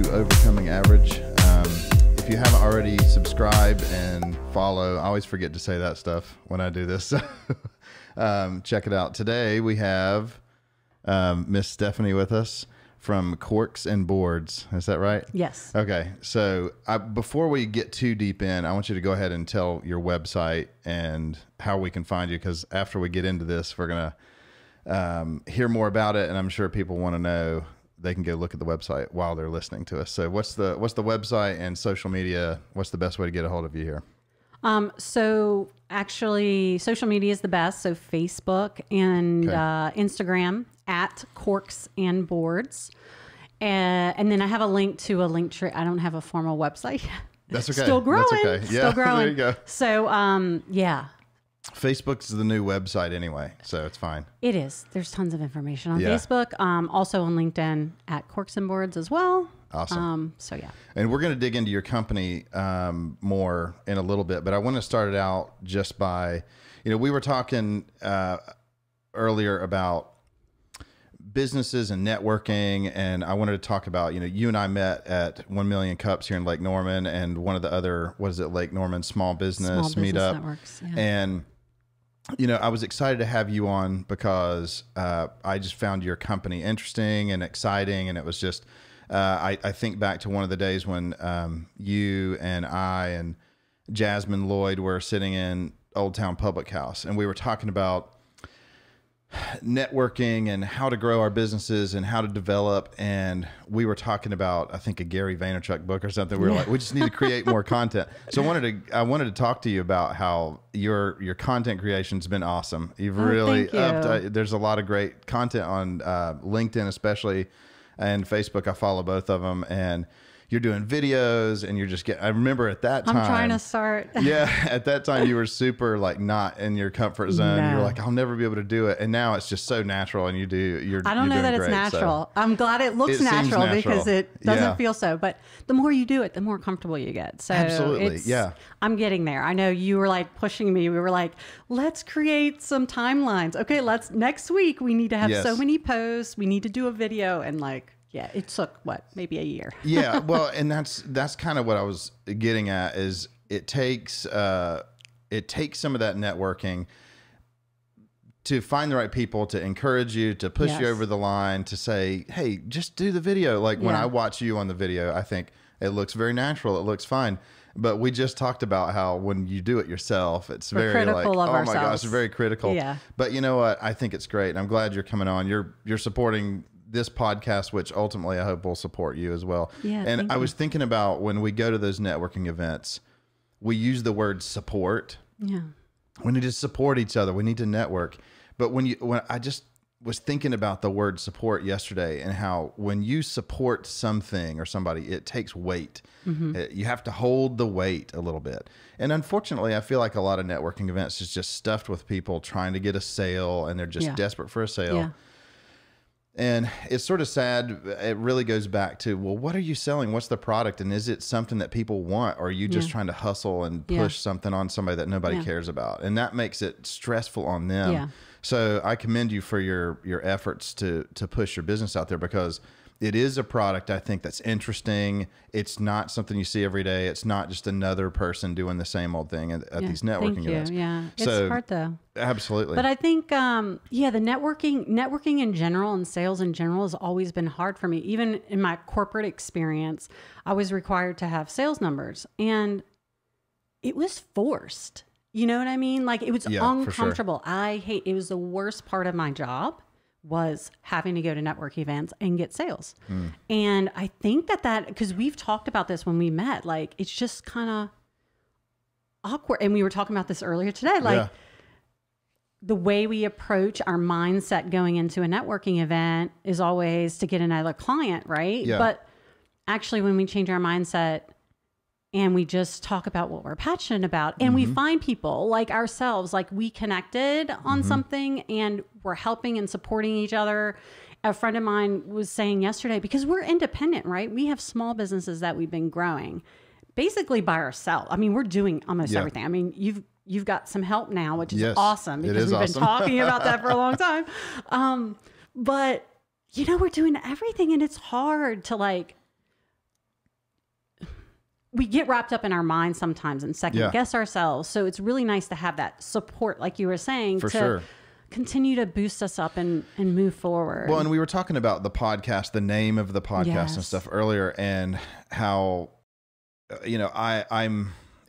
to Overcoming Average. If you haven't already, subscribe and follow. I always forget to say that stuff when I do this. Check it out. Today we have Miss Stephanie with us from Corks and Boards. Is that right? Yes. Okay. So before we get too deep in, I want you to go ahead and tell your website and how we can find you, because after we get into this, we're going to hear more about it, and I'm sure people want to know. They can go look at the website while they're listening to us. So what's the website and social media? What's the best way to get a hold of you here? So actually social media is the best. So Facebook and Instagram at Corks and Boards. And then I have a link to a link tree. I don't have a formal website. That's okay. Still growing. That's okay. Yeah, Still growing. There you go. So, yeah. Facebook's the new website anyway, so it's fine. It is. There's tons of information on Facebook. Also on LinkedIn at Corks and Boards as well. Awesome. So yeah. And we're going to dig into your company more in a little bit, but I want to start it out just by, we were talking earlier about businesses and networking, and I wanted to talk about, you and I met at 1 Million Cups here in Lake Norman, and one of the other, Lake Norman Small Business Meetup. Networks, yeah. And I was excited to have you on because I just found your company interesting and exciting. And it was just, I think back to one of the days when you and I and Jasmine Lloyd were sitting in Old Town Public House, and we were talking about networking and how to grow our businesses and how to develop. And we were talking about, I think, a Gary Vaynerchuk book or something. We were like, we just need to create more content. So I wanted to talk to you about how your content creation's been awesome. You've really there's a lot of great content on LinkedIn, especially, and Facebook. I follow both of them, and you're doing videos, and you're just I remember at that time. I'm trying to start. Yeah. At that time you were super not in your comfort zone. No. You're like, I'll never be able to do it. And now it's just so natural, and I don't know that it's natural. So I'm glad it looks natural because it doesn't feel so, but the more you do it, the more comfortable you get. So absolutely. I'm getting there. I know you were pushing me. We were like, let's create some timelines. Okay. Next week we need to have so many posts. We need to do a video, and yeah, it took maybe a year. Yeah, well, and that's kind of what I was getting at. Is it takes some of that networking to find the right people to encourage you, to push you over the line, to say, hey, just do the video. When I watch you on the video, I think it looks very natural. It looks fine. But we just talked about how when you do it yourself, it's very critical of ourselves. My gosh, very critical. Yeah. But you know what? I think it's great. And I'm glad you're coming on. You're supporting this podcast, which ultimately I hope will support you as well. Yeah, and I was thinking about when we go to those networking events, we use the word support. Yeah. We need to support each other. We need to network. But when I just was thinking about the word support yesterday, and how when you support something or somebody, it takes weight. Mm-hmm. You have to hold the weight a little bit. And unfortunately, I feel like a lot of networking events is just stuffed with people trying to get a sale, and they're just desperate for a sale. Yeah. And it's sort of sad. It really goes back to, well, what are you selling? What's the product? And is it something that people want? Or are you just trying to hustle and push something on somebody that nobody cares about? And that makes it stressful on them. Yeah. So I commend you for your efforts to push your business out there, because it is a product, I think, that's interesting. It's not something you see every day. It's not just another person doing the same old thing at these networking events. Yeah, it's hard though. Absolutely. But I think, the networking in general and sales in general has always been hard for me. Even in my corporate experience, I was required to have sales numbers, and it was forced. You know what I mean? It was uncomfortable. Sure. It was the worst part of my job, was having to go to network events and get sales. And I think that because we've talked about this when we met, it's just kind of awkward. And we were talking about this earlier today, the way we approach our mindset going into a networking event is always to get another client, right? Yeah. But actually, when we change our mindset and we just talk about what we're passionate about, and we find people like ourselves, we connected on something, and we're helping and supporting each other. A friend of mine was saying yesterday, because we're independent, right? We have small businesses that we've been growing basically by ourselves. I mean, we're doing almost everything. I mean, you've got some help now, which is awesome, because we've been talking about that for a long time. But we're doing everything, and it's hard to we get wrapped up in our minds sometimes and second guess ourselves. So it's really nice to have that support, like you were saying, to continue to boost us up and move forward. Well, and we were talking about the podcast, the name of the podcast and stuff earlier, and how, you know,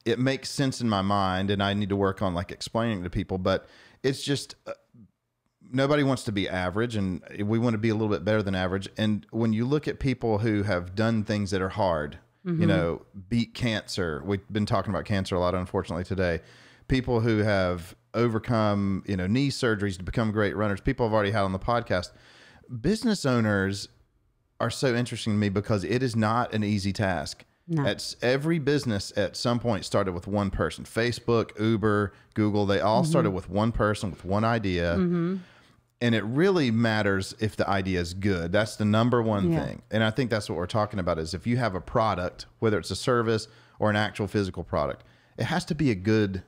it makes sense in my mind, and I need to work on like explaining to people, but it's just, nobody wants to be average, and we want to be a little bit better than average. And when you look at people who have done things that are hard, you know, beat cancer. We've been talking about cancer a lot, unfortunately, today. People who have overcome, you know, knee surgeries to become great runners. People I've already had on the podcast. Business owners are so interesting to me because it is not an easy task. No. Every business at some point started with one person. Facebook, Uber, Google, they all started with one person with one idea. And it really matters if the idea is good. That's the number one thing. And I think that's what we're talking about is if you have a product, whether it's a service or an actual physical product, it has to be a good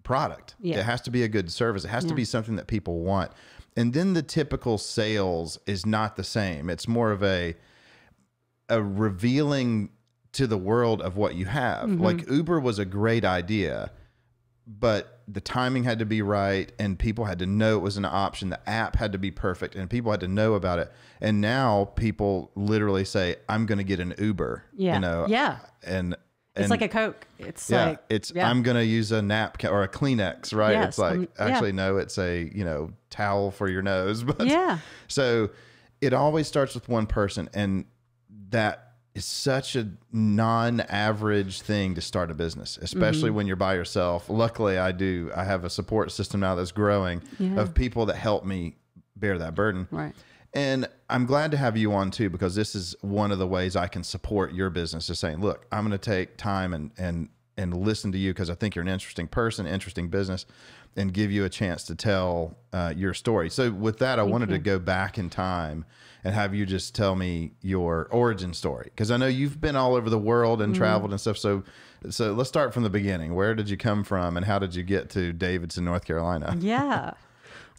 product. It has to be a good service. It has to be something that people want. And then the typical sales is not the same. It's more of a revealing to the world of what you have. Like Uber was a great idea, but the timing had to be right and people had to know it was an option. The app had to be perfect and people had to know about it. And now people literally say, I'm going to get an Uber, you know? And it's like a Coke. It's like, I'm going to use a napkin or a Kleenex, right? It's like, actually, no, it's a, you know, towel for your nose. But so it always starts with one person. And that is such a non-average thing to start a business, especially when you're by yourself. Luckily, I have a support system now that's growing of people that help me bear that burden. Right. And I'm glad to have you on too, because this is one of the ways I can support your business is saying, look, I'm going to take time and listen to you because I think you're an interesting person, interesting business, and give you a chance to tell your story. So with that, I wanted to go back in time and have you just tell me your origin story. Because I know you've been all over the world and traveled and stuff. So let's start from the beginning. Where did you come from and how did you get to Davidson, North Carolina? Yeah.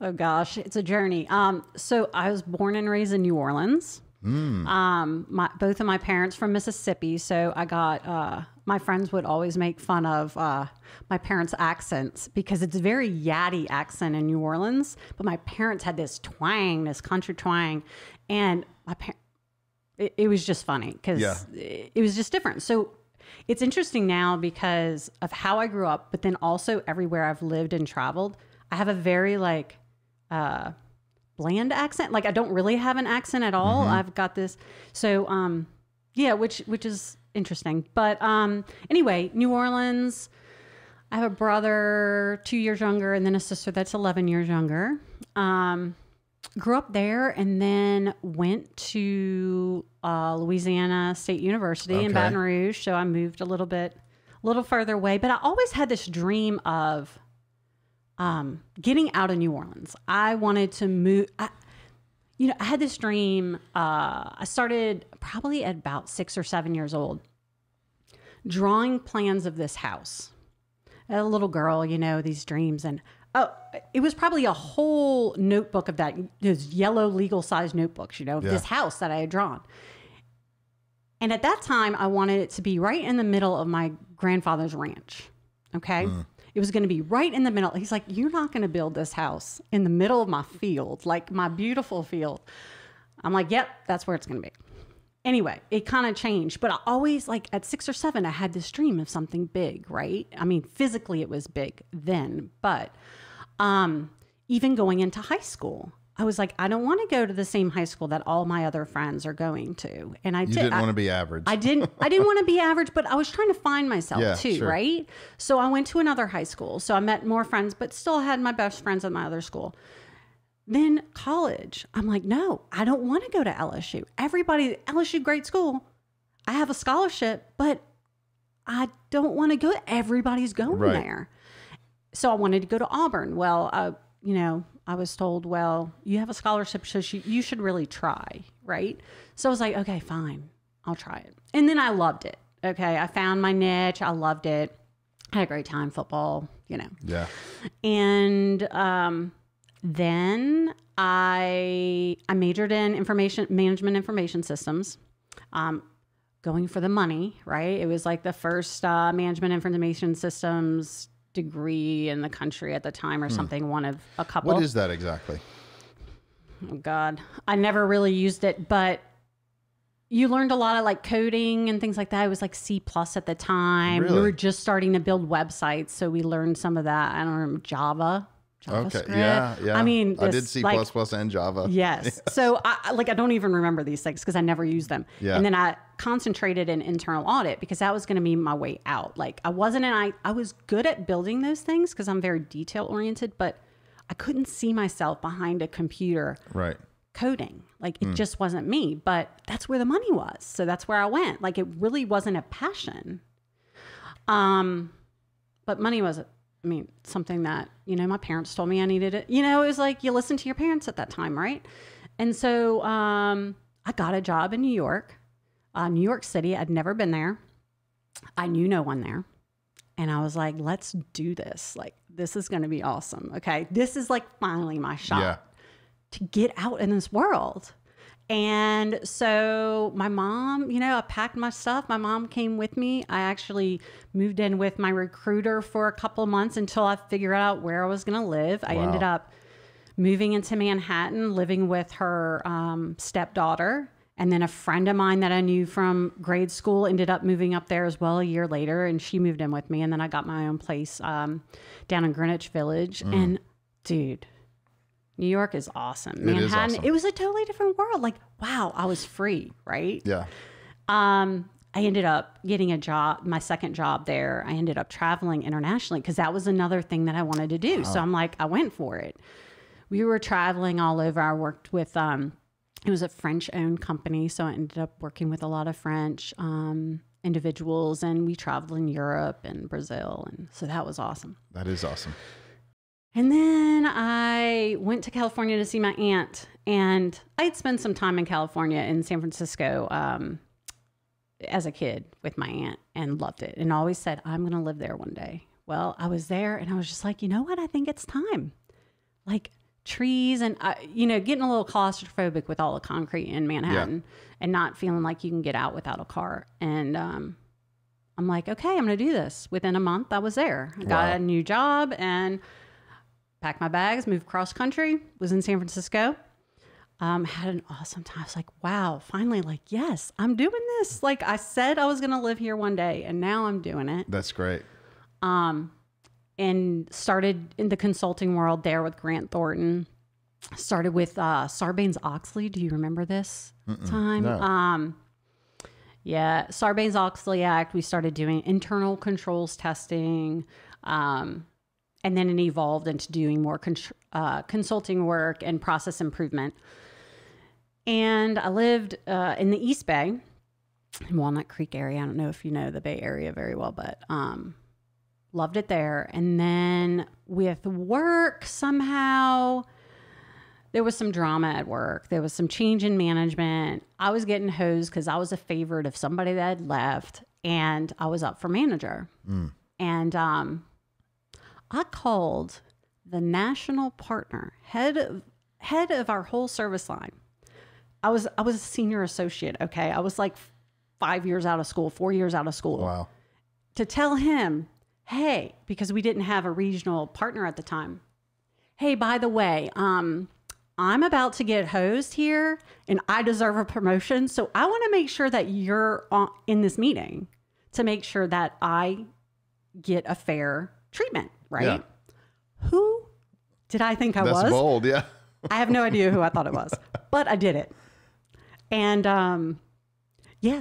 Oh gosh, it's a journey. So I was born and raised in New Orleans. Both of my parents from Mississippi. So I got, my friends would always make fun of my parents' accents because it's a very yatty accent in New Orleans. But my parents had this twang, this country twang. And it was just funny because it was just different. So it's interesting now because of how I grew up, but then also everywhere I've lived and traveled, I have a very like bland accent. Like I don't really have an accent at all. I've got this. So which is interesting. But anyway, New Orleans, I have a brother 2 years younger and then a sister that's 11 years younger. Grew up there and then went to Louisiana State University in Baton Rouge. So I moved a little further away, but I always had this dream of getting out of New Orleans. I wanted to move. I had this dream. I started probably at about 6 or 7 years old, drawing plans of this house. A little girl, these dreams. And it was probably a whole notebook of that, those yellow legal size notebooks, of this house that I had drawn. And at that time, I wanted it to be right in the middle of my grandfather's ranch. Okay. It was going to be right in the middle. He's like, you're not going to build this house in the middle of my field, like my beautiful field. I'm like, yep, that's where it's going to be. Anyway, it kind of changed, but I always like at 6 or 7, I had this dream of something big, right? I mean, physically it was big then, but even going into high school, I was like, I don't want to go to the same high school that all my other friends are going to. And I didn't want to be average. I didn't want to be average, but I was trying to find myself too, sure. Right? So I went to another high school. So I met more friends, but still had my best friends at my other school. Then college, I'm like, no, I don't want to go to LSU. LSU, great school. I have a scholarship, but I don't want to go. Everybody's going there. So I wanted to go to Auburn. Well, I was told, well, you have a scholarship, so you should really try, right? So I was like, okay, fine, I'll try it. And then I loved it. Okay, I found my niche. I loved it. I had a great time, football, Yeah. And then I majored in information systems. going for the money, right? It was like the first management information systems degree in the country at the time or something, one of a couple. What is that exactly? Oh God, I never really used it, but you learned a lot of like coding and things like that. It was like C+ at the time. Really? We were just starting to build websites, so we learned some of that. I don't remember JavaScript. Okay. Yeah. I mean, I did C++ and Java. Yes. So I don't even remember these things because I never used them. Yeah. And then I concentrated in internal audit because that was going to be my way out. Like I was good at building those things because I'm very detail oriented, but I couldn't see myself behind a computer. Right. Coding. Like it just wasn't me, but that's where the money was. So that's where I went. Like it really wasn't a passion. But money was, something that, my parents told me I needed it. It was like you listen to your parents at that time, right? And so I got a job in New York City. I'd never been there. I knew no one there. And I was like, let's do this. Like, this is going to be awesome. Okay. This is like finally my shot to get out in this world. And so my mom, I packed my stuff. My mom came with me. I actually moved in with my recruiter for a couple of months until I figured out where I was going to live. I ended up moving into Manhattan, living with her stepdaughter. And then a friend of mine that I knew from grade school ended up moving up there as well a year later. And she moved in with me. And then I got my own place down in Greenwich Village. And dude, New York is awesome. Manhattan, it was a totally different world. Like, wow, I was free, right? Yeah. I ended up getting a job, my second job there. I ended up traveling internationally because that was another thing that I wanted to do. Wow. So I'm like, I went for it. We were traveling all over. I worked with, it was a French-owned company, so I ended up working with a lot of French individuals, and we traveled in Europe and Brazil, and so that was awesome. That is awesome. And then I went to California to see my aunt, and I had spent some time in California in San Francisco as a kid with my aunt and loved it and always said, I'm going to live there one day. Well, I was there and I was just like, you know what? I think it's time. Like trees and, getting a little claustrophobic with all the concrete in Manhattan and not feeling like you can get out without a car. And I'm like, okay, I'm going to do this. Within a month, I was there. I got a new job and packed my bags, moved cross country, was in San Francisco, had an awesome time. I was like, wow, finally, like, yes, I'm doing this. Like I said, I was going to live here one day and now I'm doing it. That's great. And started in the consulting world there with Grant Thornton, started with, Sarbanes-Oxley. Do you remember this time? No. Sarbanes-Oxley Act. We started doing internal controls testing, and then it evolved into doing more consulting work and process improvement. And I lived in the East Bay, in Walnut Creek area. I don't know if you know the Bay Area very well, but loved it there. And then with work, somehow there was some drama at work. There was some change in management. I was getting hosed because I was a favorite of somebody that had left, and I was up for manager. And I called the national partner, head of our whole service line. I was a senior associate. Okay. I was like 4 years out of school. Wow. To tell him, hey, because we didn't have a regional partner at the time. Hey, by the way, I'm about to get hosed here and I deserve a promotion. So I want to make sure that you're in this meeting to make sure that I get a fair treatment. Right? Yeah. Who did I think I was? That's bold, yeah. I have no idea who I thought it was, but I did it. And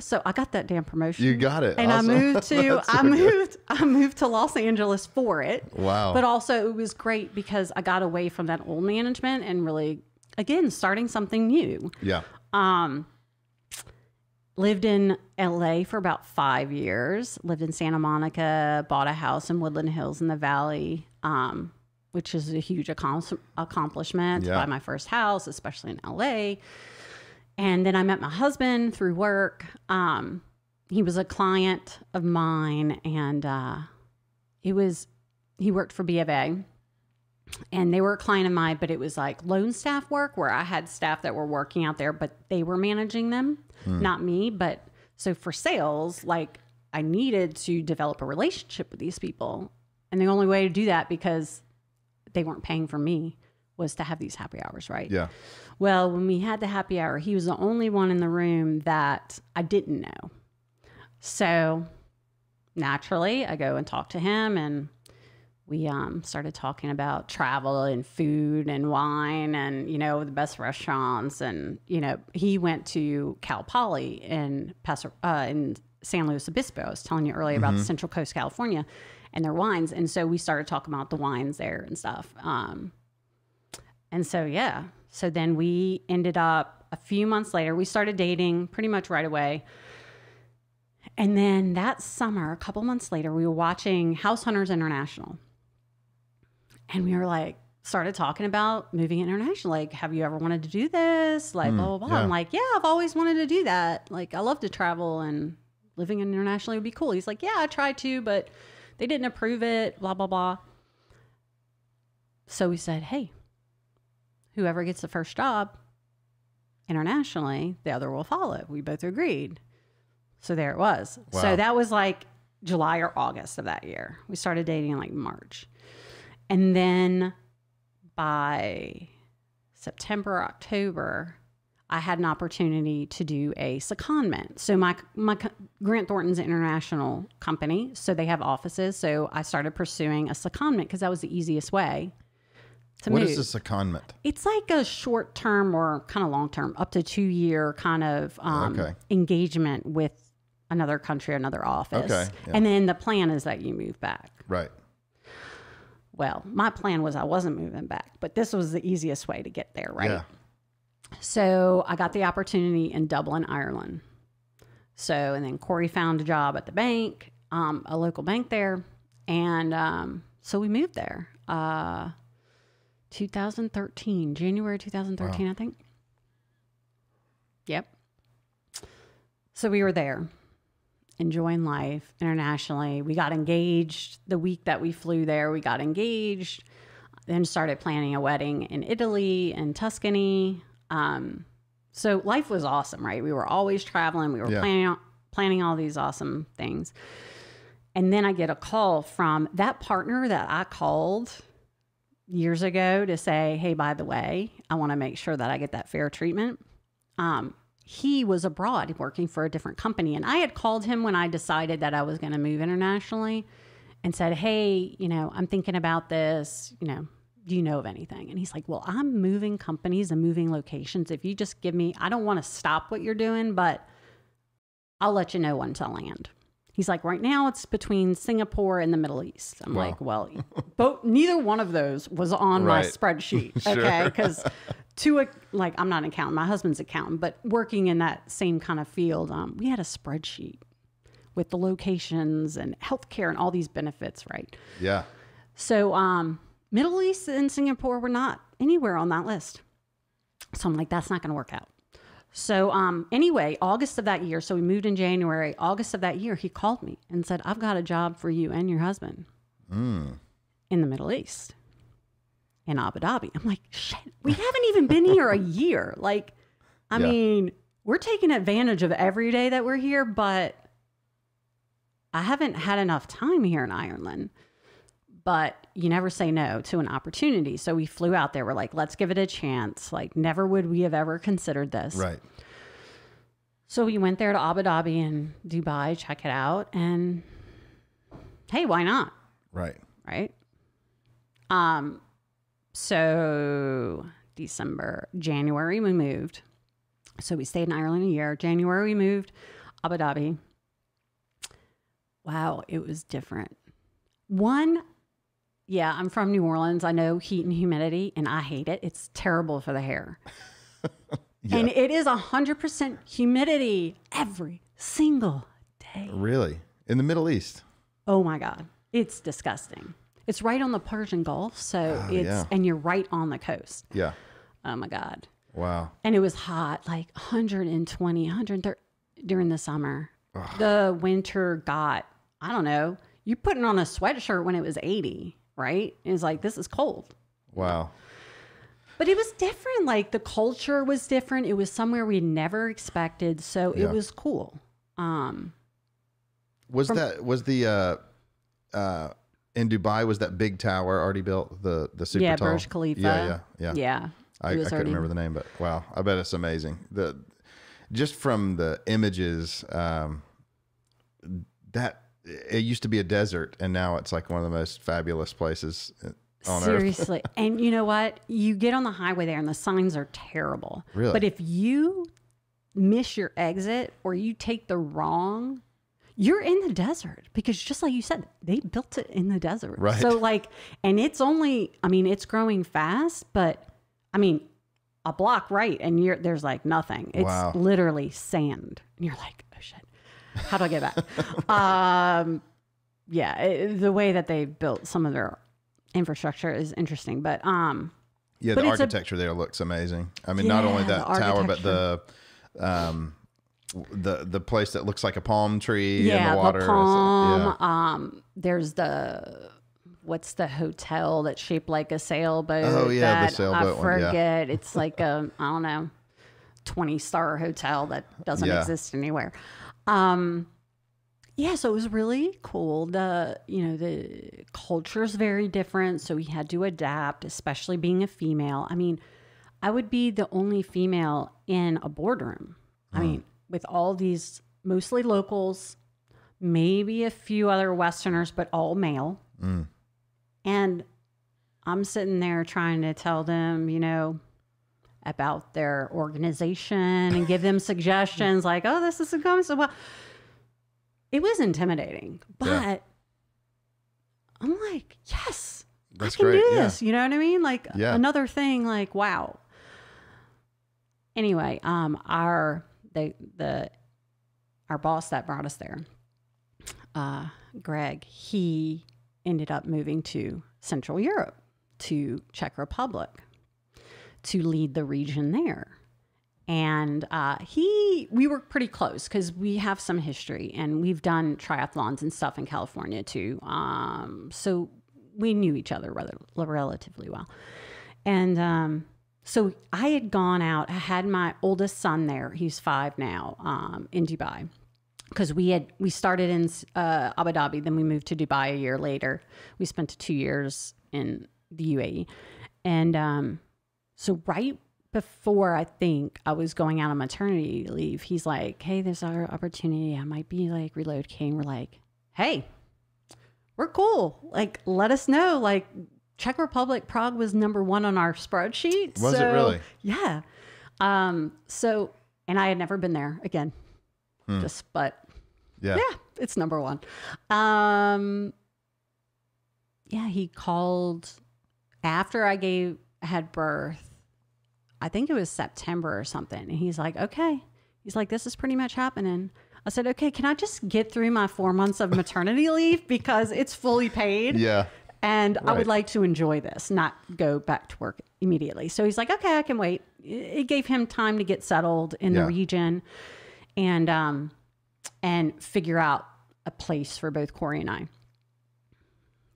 so I got that damn promotion. You got it. And awesome. I moved to Los Angeles for it. Wow. But also it was great because I got away from that old management and really, again, starting something new. Yeah. Lived in LA for about 5 years, lived in Santa Monica, bought a house in Woodland Hills in the Valley, which is a huge accomplishment to buy my first house, especially in LA. And then I met my husband through work. He was a client of mine, and he worked for B of A. And they were a client of mine, but it was like loan staff work where I had staff that were working out there, but they were managing them, not me. But So for sales, like I needed to develop a relationship with these people. And the only way to do that, because they weren't paying for me, was to have these happy hours, right? Yeah. Well, when we had the happy hour, he was the only one in the room that I didn't know. So naturally, I go and talk to him, and we started talking about travel and food and wine and, you know, the best restaurants. And, you know, he went to Cal Poly in San Luis Obispo. I was telling you earlier about the Central Coast, California, and their wines. And so we started talking about the wines there and stuff. And so, yeah. So then we ended up a few months later, we started dating pretty much right away. And then that summer, a couple months later, we were watching House Hunters International. And we were like, started talking about moving international. Like, have you ever wanted to do this? Like, blah, blah, blah. Yeah. I'm like, yeah, I've always wanted to do that. Like, I love to travel, and living internationally would be cool. He's like, yeah, I tried to, but they didn't approve it, blah, blah, blah. So we said, hey, whoever gets the first job internationally, the other will follow. We both agreed. So there it was. Wow. So that was like July or August of that year. We started dating in like March. And then by September, October, I had an opportunity to do a secondment. So my Grant Thornton's an international company, so they have offices. So I started pursuing a secondment because that was the easiest way to move. What is a secondment? It's like a short term or kind of long term, up to 2 year kind of engagement with another country, another office. Okay, yeah. And then the plan is that you move back. Right. Well, my plan was I wasn't moving back, but this was the easiest way to get there, right? Yeah. So I got the opportunity in Dublin, Ireland. So, and then Corey found a job at the bank, a local bank there. And so we moved there. 2013, January 2013, wow. I think. Yep. So we were there, enjoying life internationally. We got engaged the week that we flew there. We got engaged, then started planning a wedding in Italy and Tuscany. So life was awesome, right? We were always traveling. We were planning all these awesome things. And then I get a call from that partner that I called years ago to say, hey, by the way, I want to make sure that I get that fair treatment. He was abroad working for a different company. And I had called him when I decided that I was going to move internationally and said, hey, you know, I'm thinking about this, you know, do you know of anything? And he's like, well, I'm moving companies and moving locations. If you just give me, I don't want to stop what you're doing, but I'll let you know when to land. He's like, right now it's between Singapore and the Middle East. I'm like, well, neither one of those was on my spreadsheet. Sure. Okay. Because I'm not an accountant, my husband's accountant, but working in that same kind of field, we had a spreadsheet with the locations and healthcare and all these benefits. Right. Yeah. So, Middle East and Singapore were not anywhere on that list. So I'm like, that's not going to work out. So anyway, August of that year, so we moved in January, August of that year, he called me and said, I've got a job for you and your husband in the Middle East, in Abu Dhabi. I'm like, shit, we haven't even been here a year. Like, I mean, we're taking advantage of every day that we're here, but I haven't had enough time here in Ireland. But you never say no to an opportunity. So we flew out there. We're like, let's give it a chance. Like, never would we have ever considered this. Right. So we went there to Abu Dhabi and Dubai, check it out. And hey, why not? Right. Right. So January, we moved. So we stayed in Ireland a year. January, we moved. Abu Dhabi. Wow, it was different. Yeah, I'm from New Orleans. I know heat and humidity, and I hate it. It's terrible for the hair. And it is 100% humidity every single day. Really? In the Middle East? Oh, my God. It's disgusting. It's right on the Persian Gulf, so and you're right on the coast. Yeah. Oh, my God. Wow. And it was hot, like 120, 130 during the summer. Ugh. The winter got, I don't know, you're putting on a sweatshirt when it was 80. Right? It was like, this is cold. Wow. But it was different. Like, the culture was different. It was somewhere we never expected. So it was cool. Was the in Dubai, was that big tower already built? The super tall? Burj Khalifa. Yeah. I couldn't remember the name, but wow, I bet it's amazing. Just from the images, that it used to be a desert, and now it's like one of the most fabulous places on Seriously. Earth. And you know what? You get on the highway there, and the signs are terrible. Really? But if you miss your exit or you take the wrong, you're in the desert, because just like you said, they built it in the desert. Right. So and it's only, it's growing fast, but a block right, and there's like nothing. It's literally sand, and you're like, oh shit, how do I get back? The way that they built some of their infrastructure is interesting, but the architecture there looks amazing. Not only that tower, but the place that looks like a palm tree in the water. The palm. There's what's the hotel that's shaped like a sailboat? Oh yeah, the sailboat I forget. One, it's like a, I don't know, 20-star hotel that doesn't exist anywhere. So it was really cool. The culture is very different, so we had to adapt, especially being a female. I would be the only female in a boardroom. With all these mostly locals, maybe a few other Westerners, but all male. And I'm sitting there trying to tell them, about their organization and give them suggestions like, oh, this is going so well. It was intimidating, but I'm like, yes, I can do this. You know what I mean? Like another thing, like, wow. Anyway, our boss that brought us there, Greg, he ended up moving to Central Europe, to Czech Republic, to lead the region there. And we were pretty close because we have some history, and we've done triathlons and stuff in California too. So we knew each other relatively well. And so I had gone out. I had my oldest son there. He's 5 now, in Dubai, because we started in Abu Dhabi, then we moved to Dubai a year later. We spent 2 years in the UAE, and so right before I think I was going out on maternity leave, he's like, "Hey, there's our opportunity. I might be like relocating." We're like, "Hey, we're cool. Like, let us know." Like, Czech Republic, Prague was #1 on our spreadsheet. Was it really? Yeah. So, and I had never been there again. But it's #1. He called after I had birth. I think it was September or something. And he's like, okay. He's like, this is pretty much happening. I said, okay, can I just get through my 4 months of maternity leave, because it's fully paid? Yeah. And I would like to enjoy this, not go back to work immediately. So he's like, okay, I can wait. It gave him time to get settled in the region and figure out a place for both Corey and I.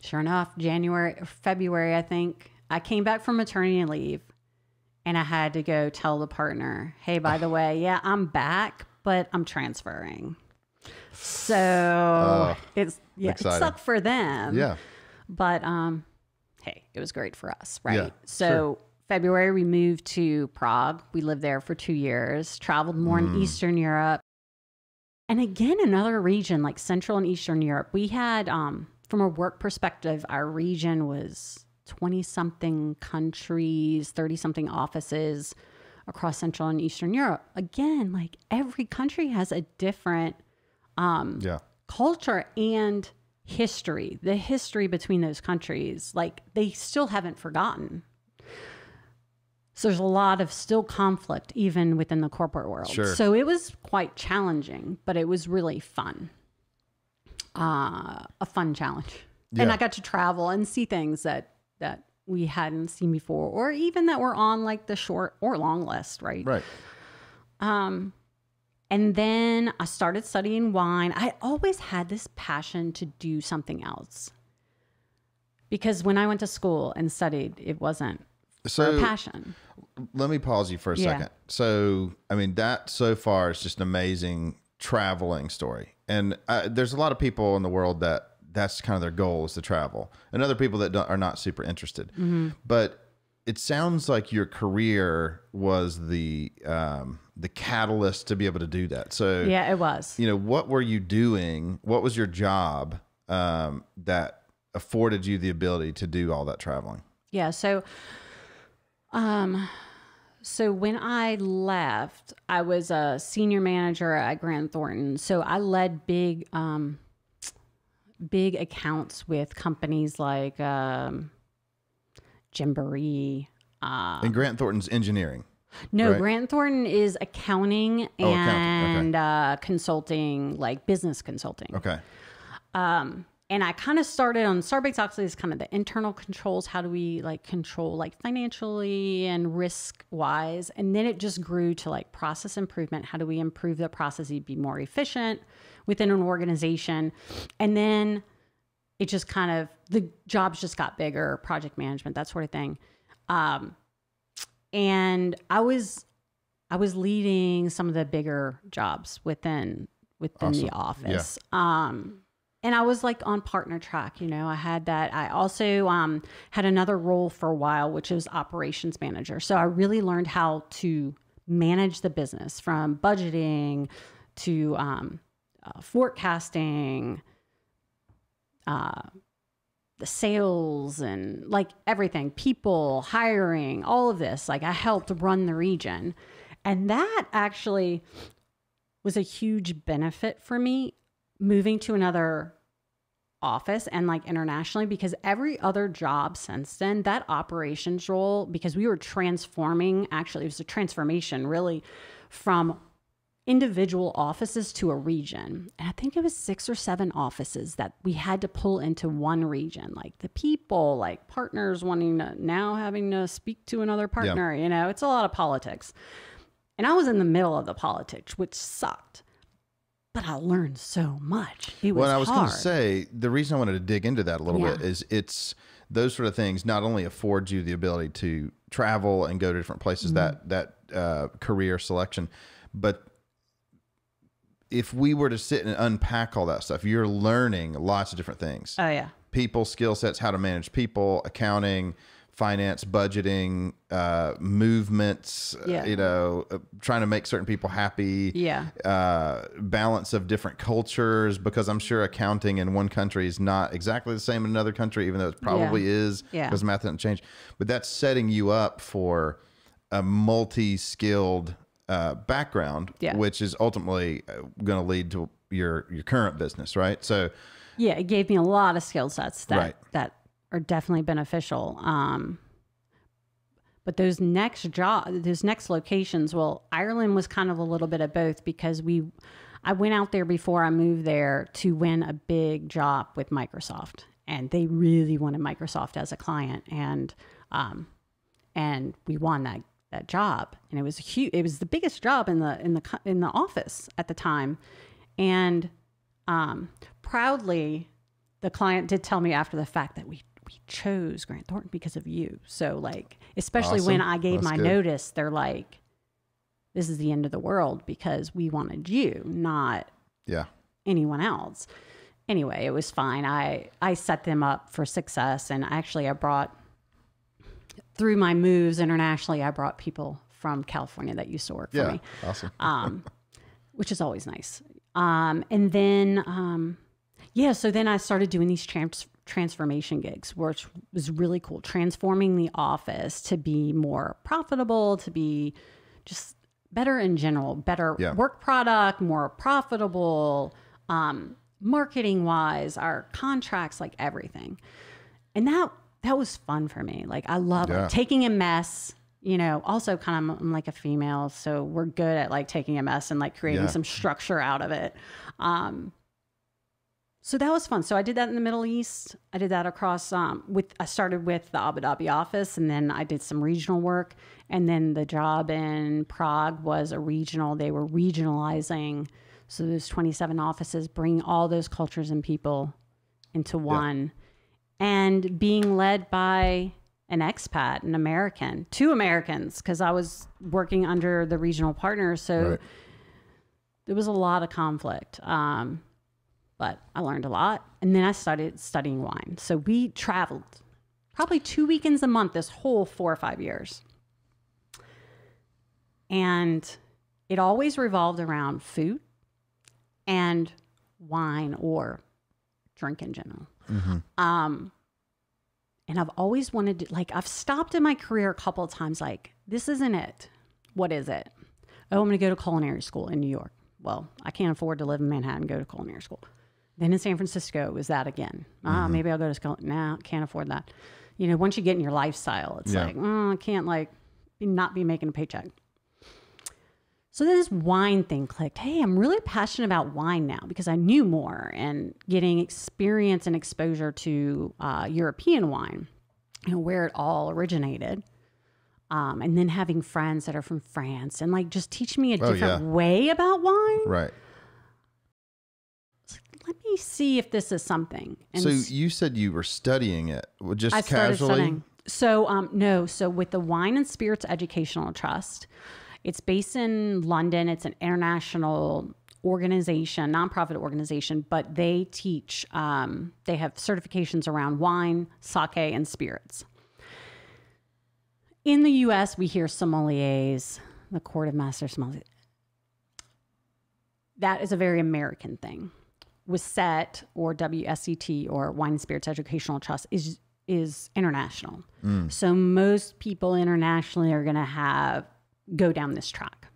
Sure enough, January or February, I think, I came back from maternity leave, and I had to go tell the partner, hey, by the way, I'm back, but I'm transferring. So it sucked for them. Yeah. But hey, it was great for us, right? Yeah, so February, we moved to Prague. We lived there for 2 years, traveled more in Eastern Europe. And again, another region like Central and Eastern Europe. We had, from a work perspective, our region was 20-something countries, 30-something offices across Central and Eastern Europe. Again, like every country has a different culture and history. The history between those countries, like they still haven't forgotten. So there's a lot of still conflict even within the corporate world. Sure. So it was quite challenging, but it was really fun. A fun challenge. Yeah. And I got to travel and see things that we hadn't seen before, or even that were on like the short or long list, right? Right. And then I started studying wine. I always had this passion to do something else, because when I went to school and studied, it wasn't a passion. Let me pause you for a second. So, I mean, that so far is just an amazing traveling story. And there's a lot of people in the world that's kind of their goal is to travel, and other people that are not super interested. But it sounds like your career was the catalyst to be able to do that. So yeah, it was. You know, what were you doing? What was your job that afforded you the ability to do all that traveling? Yeah. So when I left, I was a senior manager at Grant Thornton. So I led big accounts with companies like Gymboree. And Grant Thornton's engineering. No, right? Grant Thornton is accounting and Okay. Consulting, like business consulting. Okay. And I kind of started on Starbucks Oxley is kind of the internal controls. How do we like control like financially and risk wise? And then it just grew to like process improvement. How do we improve the process to be more efficient within an organization? And then it just kind of, the jobs just got bigger, project management, that sort of thing. And I was leading some of the bigger jobs within Awesome. the office. Yeah. And I was like on partner track, you know, I had that. I also had another role for a while, which was operations manager. So I really learned how to manage the business from budgeting to forecasting, the sales and like everything, people, hiring, all of this. Like I helped run the region. And that actually was a huge benefit for me moving to another office and like internationally, because every other job since then, that operations role, because we were transforming, actually it was a transformation really from individual offices to a region. And I think it was 6 or 7 offices that we had to pull into one region, like the people, like partners wanting to now having to speak to another partner, you know, it's a lot of politics. And I was in the middle of the politics, which sucked. But I learned so much. It was Well, I was going hard. to say, the reason I wanted to dig into that a little bit is it's those sort of things not only afford you the ability to travel and go to different places, that career selection, but if we were to sit and unpack all that stuff, you're learning lots of different things. Oh, yeah. People, skill sets, how to manage people, accounting, finance, budgeting, movements, you know, trying to make certain people happy, balance of different cultures, because I'm sure accounting in one country is not exactly the same in another country, even though it probably is, because math doesn't change. But that's setting you up for a multi-skilled background, which is ultimately going to lead to your current business, right? So, yeah, it gave me a lot of skill sets that are definitely beneficial. But those next locations, well, Ireland was kind of a little bit of both, because I went out there before I moved there to win a big job with Microsoft, and they really wanted Microsoft as a client, and we won that job, and it was huge. It was the biggest job in the office at the time, and proudly, the client did tell me after the fact that we chose Grant Thornton because of you. So like, especially when I gave my notice, they're like, this is the end of the world because we wanted you, not anyone else. Anyway, it was fine. I set them up for success. And actually I brought, through my moves internationally, I brought people from California that used to work for me. Awesome. Which is always nice. And then, so then I started doing these transformation gigs, which was really cool. Transforming the office to be more profitable, to be just better in general, better work product, more profitable, marketing wise, our contracts, like everything. And that was fun for me. Like I love like, taking a mess, you know, also kind of I'm like a female, so we're good at like taking a mess and like creating some structure out of it. So that was fun. So I did that in the Middle East. I did that across I started with the Abu Dhabi office, and then I did some regional work. And then the job in Prague was a regional. They were regionalizing. So those 27 offices, bring all those cultures and people into one, and being led by an expat, an American, 2 Americans, because I was working under the regional partner. So there was a lot of conflict. But I learned a lot. And then I started studying wine. So we traveled probably 2 weekends a month this whole 4 or 5 years. And it always revolved around food and wine or drink in general. And I've always wanted to, like, I've stopped in my career a couple of times, like, this isn't it. What is it? Oh, I'm going to go to culinary school in New York. Well, I can't afford to live in Manhattan and go to culinary school. Then in San Francisco, it was that again. Maybe I'll go to school. No, can't afford that. You know, once you get in your lifestyle, it's like, I can't like not be making a paycheck. So then this wine thing clicked. Hey, I'm really passionate about wine now because I knew more and getting experience and exposure to European wine, you know, where it all originated. And then having friends that are from France and like just teach me a different way about wine. Right. Let me see if this is something. And so you said you were studying it just I started casually? studying. So, no. So with the Wine and Spirits Educational Trust, it's based in London. It's an international organization, nonprofit organization, but they teach, they have certifications around wine, sake, and spirits. In the U.S., we hear sommeliers, the Court of Master Sommeliers. That is a very American thing. WSET or WSET or Wine and Spirits Educational Trust is international. So most people internationally are going to go down this track.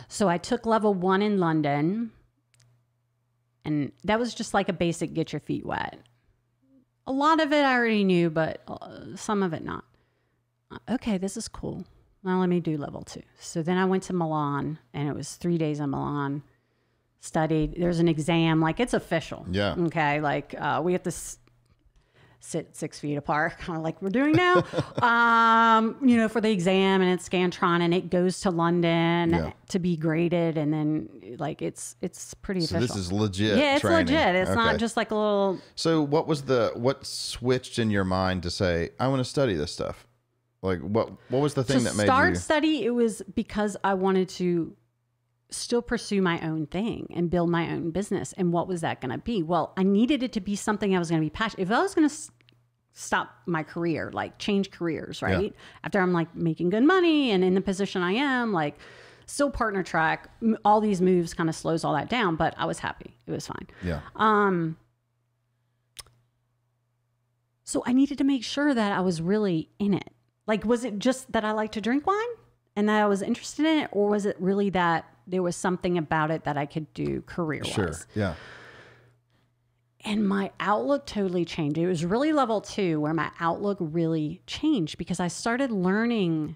So I took level 1 in London, and that was just like a basic get your feet wet. A lot of it I already knew, but some of it not. Okay, this is cool. Now let me do level 2. So then I went to Milan, and it was 3 days in Milan. Studied. There's an exam, like it's official. Yeah. Okay. Like we have to sit 6 feet apart, kind of like we're doing now. You know, for the exam, and it's Scantron, and it goes to London to be graded, and then like it's pretty official. So this is legit. Yeah, it's training. legit. It's not just like a little. So what switched in your mind to say I want to study this stuff? Like what was the thing that made you study? It was because I wanted to still pursue my own thing and build my own business. And what was that going to be? Well, I needed it to be something I was going to be passionate. If I was going to stop my career, like change careers, right? After I'm like making good money and in the position I am, like still partner track, all these moves kind of slows all that down, but I was happy. It was fine. Yeah. So I needed to make sure that I was really in it. Like, was it just that I like to drink wine and that I was interested in it? Or was it really that there was something about it that I could do career-wise? Sure. Yeah. And my outlook totally changed. It was really level 2 where my outlook really changed because I started learning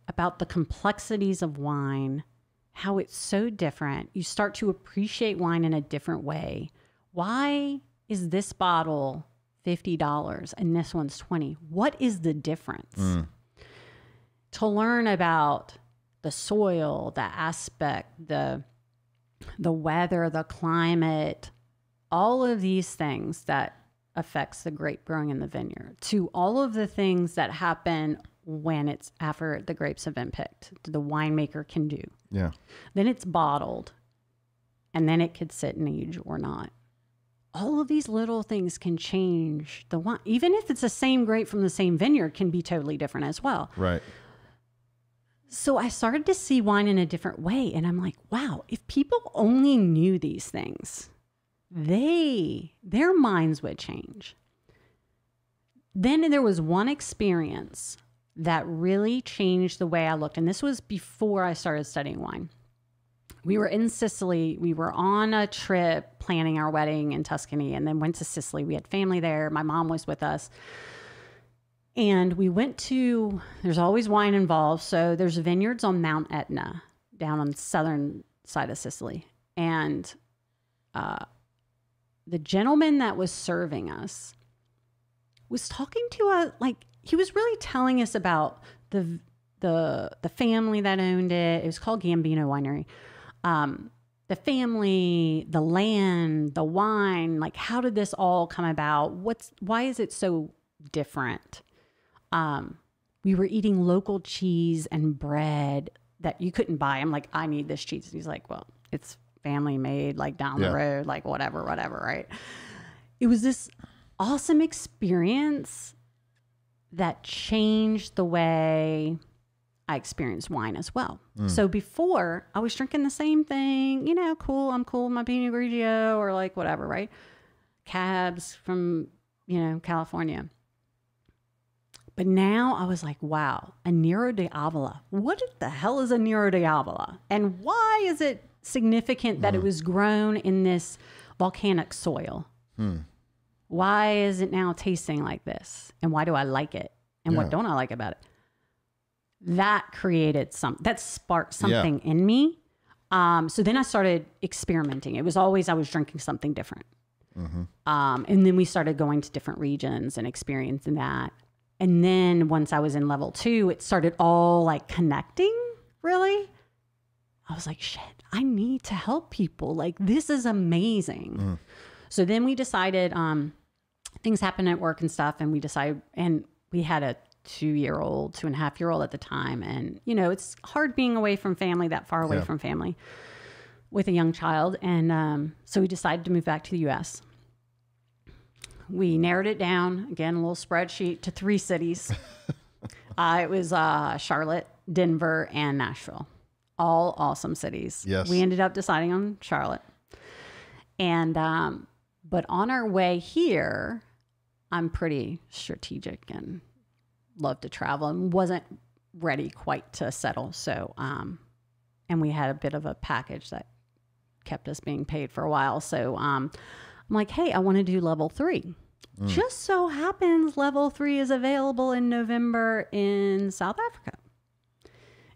about the complexities of wine, how it's so different. You start to appreciate wine in a different way. Why is this bottle $50 and this one's $20? What is the difference? To learn about the soil, the aspect, the weather, the climate, all of these things that affects the grape growing in the vineyard, to all of the things that happen when it's after the grapes have been picked, the winemaker can do. Yeah. Then it's bottled, and then it could sit and age or not. All of these little things can change the wine. Even if it's the same grape from the same vineyard, can be totally different as well. Right. So I started to see wine in a different way. And I'm like, wow, if people only knew these things, their minds would change. Then there was one experience that really changed the way I looked. And this was before I started studying wine. We were in Sicily. We were on a trip planning our wedding in Tuscany and then went to Sicily. We had family there. My mom was with us. And we went to, there's always wine involved. So there's vineyards on Mount Etna down on the southern side of Sicily. And the gentleman that was serving us was talking to us, like he was really telling us about the family that owned it. It was called Gambino Winery. The family, the land, the wine, like how did this all come about? Why is it so different? We were eating local cheese and bread, that you couldn't buy. I'm like, I need this cheese. And he's like, well, it's family made, like down the road, like whatever, right? It was this awesome experience that changed the way I experienced wine as well. So before, I was drinking the same thing, you know, cool, I'm cool with my Pinot Grigio or like whatever, right? Cabs from, you know, California. But now I was like, wow, a Nero de Avola. What the hell is a Nero de Avola? And why is it significant that it was grown in this volcanic soil? Why is it now tasting like this? And why do I like it? And what don't I like about it? That created that sparked something in me. So then I started experimenting. It was always, I was drinking something different. And then we started going to different regions and experiencing that. And then once I was in level 2, it started all like connecting, really. I was like, shit, I need to help people. Like, this is amazing. So then we decided, things happened at work and stuff. And we decided, and we had a 2.5-year-old at the time. And, you know, it's hard being away from family, that far away from family with a young child. And so we decided to move back to the U.S. We narrowed it down, again, a little spreadsheet, to 3 cities. It was Charlotte, Denver, and Nashville. All awesome cities. Yes. We ended up deciding on Charlotte. And, but on our way here, I'm pretty strategic and love to travel and wasn't ready quite to settle. So, and we had a bit of a package that kept us being paid for a while. So, I'm like, hey, I want to do level 3. Just so happens level 3 is available in November in South Africa,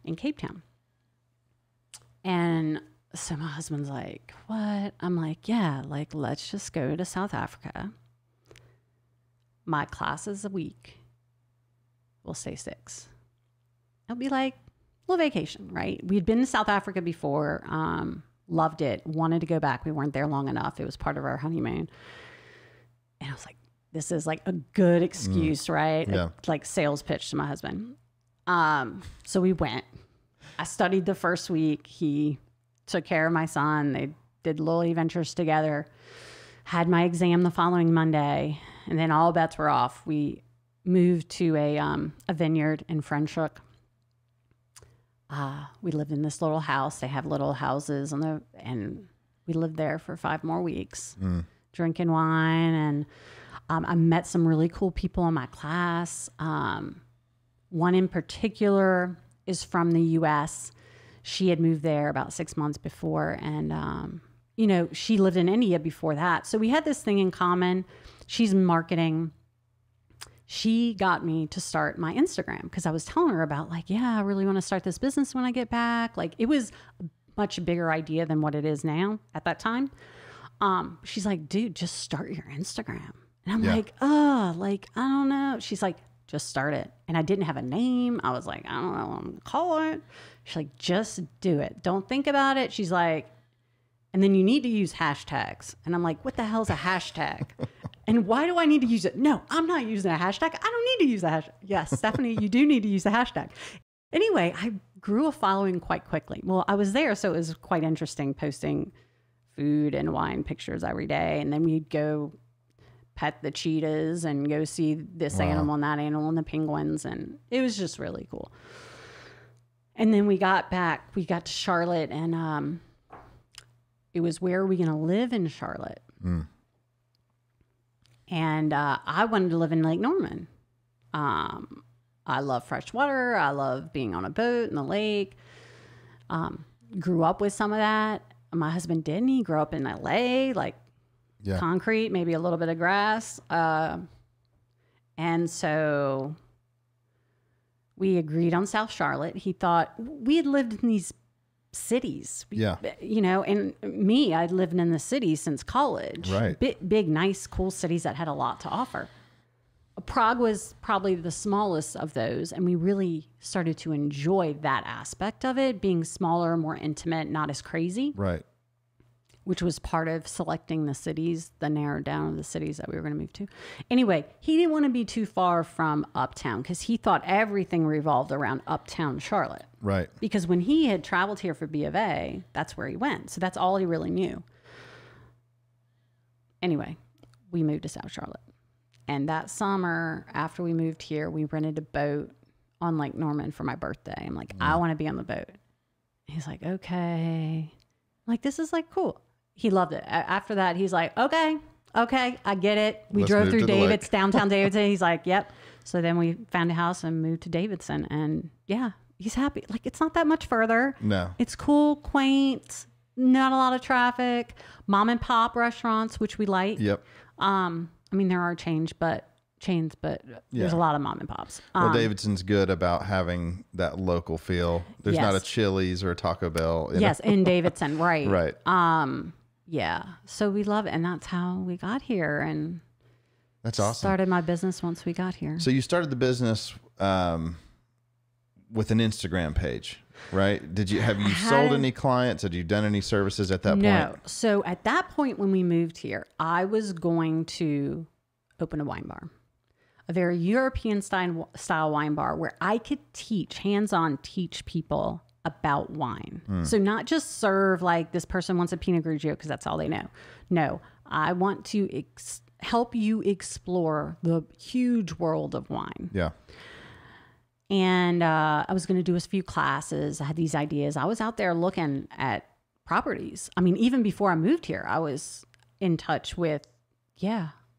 in Cape Town. And so my husband's like, what? I'm like, yeah, like, let's just go to South Africa. My classes a week. We'll say 6. It'll be like a little vacation, right? We'd been to South Africa before. Loved it, wanted to go back. We weren't there long enough. It was part of our honeymoon. And I was like, this is like a good excuse, right? Yeah. Like sales pitch to my husband. So we went. I studied the first week. He took care of my son. They did little adventures together. Had my exam the following Monday. And then all bets were off. We moved to a vineyard in Franschhoek. We lived in this little house. They have little houses and we lived there for 5 more weeks, drinking wine. And I met some really cool people in my class. One in particular is from the U.S. She had moved there about 6 months before. And, you know, she lived in India before that. So we had this thing in common. She's marketing. She got me to start my Instagram because I was telling her about like, yeah, I really want to start this business when I get back. Like, it was a much bigger idea than what it is now at that time. She's like, dude, just start your Instagram. And I'm like, like, I don't know. She's like, just start it. And I didn't have a name. I was like, I don't know what I'm going to call it. She's like, just do it. Don't think about it. She's like, and then you need to use hashtags. And I'm like, what the hell's a hashtag? And why do I need to use it? No, I'm not using a hashtag. I don't need to use a hashtag. Yes, Stephanie, you do need to use a hashtag. Anyway, I grew a following quite quickly. Well, I was there, so it was quite interesting posting food and wine pictures every day. And then we'd go pet the cheetahs and go see this animal and that animal and the penguins. And it was just really cool. And then we got back, we got to Charlotte, and it was, where are we going to live in Charlotte? And I wanted to live in Lake Norman. I love fresh water. I love being on a boat in the lake. Grew up with some of that. My husband didn't. He grew up in LA, like concrete, maybe a little bit of grass. And so we agreed on South Charlotte. He thought, we had lived in these cities, you know, and me, I'd lived in the city since college, right? Big, nice, cool cities that had a lot to offer. Prague was probably the smallest of those, and we really started to enjoy that aspect of it, being smaller, more intimate, not as crazy. Right. which was part of selecting the cities, the narrowed down of the cities that we were going to move to. Anyway, he didn't want to be too far from uptown because he thought everything revolved around uptown Charlotte. Right. Because when he had traveled here for B of A, that's where he went. So that's all he really knew. Anyway, we moved to South Charlotte. And that summer, after we moved here, we rented a boat on Lake Norman for my birthday. I'm like, I want to be on the boat. He's like, okay. I'm like, this is like cool. He loved it. After that, he's like, okay, I get it. We drove through Davidson, downtown Davidson. He's like, yep. So then we found a house and moved to Davidson. And yeah, he's happy. Like, it's not that much further. No. It's cool, quaint, not a lot of traffic, mom and pop restaurants, which we like. Yep. I mean, there are chains, but there's a lot of mom and pops. Well, Davidson's good about having that local feel. There's Yes. not a Chili's or a Taco Bell. You Yes, know? in Davidson, right. Right. Yeah. So we love it. And that's how we got here and That's awesome. started my business once we got here. So you started the business with an Instagram page, right? Have you sold any clients? Had you done any services at that point? No. So at that point when we moved here, I was going to open a wine bar, a very European style wine bar where I could hands-on teach people about wine. So not just serve like this person wants a Pinot Grigio because that's all they know. No, I want to help you explore the huge world of wine. Yeah. And I was going to do a few classes. I had these ideas. I was out there looking at properties. I mean, even before I moved here, I was in touch with,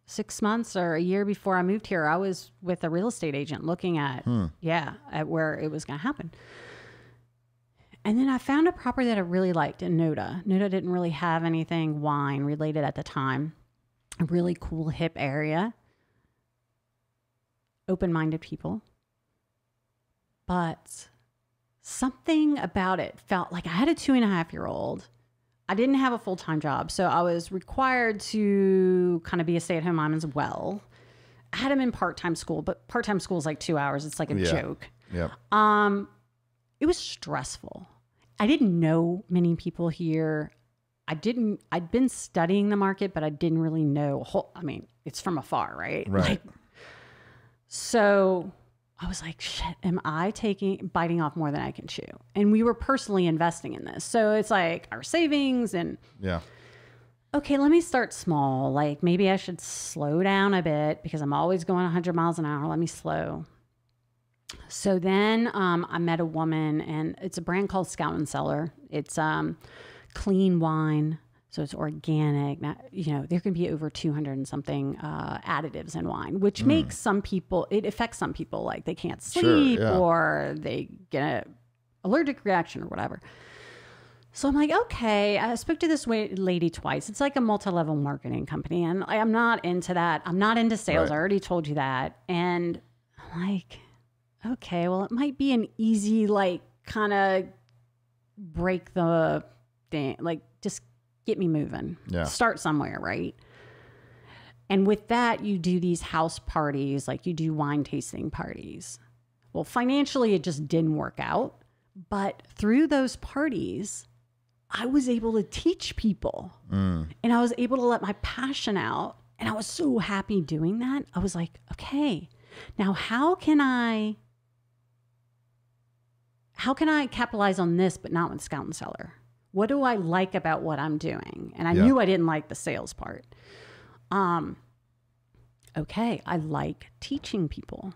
6 months or a year before I moved here, I was with a real estate agent looking at, at where it was going to happen. And then I found a property that I really liked in Noda. Noda didn't really have anything wine related at the time. A really cool, hip area. Open-minded people. But something about it felt like I had a 2.5-year-old. I didn't have a full-time job, so I was required to kind of be a stay-at-home mom as well. I had him in part-time school, but part-time school is like 2 hours. It's like a joke. Yeah. It was stressful. I didn't know many people here. I'd been studying the market, but I didn't really know. It's from afar, right? Right. So I was like, shit, am I biting off more than I can chew? And we were personally investing in this. So it's like our savings and okay, let me start small. Like maybe I should slow down a bit because I'm always going 100 miles an hour. Let me slow. So then I met a woman, and it's a brand called Scout and Cellar. It's clean wine, so it's organic. Now, there can be over 200 and something additives in wine, which makes it affects some people, like they can't sleep or they get an allergic reaction or whatever. So I'm like, okay, I spoke to this lady twice. It's like a multi-level marketing company, and I'm not into that. I'm not into sales. Right. I already told you that. And I'm like, okay, well, it might be an easy, like, kind of break the thing, like, just get me moving. Yeah. Start somewhere, right? And with that, you do these house parties, like you do wine tasting parties. Well, financially, it just didn't work out. But through those parties, I was able to teach people. And I was able to let my passion out. And I was so happy doing that. I was like, okay, now how can I capitalize on this, but not with Scout and Cellar? What do I like about what I'm doing? And I knew I didn't like the sales part. Okay, I like teaching people.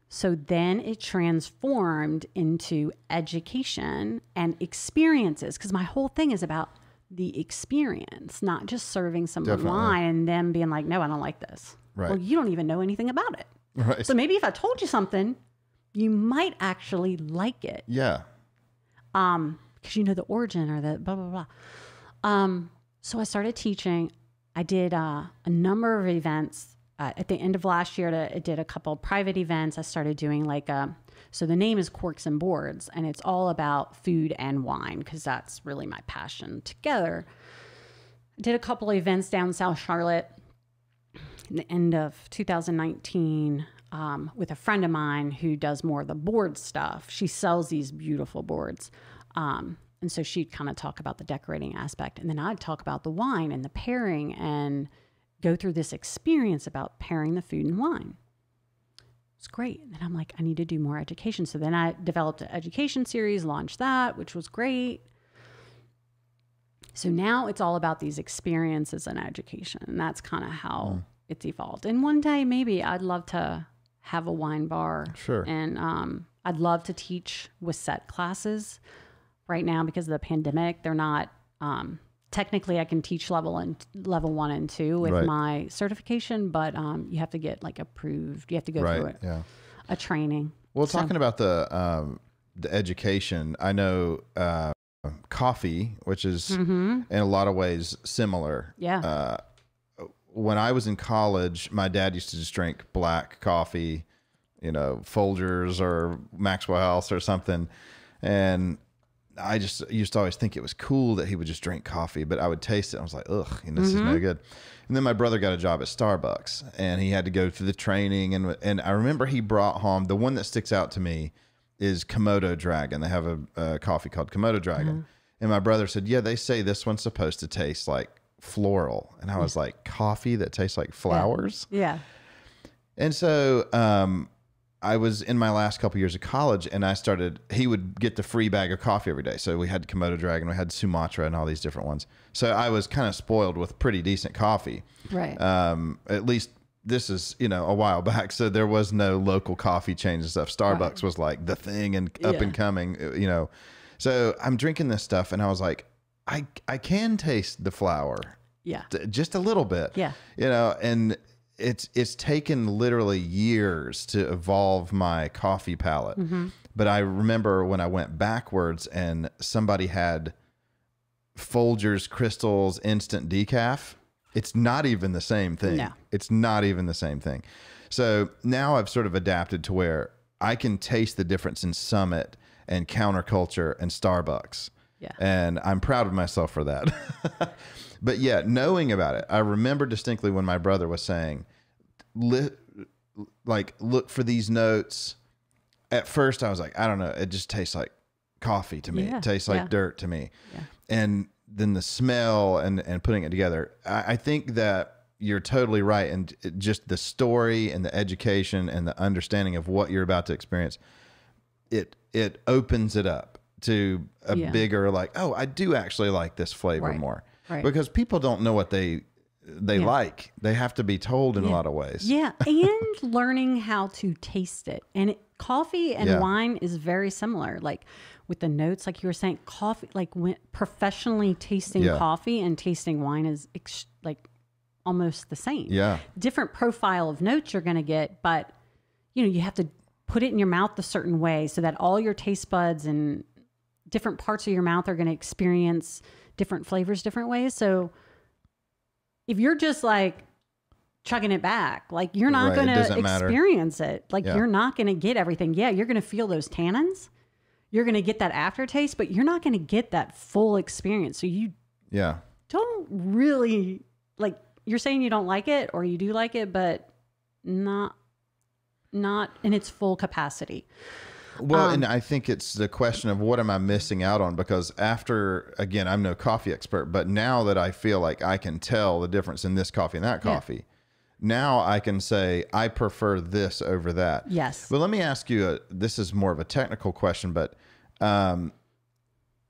So then it transformed into education and experiences, because my whole thing is about the experience, not just serving someone wine and them being like, no, I don't like this. Right. Well, you don't even know anything about it. Right. So maybe if I told you something, you might actually like it. Yeah. Because you know the origin or the blah, blah, blah. So I started teaching. I did a number of events. At the end of last year, I did a couple private events. I started doing so the name is Corks and Boards, and it's all about food and wine because that's really my passion together. I did a couple of events down South Charlotte in the end of 2019 with a friend of mine who does more of the board stuff. She sells these beautiful boards. and so she'd kind of talk about the decorating aspect, and then I'd talk about the wine and the pairing and go through this experience about pairing the food and wine. It's great. And then I'm like, I need to do more education. So then I developed an education series, launched that, which was great. So now it's all about these experiences and education. And that's kind of how it's evolved. And one day, maybe I'd love to have a wine bar. Sure. And I'd love to teach with set classes. Right now, because of the pandemic, they're not, technically I can teach level 1 and 2 with my certification, but you have to get like approved. You have to go through it. Yeah. A training. Well, talking about the education, I know coffee, which is in a lot of ways similar. Yeah. When I was in college, my dad used to just drink black coffee, Folgers or Maxwell House or something. And I just used to always think it was cool that he would just drink coffee, but I would taste it. I was like, ugh, this is no good. And then my brother got a job at Starbucks, and he had to go through the training. And I remember he brought home, the one that sticks out to me is Komodo Dragon. They have a coffee called Komodo Dragon. And my brother said, yeah, they say this one's supposed to taste like floral. And I was like, coffee that tastes like flowers? Yeah. And so I was in my last couple years of college, and he would get the free bag of coffee every day. So we had Komodo Dragon, we had Sumatra and all these different ones. So I was kind of spoiled with pretty decent coffee. Right. At least this is, a while back. So there was no local coffee chains and stuff. Starbucks was like the thing and up and coming, So I'm drinking this stuff, and I was like, I can taste the flower. Yeah. Just a little bit. Yeah. And it's taken literally years to evolve my coffee palate. But I remember when I went backwards and somebody had Folgers Crystals Instant Decaf, it's not even the same thing. No. It's not even the same thing. So now I've sort of adapted to where I can taste the difference in Summit and Counterculture and Starbucks. Yeah. And I'm proud of myself for that. But yeah, knowing about it, I remember distinctly when my brother was saying, look for these notes. At first I was like, I don't know. It just tastes like coffee to me. Yeah. It tastes like dirt to me. Yeah. And then the smell and putting it together. I think that you're totally right. And just the story and the education and the understanding of what you're about to experience, it opens it up to a bigger, like, oh, I do actually like this flavor more. Right. Because people don't know what they like. They have to be told in a lot of ways. Yeah. And learning how to taste it. And coffee and wine is very similar. Like with the notes, like you were saying, coffee, like when professionally tasting coffee and tasting wine is like almost the same. Yeah. Different profile of notes you're going to get, but you have to put it in your mouth a certain way so that all your taste buds and different parts of your mouth are going to experience different flavors different ways. So if you're just like chugging it back, like you're not going to experience it. Like you're not going to get everything. Yeah, you're going to feel those tannins. You're going to get that aftertaste, but you're not going to get that full experience. So you don't really, like, you're saying you don't like it or you do like it, but not in its full capacity. Well, and I think it's the question of what am I missing out on? Because after, again, I'm no coffee expert, but now that I feel like I can tell the difference in this coffee and that coffee, now I can say, I prefer this over that. Yes. But let me ask you, this is more of a technical question, but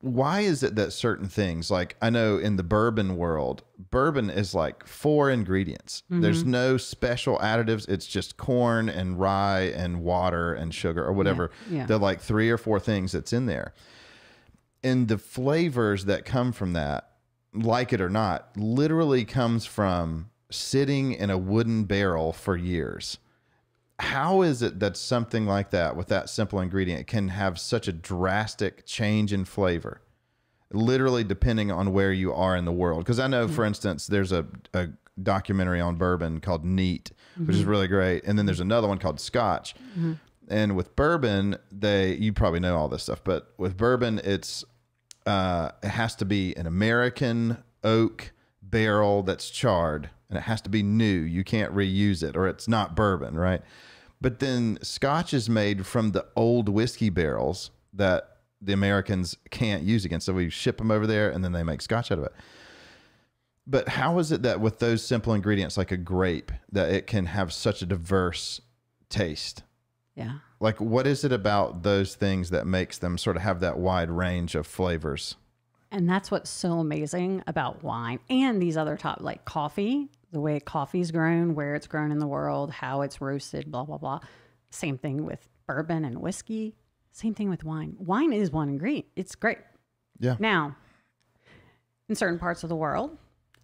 why is it that certain things, like I know in the bourbon world, bourbon is like 4 ingredients. There's no special additives. It's just corn and rye and water and sugar or whatever. They're like 3 or 4 things that's in there. And the flavors that come from that, like it or not, literally comes from sitting in a wooden barrel for years. How is it that something like that, with that simple ingredient, can have such a drastic change in flavor, literally depending on where you are in the world? Because I know, for instance, there's a documentary on bourbon called Neat, which is really great. And then there's another one called Scotch. And with bourbon, you probably know all this stuff, but with bourbon, it has to be an American oak barrel that's charred, and it has to be new. You can't reuse it or it's not bourbon, right? But then Scotch is made from the old whiskey barrels that the Americans can't use again. So we ship them over there and then they make scotch out of it. But how is it that with those simple ingredients, like a grape, that it can have such a diverse taste? Yeah. Like, what is it about those things that makes them sort of have that wide range of flavors? And that's what's so amazing about wine and these other like coffee, the way coffee's grown, where it's grown in the world, how it's roasted, blah, blah, blah. Same thing with bourbon and whiskey. Same thing with wine. Wine is one ingredient. It's great. Yeah. Now, in certain parts of the world,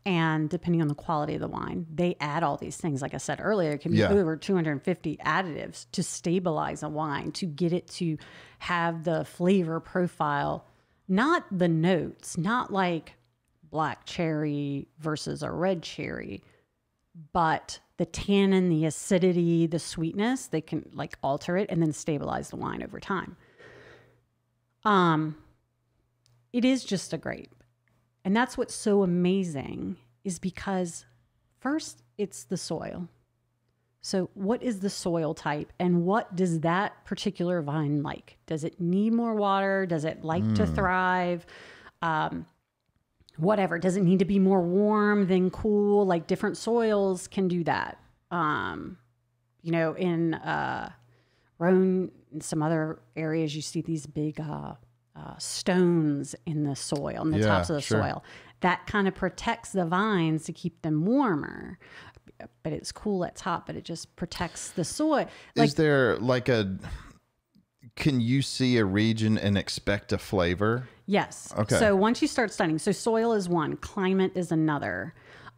and depending on the quality of the wine, they add all these things. Like I said earlier, it can be over 250 additives to stabilize a wine, to get it to have the flavor profile, not the notes, not like black cherry versus a red cherry, but the tannin, the acidity, the sweetness. They can like alter it and then stabilize the wine over time. It is just a grape. And that's what's so amazing, is because first it's the soil. So what is the soil type and what does that particular vine like? Does it need more water? Does it like to thrive? Whatever. Does it need to be more warm than cool? Like different soils can do that. You know, in Rhone and some other areas, you see these big stones in the soil, in the tops of the soil. That kind of protects the vines to keep them warmer. But it's cool at top, but it just protects the soil. Is there like can you see a region and expect a flavor? Yes. Okay. So once you start studying, so soil is one, climate is another.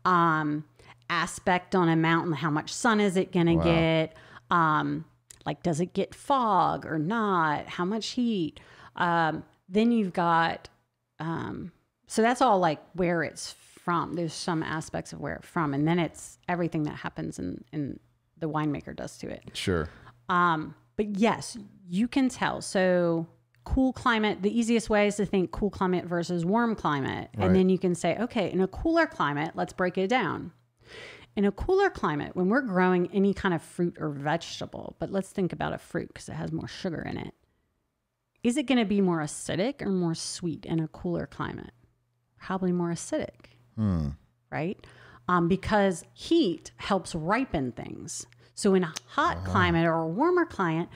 Aspect on a mountain, how much sun is it going to get? Like, does it get fog or not? How much heat? Then you've got, so that's all like where it's from. There's some aspects of where it's from. And then it's everything that happens and the winemaker does to it. Sure. But yes, you can tell. So cool climate, the easiest way is to think cool climate versus warm climate. Right. And then you can say, okay, in a cooler climate, let's break it down. In a cooler climate, when we're growing any kind of fruit or vegetable, but let's think about a fruit because it has more sugar in it. Is it going to be more acidic or more sweet in a cooler climate? Probably more acidic, right? Because heat helps ripen things. So in a hot climate or a warmer climate,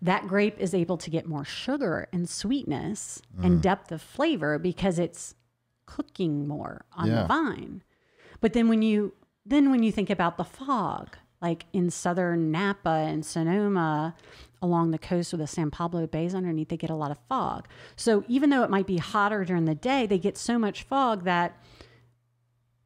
that grape is able to get more sugar and sweetness and depth of flavor because it's cooking more on the vine. But then when you think about the fog, like in southern Napa and Sonoma, along the coast with the San Pablo Bays underneath, they get a lot of fog. So even though it might be hotter during the day, they get so much fog that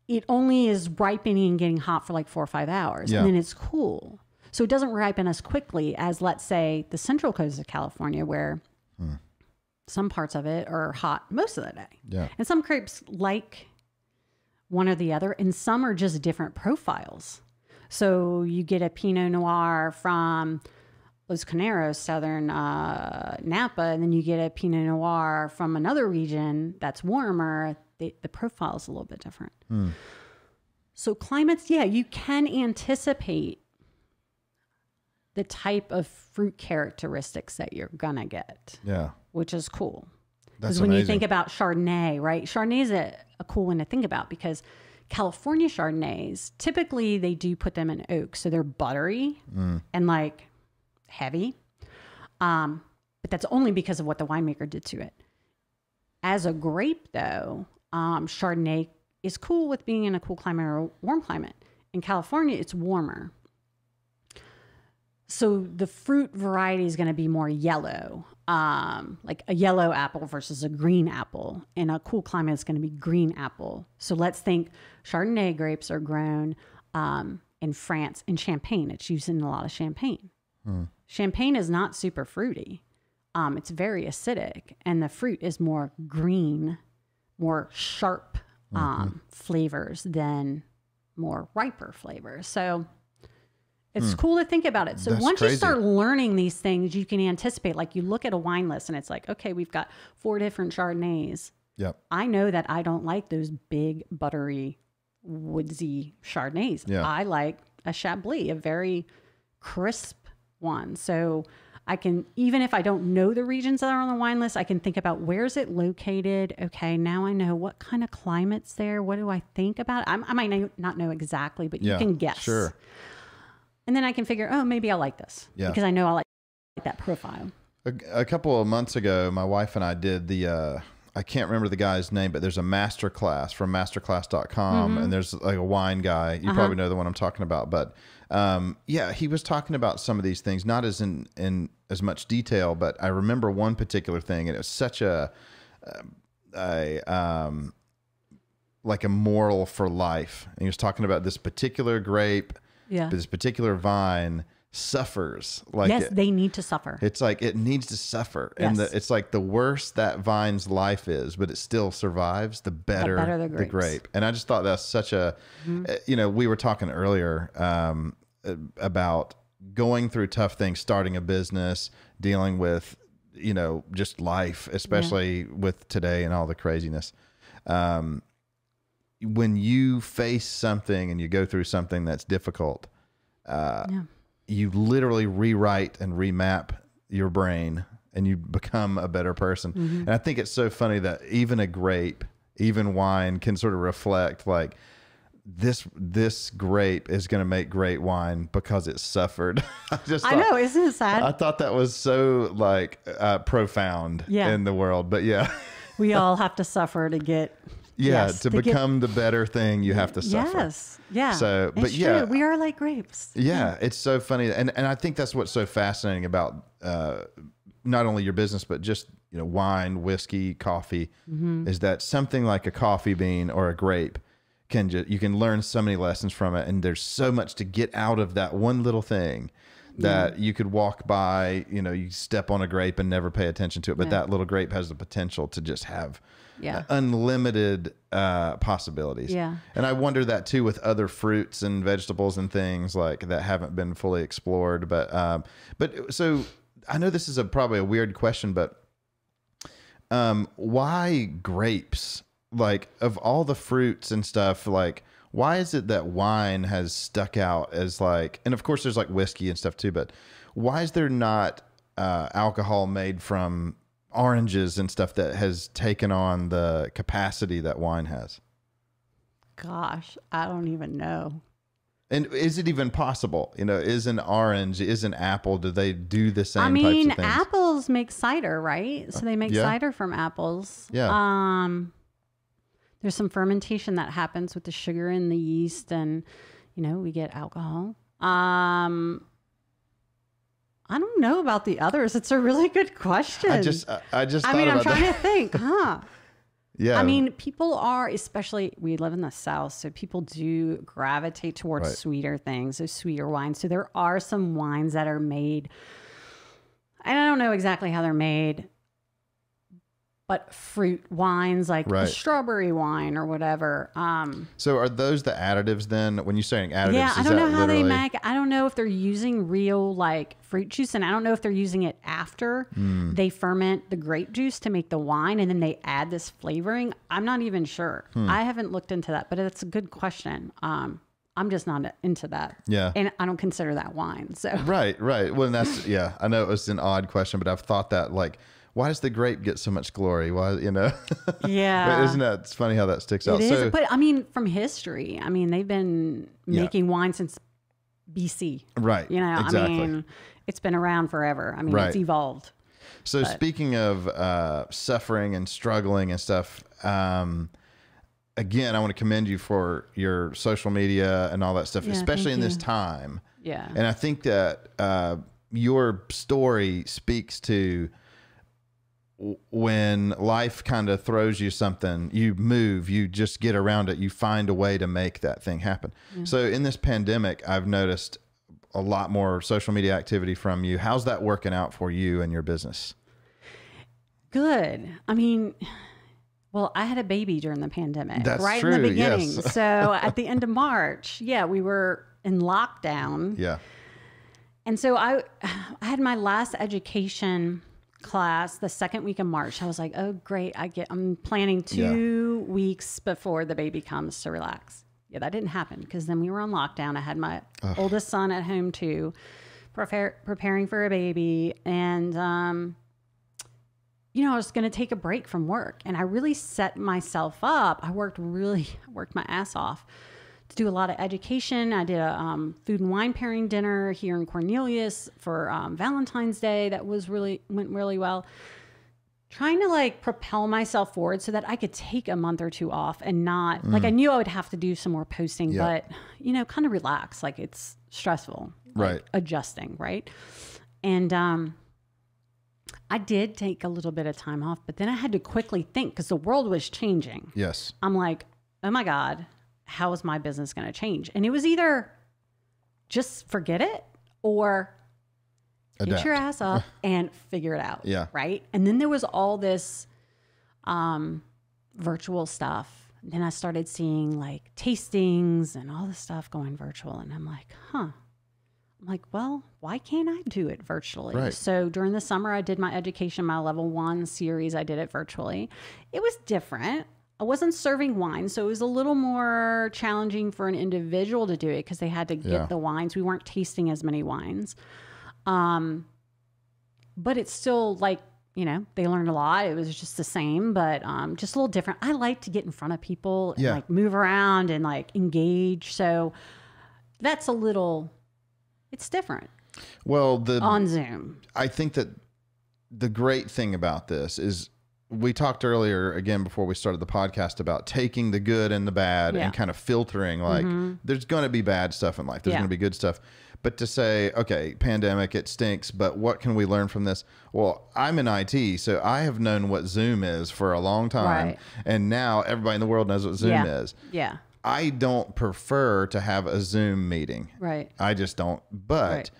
it only is ripening and getting hot for like 4 or 5 hours. And then it's cool. So it doesn't ripen as quickly as, let's say, the central coast of California, where some parts of it are hot most of the day. Yeah. And some grapes like one or the other, and some are just different profiles. So you get a Pinot Noir from Los Caneros, southern Napa, and then you get a Pinot Noir from another region that's warmer. The profile is a little bit different. So climates, you can anticipate the type of fruit characteristics that you're gonna get. Yeah, which is cool. Because when you think about Chardonnay, right? Chardonnay is a cool one to think about because California Chardonnays, typically they do put them in oak. So they're buttery and like heavy. But that's only because of what the winemaker did to it. As a grape though, Chardonnay is cool with being in a cool climate or a warm climate. In California, it's warmer. So the fruit variety is going to be more yellow, like a yellow apple versus a green apple. In a cool climate, it's going to be green apple. So let's think Chardonnay grapes are grown in France in Champagne. It's used in a lot of Champagne. Champagne is not super fruity. It's very acidic, and the fruit is more green, more sharp flavors than more riper flavors. So it's cool to think about it. So once you start learning these things, you can anticipate. Like you look at a wine list and it's like, okay, we've got 4 different Chardonnays. Yep. I know that I don't like those big, buttery, woodsy Chardonnays. Yeah. I like a Chablis, a very crisp one. So I can, even if I don't know the regions that are on the wine list, I can think about where's it located. Okay, now I know what kind of climate's there. What do I think about it? I might not know exactly, but you can guess. Sure. And then I can figure, oh, maybe I like this because I know I like that profile. A couple of months ago, my wife and I did I can't remember the guy's name, but there's a master class from masterclass.com and there's like a wine guy. You probably know the one I'm talking about, but he was talking about some of these things, not as in as much detail, but I remember one particular thing, and it was such like a moral for life. And he was talking about this particular grape, this particular vine suffers. Like they need to suffer. It's like it needs to suffer. And it's like the worse that vine's life is, but it still survives, the better the grape. And I just thought that's such a, we were talking earlier about going through tough things, starting a business, dealing with, just life, especially with today and all the craziness. When you face something and you go through something that's difficult, you literally rewrite and remap your brain and you become a better person. And I think it's so funny that even a grape, even wine can sort of reflect like this grape is going to make great wine because it suffered. I know, isn't it sad? I thought that was so like profound in the world, but we all have to suffer to get to become the better thing, you have to suffer. So, but true. We are like grapes. It's so funny, and I think that's what's so fascinating about not only your business, but just wine, whiskey, coffee, is that something like a coffee bean or a grape you can learn so many lessons from it, and there's so much to get out of that one little thing. That you could walk by, you step on a grape and never pay attention to it, but that little grape has the potential to just have unlimited possibilities. And I wonder that too with other fruits and vegetables and things like that haven't been fully explored. But so I know this is probably a weird question, but why grapes? Like of all the fruits and stuff, like why is it that wine has stuck out as like, and of course there's like whiskey and stuff too, but why is there not alcohol made from oranges and stuff that has taken on the capacity that wine has? Gosh, I don't even know. And is it even possible? Is an orange, is an apple, do they do the same types of things? Apples make cider, right? So they make cider from apples. There's some fermentation that happens with the sugar and the yeast, and we get alcohol. I don't know about the others. It's a really good question. I just I'm trying to think, people are, especially we live in the South, so people do gravitate towards sweeter things, so sweeter wines. So there are some wines that are made, and I don't know exactly how they're made, but fruit wines like a strawberry wine or whatever. So are those the additives then? When you're saying additives, yeah, I don't know how they make. I don't know if they're using real like fruit juice, and I don't know if they're using it after they ferment the grape juice to make the wine, and then they add this flavoring. I'm not even sure. I haven't looked into that, but it's a good question. I'm just not into that. Yeah. And I don't consider that wine. So Right. Well, that's I know it was an odd question, but I've thought that like, why does the grape get so much glory? Why, Yeah. But isn't that, it's funny how that sticks out. It is, but from history, they've been making wine since BC. Right. Exactly. It's been around forever. It's evolved. So speaking of suffering and struggling and stuff, again, I want to commend you for your social media and all that stuff, especially in this time. Yeah. And I think that your story speaks to when life kind of throws you something, you move, you just get around it, you find a way to make that thing happen. Yeah. So in this pandemic, I've noticed a lot more social media activity from you. How's that working out for you and your business? Good. Well, I had a baby during the pandemic. That's right true, in the beginning. Yes. So at the end of March, we were in lockdown. Yeah. And so I had my last education class the second week of March. I was like, oh great, I'm planning 2 weeks before the baby comes to relax. That didn't happen because then we were on lockdown. I had my oldest son at home too. preparing for a baby, and I was going to take a break from work, and I really set myself up. I worked my ass off to do a lot of education. I did a food and wine pairing dinner here in Cornelius for Valentine's Day. That went really well. Trying to like propel myself forward so that I could take a month or two off and not like, I knew I would have to do some more posting, but kind of relax. Like it's stressful, like right? Adjusting. Right. And, I did take a little bit of time off, but then I had to quickly think because the world was changing. Yes. I'm like, oh my God, how is my business going to change? And it was either just forget it or get your ass up and figure it out. Yeah. Right. And then there was all this virtual stuff. Then I started seeing like tastings and all this stuff going virtual. And I'm like, well, why can't I do it virtually? Right. So during the summer, I did my education, my level 1 series. I did it virtually. It was different. I wasn't serving wine, so it was a little more challenging for an individual to do it because they had to get the wines. We weren't tasting as many wines. But it's still like, they learned a lot. It was just the same, but just a little different. I like to get in front of people and like move around and like engage. So that's it's different. Well, on Zoom. I think that the great thing about this is we talked earlier, again, before we started the podcast, about taking the good and the bad and kind of filtering, like there's going to be bad stuff in life. There's going to be good stuff. But to say, okay, pandemic, it stinks, but what can we learn from this? Well, I'm in IT, so I have known what Zoom is for a long time. Right. And now everybody in the world knows what Zoom is. Yeah. I don't prefer to have a Zoom meeting. Right. I just don't. But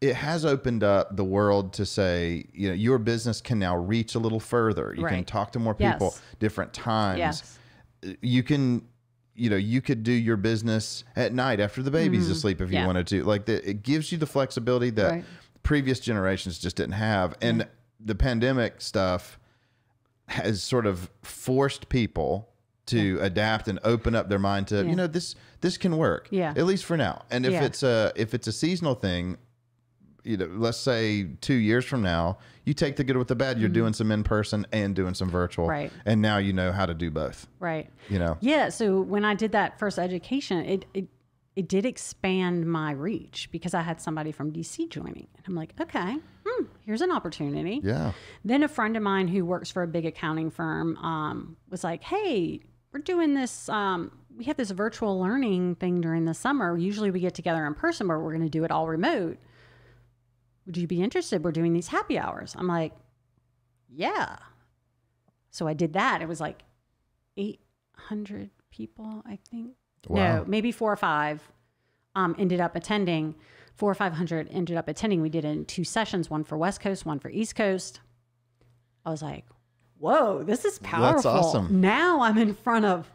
it has opened up the world to say, your business can now reach a little further. You can talk to more people, different times. Yes. You can, you could do your business at night after the baby's asleep if you wanted to. Like it gives you the flexibility that previous generations just didn't have. And the pandemic stuff has sort of forced people to adapt and open up their mind to, this can work. Yeah. At least for now. And if it's a seasonal thing, let's say 2 years from now, you take the good with the bad, you're doing some in person and doing some virtual. Right. And now you know how to do both. Right. Yeah. So when I did that first education, it did expand my reach because I had somebody from DC joining. And I'm like, okay, here's an opportunity. Yeah. Then a friend of mine who works for a big accounting firm was like, hey, we're doing this. We have this virtual learning thing during the summer. Usually we get together in person, but we're going to do it all remote. Would you be interested? We're doing these happy hours. I'm like, yeah. So I did that. It was like 800 people, I think. Wow. No, maybe 4 or 5 ended up attending. 400 or 500 ended up attending. We did it in 2 sessions, one for West Coast, one for East Coast. I was like, whoa, this is powerful. That's awesome. Now I'm in front of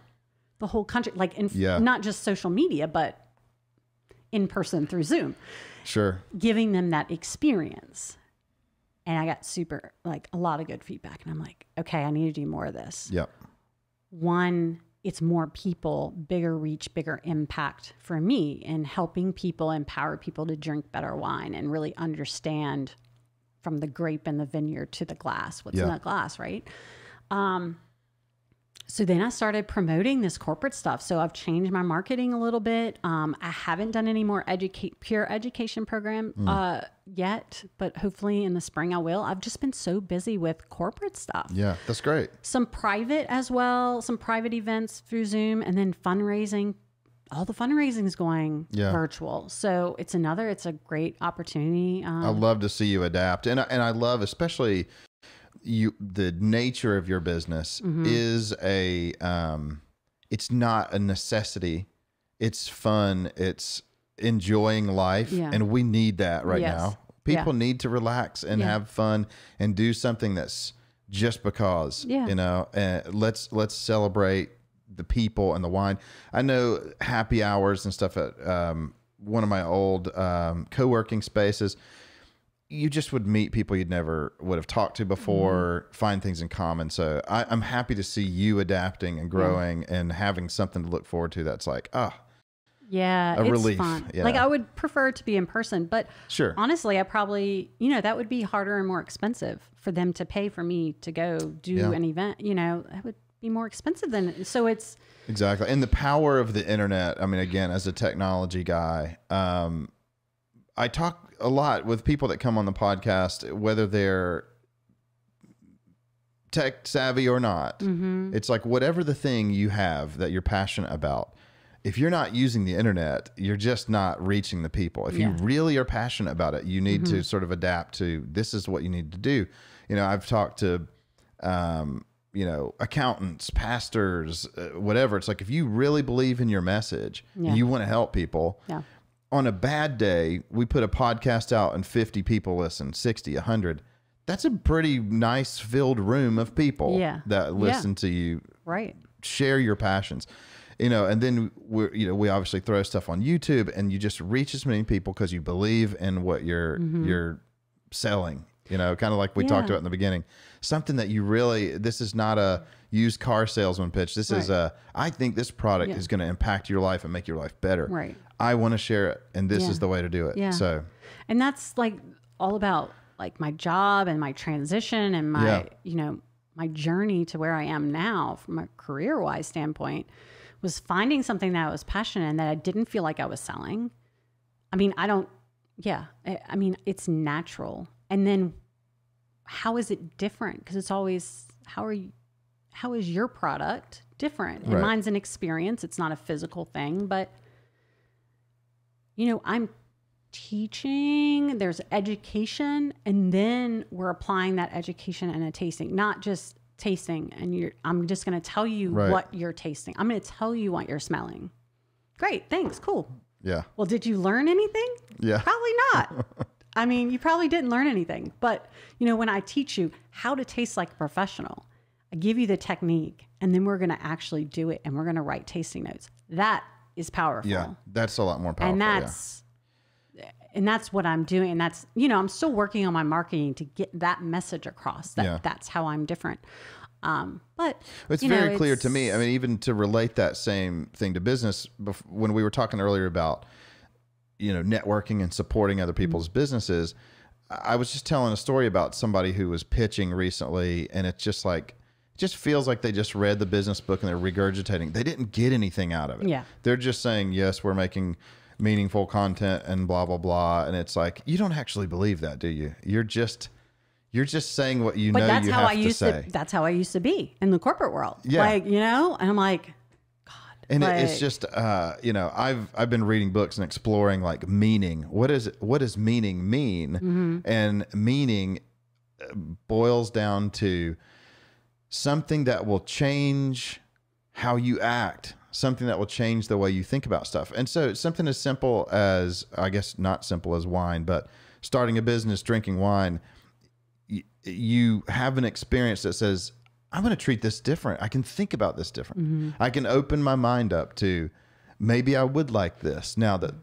the whole country, like not just social media, but in person through Zoom. Sure. Giving them that experience. And I got a lot of good feedback. And I'm like, okay, I need to do more of this. Yep. One, it's more people, bigger reach, bigger impact for me in helping people, empower people to drink better wine and really understand from the grape and the vineyard to the glass, what's in that glass, right? So then I started promoting this corporate stuff. So I've changed my marketing a little bit. I haven't done any more pure education program yet, but hopefully in the spring I will. I've just been so busy with corporate stuff. Yeah, that's great. Some private as well, some private events through Zoom, and then fundraising. All the fundraising is going virtual. So it's a great opportunity. I love to see you adapt. And I love especially the nature of your business is it's not a necessity. It's fun. It's enjoying life. Yeah. And we need that right now. People need to relax and have fun and do something that's just because, and let's celebrate the people and the wine. I know happy hours and stuff at one of my old co-working spaces. You just would meet people you'd never would have talked to before, find things in common. So I'm happy to see you adapting and growing and having something to look forward to. That's like, Yeah, a it's relief. fun. Yeah. Like I would prefer to be in person, but Sure. honestly, I probably, that would be harder and more expensive for them to pay for me to go do an event. That would be more expensive than, so it's. Exactly. And the power of the internet. I mean, again, as a technology guy, I talk a lot with people that come on the podcast, whether they're tech savvy or not. Mm-hmm. It's like whatever the thing you have that you're passionate about, if you're not using the internet, you're just not reaching the people. If you really are passionate about it, you need to sort of adapt to, this is what you need to do. I've talked to, accountants, pastors, whatever. It's like, if you really believe in your message, and you want to help people. Yeah. On a bad day, we put a podcast out and 50 people listen, 60, 100. That's a pretty nice filled room of people that listen to you. Right. Share your passions, and then we obviously throw stuff on YouTube, and you just reach as many people because you believe in what you're selling, kind of like we talked about in the beginning, something that you really, this is not a used car salesman pitch. This is I think this product is going to impact your life and make your life better. Right. I want to share it, and this is the way to do it. Yeah. So, and that's like all about like my job and my transition and my, my journey to where I am now from a career-wise standpoint was finding something that I was passionate in that I didn't feel like I was selling. I mean, it's natural. And then how is it different? Because it's always, how is your product different? And mine's an experience. It's not a physical thing, but I'm teaching, there's education, and then we're applying that education in a tasting, not just tasting. And I'm just going to tell you what you're tasting. I'm going to tell you what you're smelling. Great. Thanks. Cool. Yeah. Well, did you learn anything? Yeah. Probably not. I mean, you probably didn't learn anything, but when I teach you how to taste like a professional, I give you the technique, and then we're going to actually do it, and we're going to write tasting notes. That is powerful. Yeah. That's a lot more powerful. And that's what I'm doing. And that's, I'm still working on my marketing to get that message across that that's how I'm different. But it's very clear to me. I mean, even to relate that same thing to business, when we were talking earlier about, networking and supporting other people's businesses, I was just telling a story about somebody who was pitching recently, and it's just like, just feels like they just read the business book and they're regurgitating. They didn't get anything out of it. Yeah. They're just saying, yes, we're making meaningful content and blah, blah, blah. And it's like, you don't actually believe that, do you? You're just saying what you know you have to say. That's how I used to be in the corporate world. Yeah. Like, and I'm like, God. And it's just, I've been reading books and exploring like meaning. What does meaning mean? Mm-hmm. And meaning boils down to something that will change how you act, something that will change the way you think about stuff. And so something as simple as, I guess not simple as wine, but starting a business, drinking wine, you have an experience that says, I'm going to treat this different. I can think about this different. Mm-hmm. I can open my mind up to, maybe I would like this now that,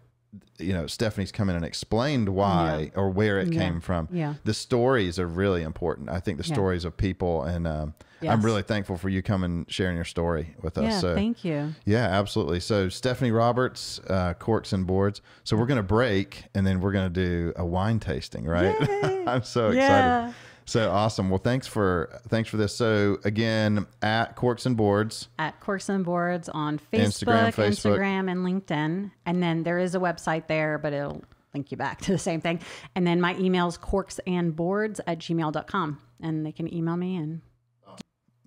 Stephanie's come in and explained why or where it came from. Yeah. The stories are really important. I think the stories of people, and I'm really thankful for you coming, sharing your story with us. Yeah, so, thank you. Yeah, absolutely. So Stephanie Roberts, Corks and Boards. So we're going to break, and then we're going to do a wine tasting, right? I'm so excited. So awesome. Well, thanks for this. So again, at Corks and Boards. At Corks and Boards on Facebook, Instagram, and LinkedIn. And then there is a website there, but it'll link you back to the same thing. And then my email is corksandboards@gmail.com. And they can email me and...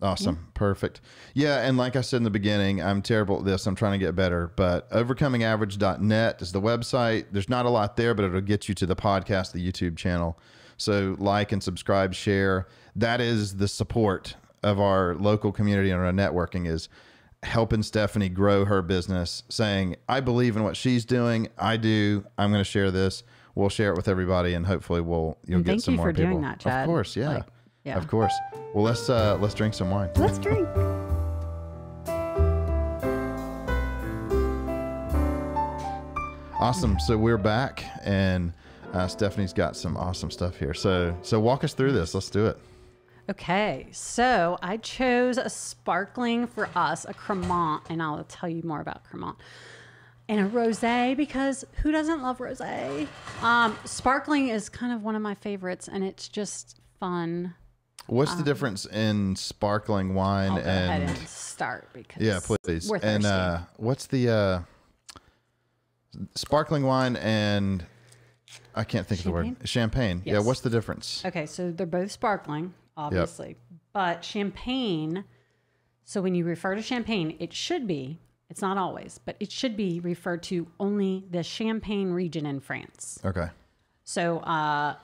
Awesome. Yeah. Perfect. Yeah. And like I said in the beginning, I'm terrible at this. I'm trying to get better, but overcomingaverage.net is the website. There's not a lot there, but it'll get you to the podcast, the YouTube channel. So like and subscribe, share. That is the support of our local community and our networking, is helping Stephanie grow her business, saying, I believe in what she's doing. I do. I'm going to share this. We'll share it with everybody, and hopefully you'll get some more people. Thank you for doing that, Chad. Of course. Yeah. Of course. Well, let's drink some wine. Let's drink. Awesome. So we're back, and Stephanie's got some awesome stuff here. So walk us through this. Let's do it. Okay. So I chose a sparkling for us, a Cremant, and I'll tell you more about Cremant. And a rosé, because who doesn't love rosé? Sparkling is kind of one of my favorites, and it's just fun. What's the difference in sparkling wine I'll go ahead and and start because yeah, please. we're thirsty. And what's the sparkling wine and I can't think of the word. Champagne. Yes. Yeah, what's the difference? Okay, so they're both sparkling, obviously. But champagne, so when you refer to champagne, it should be, it's not always, but it should be referred to only the Champagne region in France. Okay. So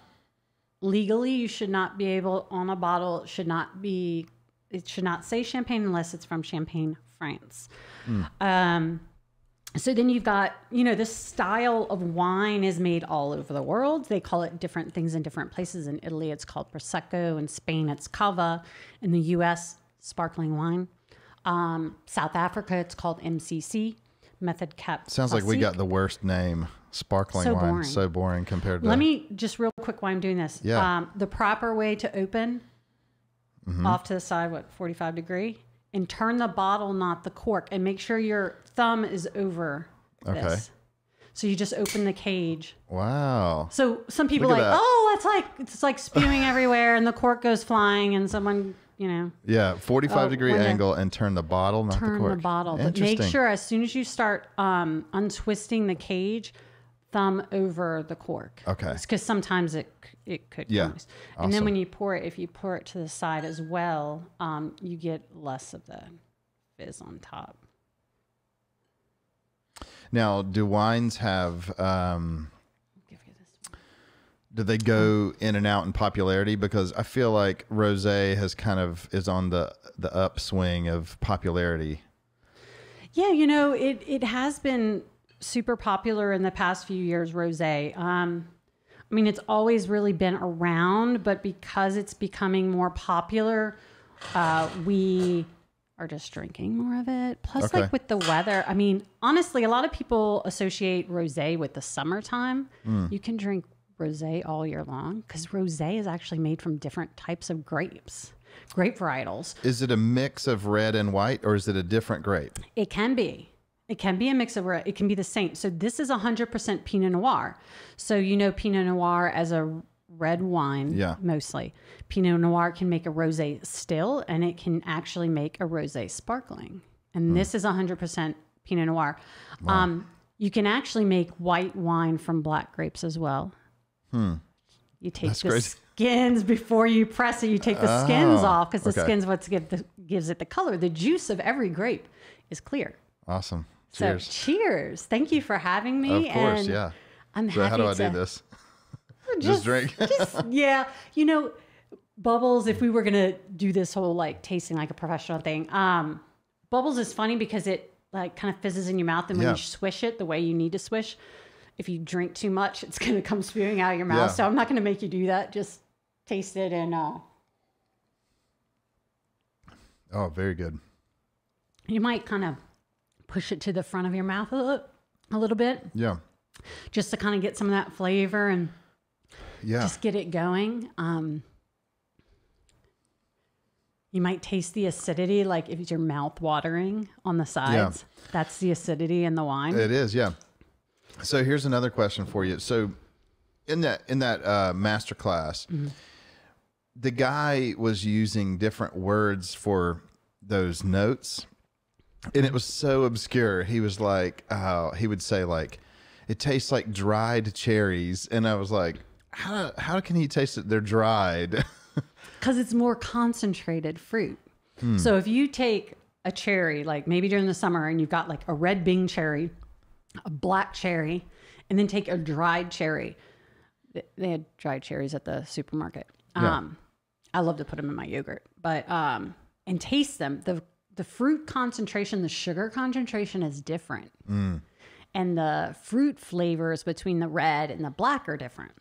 legally, you should not be able, on a bottle, it should not say champagne unless it's from Champagne, France. So then you've got, this style of wine is made all over the world. They call it different things in different places. In Italy, it's called Prosecco. In Spain, it's Cava. In the U.S., sparkling wine. South Africa, it's called MCC, Method Cap. Sounds like we got the worst name. Sparkling wine. Boring. So boring compared to... Let me just real quick while I'm doing this. Yeah. The proper way to open off to the side, 45 degree, and turn the bottle, not the cork, and make sure your thumb is over this. So you just open the cage. Wow. So some people are like, oh, it's like spewing everywhere, and the cork goes flying, and someone, Yeah, 45 degree angle and turn the bottle, not the cork. Turn the bottle. But make sure as soon as you start untwisting the cage, thumb over the cork. Okay. Because sometimes it could come loose. And then when you pour it, if you pour it to the side as well, you get less of the fizz on top. Now, do wines have... Give you this one. do they go in and out in popularity? Because I feel like rosé is on the upswing of popularity. Yeah, it has been super popular in the past few years, rosé. It's always really been around, but because it's becoming more popular, we are just drinking more of it. Plus, like with the weather, honestly, a lot of people associate rosé with the summertime. You can drink rosé all year long because rosé is actually made from different types of grapes, grape varietals. Is it a mix of red and white, or is it a different grape? It can be. It can be a mix of, it can be the same. So this is 100% Pinot Noir. So Pinot Noir as a red wine, mostly. Pinot Noir can make a rosé still, and it can actually make a rosé sparkling. And this is 100% Pinot Noir. Wow. You can actually make white wine from black grapes as well. You take skins before you press it. You take the skins off because the skins what gives it the color. The juice of every grape is clear. Awesome. Cheers. So cheers. Thank you for having me. Of course, yeah. I'm so happy how do I do this? Just drink. Yeah. Bubbles, if we were going to do this whole tasting like a professional thing, bubbles is funny because it kind of fizzes in your mouth. And when you swish it the way you need to swish, if you drink too much, it's going to come spewing out of your mouth. So I'm not going to make you do that. Just taste it and... Oh, very good. You might kind of push it to the front of your mouth a little bit. Yeah. Just to kind of get some of that flavor and just get it going. You might taste the acidity, like if it's your mouth watering on the sides. Yeah. That's the acidity in the wine. It is, yeah. So here's another question for you. So in that master class, the guy was using different words for those notes. And it was so obscure. He was like, he would say it tastes like dried cherries. And I was like, how can he taste it? They're dried. Because it's more concentrated fruit. So if you take a cherry, maybe during the summer, and you've got a red Bing cherry, a black cherry, and then take a dried cherry. They had dried cherries at the supermarket. I love to put them in my yogurt, but, and taste them. The fruit concentration, the sugar concentration is different. And the fruit flavors between the red and the black are different.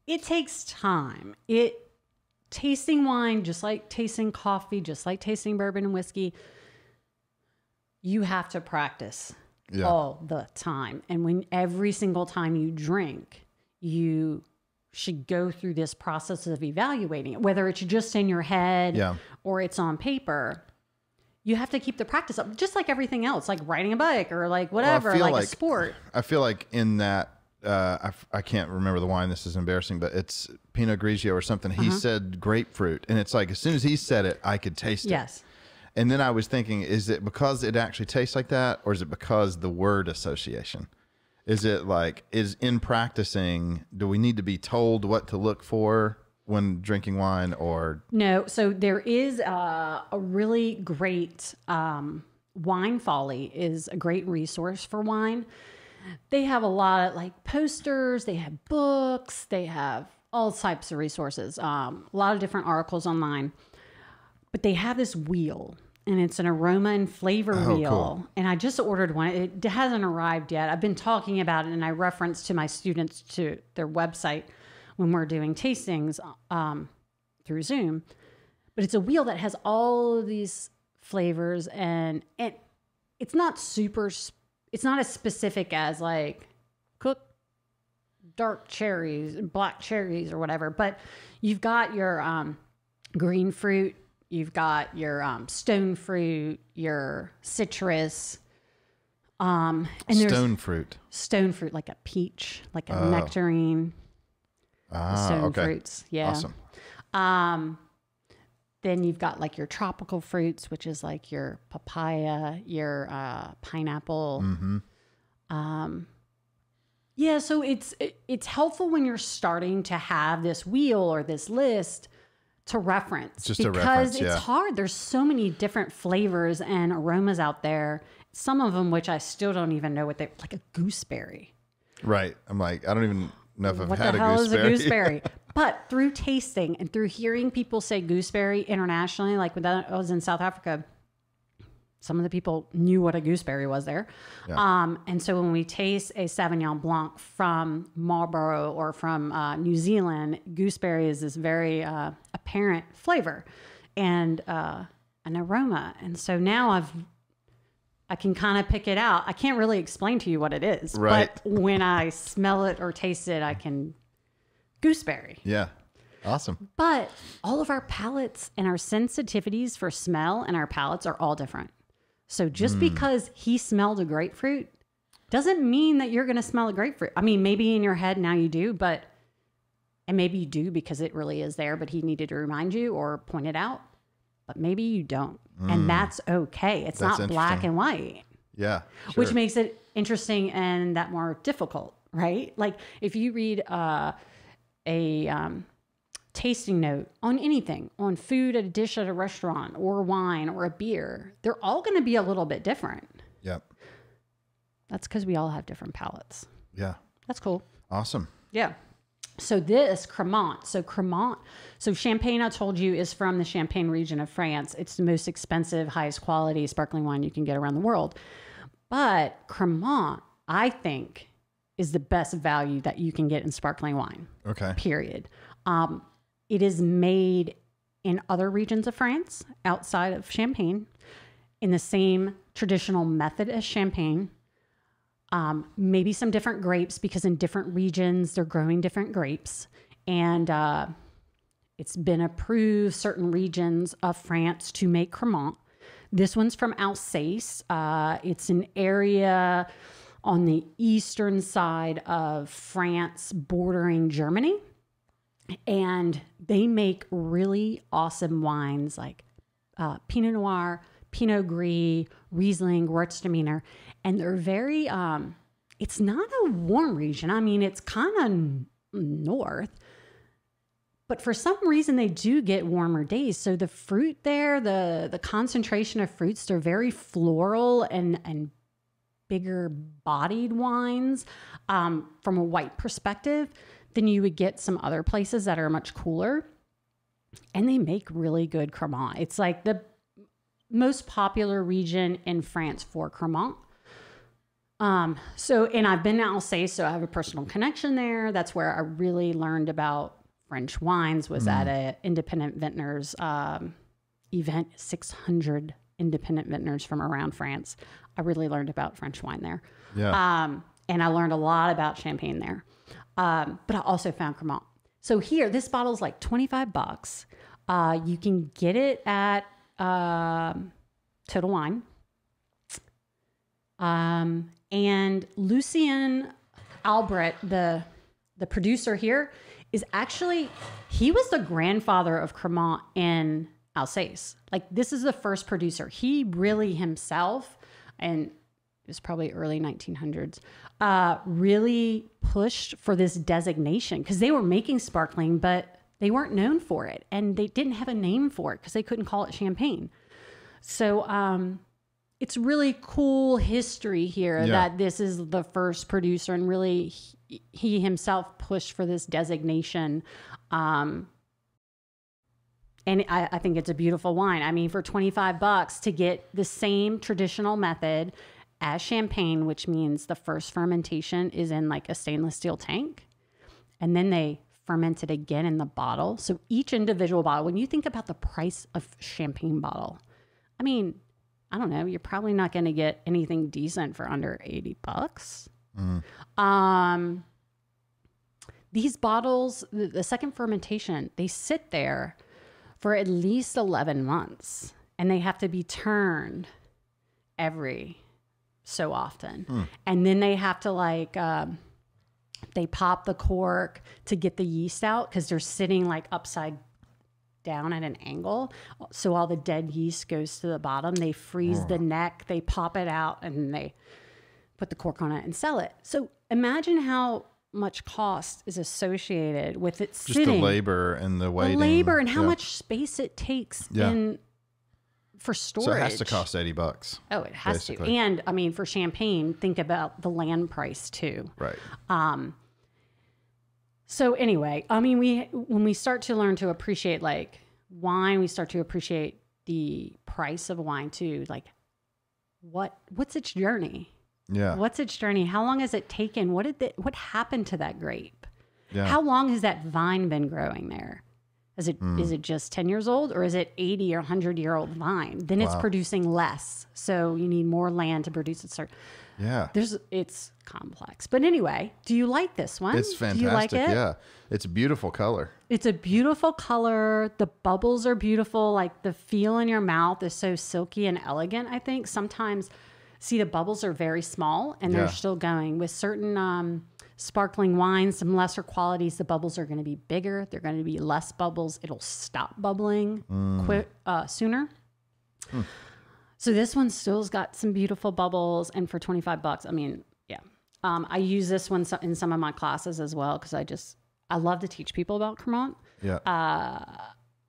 It takes time. Tasting wine, just like tasting coffee, just like tasting bourbon and whiskey, you have to practice all the time. And every single time you drink, you should go through this process of evaluating it, whether it's just in your head or it's on paper. you have to keep the practice up, just like everything else, like riding a bike or like whatever, Well, like a sport. I feel like in that, I can't remember the wine. This is embarrassing, but it's Pinot Grigio or something. He said grapefruit. And it's like, as soon as he said it, I could taste it. Yes. And then I was thinking, is it because it actually tastes like that? Or is it because the word association? Is it like, is in practicing, do we need to be told what to look for when drinking wine, or? No. So there is a really great, Wine Folly is a great resource for wine. They have a lot of like posters, they have books, they have all types of resources, a lot of different articles online, but they have this wheel, and it's an aroma and flavor wheel. Cool. And I just ordered one. It hasn't arrived yet. I've been talking about it, and I reference to my students to their website when we're doing tastings through Zoom. But it's a wheel that has all of these flavors, and it's not it's not as specific as like cooked dark cherries, black cherries or whatever. But you've got your green fruit, you've got your stone fruit, your citrus, and Stone fruit. Stone fruit, like a peach, like a nectarine. Stone fruits. Yeah. Awesome. Then you've got like your tropical fruits, which is like your papaya, your pineapple. Yeah, so it's helpful when you're starting to have this wheel or this list to reference. Just a because reference, it's hard. There's so many different flavors and aromas out there. Some of them which I still don't even know what they like, a gooseberry. Right. I'm like, I don't even know if I've What had the hell a is a gooseberry. gooseberry? But through tasting and through hearing people say gooseberry internationally, like when I was in South Africa, some of the people knew what a gooseberry was there. Yeah. And so when we taste a Sauvignon Blanc from Marlborough or from New Zealand, gooseberry is this very apparent flavor and an aroma. And so now I can kind of pick it out. I can't really explain to you what it is, right. But when I smell it or taste it, I can gooseberry. Yeah. Awesome. But all of our palates and our sensitivities for smell and our palates are all different. So just because he smelled a grapefruit doesn't mean that you're going to smell a grapefruit. I mean, maybe in your head now you do, and maybe you do because it really is there, but he needed to remind you or point it out, but maybe you don't. And that's okay. It's not black and white. Yeah. Sure. Which makes it interesting and that more difficult, right? Like if you read a tasting note on anything, on food, at a dish at a restaurant, or wine, or a beer, they're all going to be a little bit different. Yep. That's because we all have different palates. Yeah. That's cool. Awesome. Yeah. So this Cremant. So Champagne, I told you, is from the Champagne region of France. It's the most expensive, highest quality sparkling wine you can get around the world. But Cremant, I think, is the best value that you can get in sparkling wine. Okay. Period. It is made in other regions of France outside of Champagne in the same traditional method as Champagne. Maybe some different grapes because in different regions they're growing different grapes. And it's been approved certain regions of France to make Cremant. This one's from Alsace. It's an area on the eastern side of France bordering Germany. And they make really awesome wines like Pinot Noir, Pinot Gris, Riesling, Gewürztraminer. And they're very, it's not a warm region. I mean, it's kind of north. But for some reason, they do get warmer days. So the fruit there, the concentration of fruits, they're very floral and bigger bodied wines from a white perspective than you would get some other places that are much cooler. And they make really good Cremant. It's like the most popular region in France for Cremant. And I've been to Alsace, so I have a personal connection there. That's where I really learned about French wines, was at an independent vintners event, 600 independent vintners from around France. I really learned about French wine there. Yeah. And I learned a lot about Champagne there. But I also found Cremant. So here, this bottle is like $25. You can get it at Total Wine. And Lucien Albrecht, the producer here, is actually, he was the grandfather of Cremant in Alsace. Like, this is the first producer. He really himself, and it was probably early 1900s, really pushed for this designation because they were making sparkling, but they weren't known for it. And they didn't have a name for it because they couldn't call it champagne. So it's really cool history here that this is the first producer, and really he himself pushed for this designation. And I think it's a beautiful wine. I mean, for $25 to get the same traditional method as champagne, which means the first fermentation is in like a stainless steel tank, and then they ferment it again in the bottle. So each individual bottle, when you think about the price of champagne bottle, I mean, I don't know, you're probably not going to get anything decent for under $80. These bottles, the second fermentation, they sit there for at least 11 months, and they have to be turned every so often. And then they have to like, they pop the cork to get the yeast out because they're sitting like upside down at an angle. So all the dead yeast goes to the bottom. They freeze the neck, they pop it out, and they put the cork on it and sell it. So imagine how much cost is associated with it sitting. Just the labor and the waiting. The labor and how much space it takes for storage. So it has to cost $80. Oh, it has basically. to. And I mean, for champagne, think about the land price too. Right. So anyway, I mean, when we start to learn to appreciate like wine, we start to appreciate the price of wine too. Like, what's its journey? Yeah. What's its journey? How long has it taken? What happened to that grape? Yeah. How long has that vine been growing there? Is it just 10 years old, or is it 80 or 100-year-old vine? Then it's producing less. So you need more land to produce it. Yeah. It's complex. But anyway, do you like this one? It's fantastic. Do you like it? Yeah. It's a beautiful color. It's a beautiful color. The bubbles are beautiful. Like, the feel in your mouth is so silky and elegant. I think sometimes, see, the bubbles are very small and they're still going. With certain sparkling wines, some lesser qualities, the bubbles are going to be bigger. They're going to be less bubbles. It'll stop bubbling sooner. So this one still's got some beautiful bubbles, and for $25, I mean, I use this one in some of my classes as well because I love to teach people about Cremant. Yeah.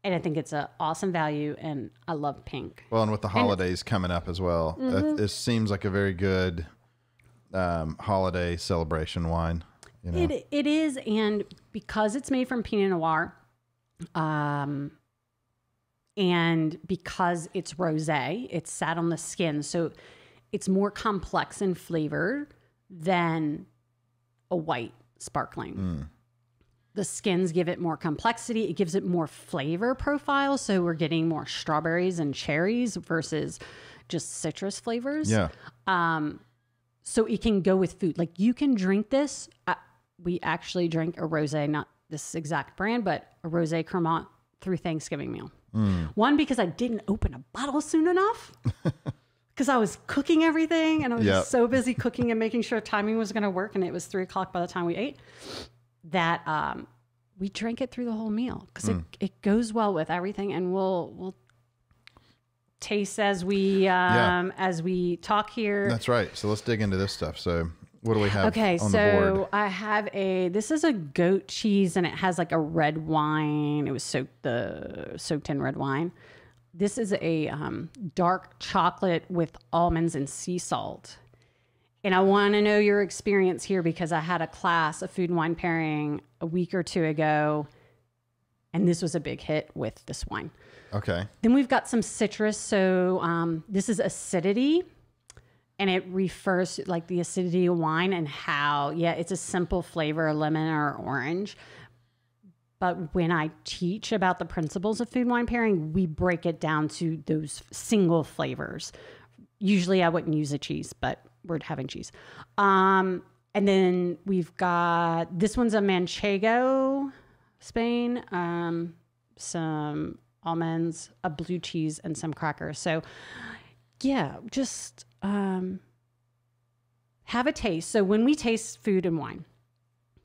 And I think it's an awesome value, and I love pink. Well, and with the holidays coming up as well, it seems like a very good holiday celebration wine. You know? It is, and because it's made from Pinot Noir, and because it's rosé, it's sat on the skin, so it's more complex in flavor than a white sparkling. The skins give it more complexity. It gives it more flavor profile. So we're getting more strawberries and cherries versus just citrus flavors. Yeah. So it can go with food. Like, you can drink this. We actually drank a rosé, not this exact brand, but a rosé Cremant through Thanksgiving meal. One, because I didn't open a bottle soon enough. Because I was cooking everything, and I was just so busy cooking and making sure timing was going to work. And it was 3:00 by the time we ate. That we drank it through the whole meal because it goes well with everything, and we'll taste as we talk here. That's right. So let's dig into this stuff. So what do we have on the board? So I have this is a goat cheese, and it has like a red wine. It was soaked in red wine. This is a dark chocolate with almonds and sea salt. And I want to know your experience here because I had a class, a food and wine pairing, a week or two ago, and this was a big hit with this wine. Okay. Then we've got some citrus. So this is acidity, and it refers to like the acidity of wine and how, it's a simple flavor, lemon or orange. But when I teach about the principles of food and wine pairing, we break it down to those single flavors. Usually I wouldn't use a cheese, but we're having cheese. And then we've got, this one's a Manchego, Spain, some almonds, a blue cheese, and some crackers. So Yeah, just have a taste. So when we taste food and wine,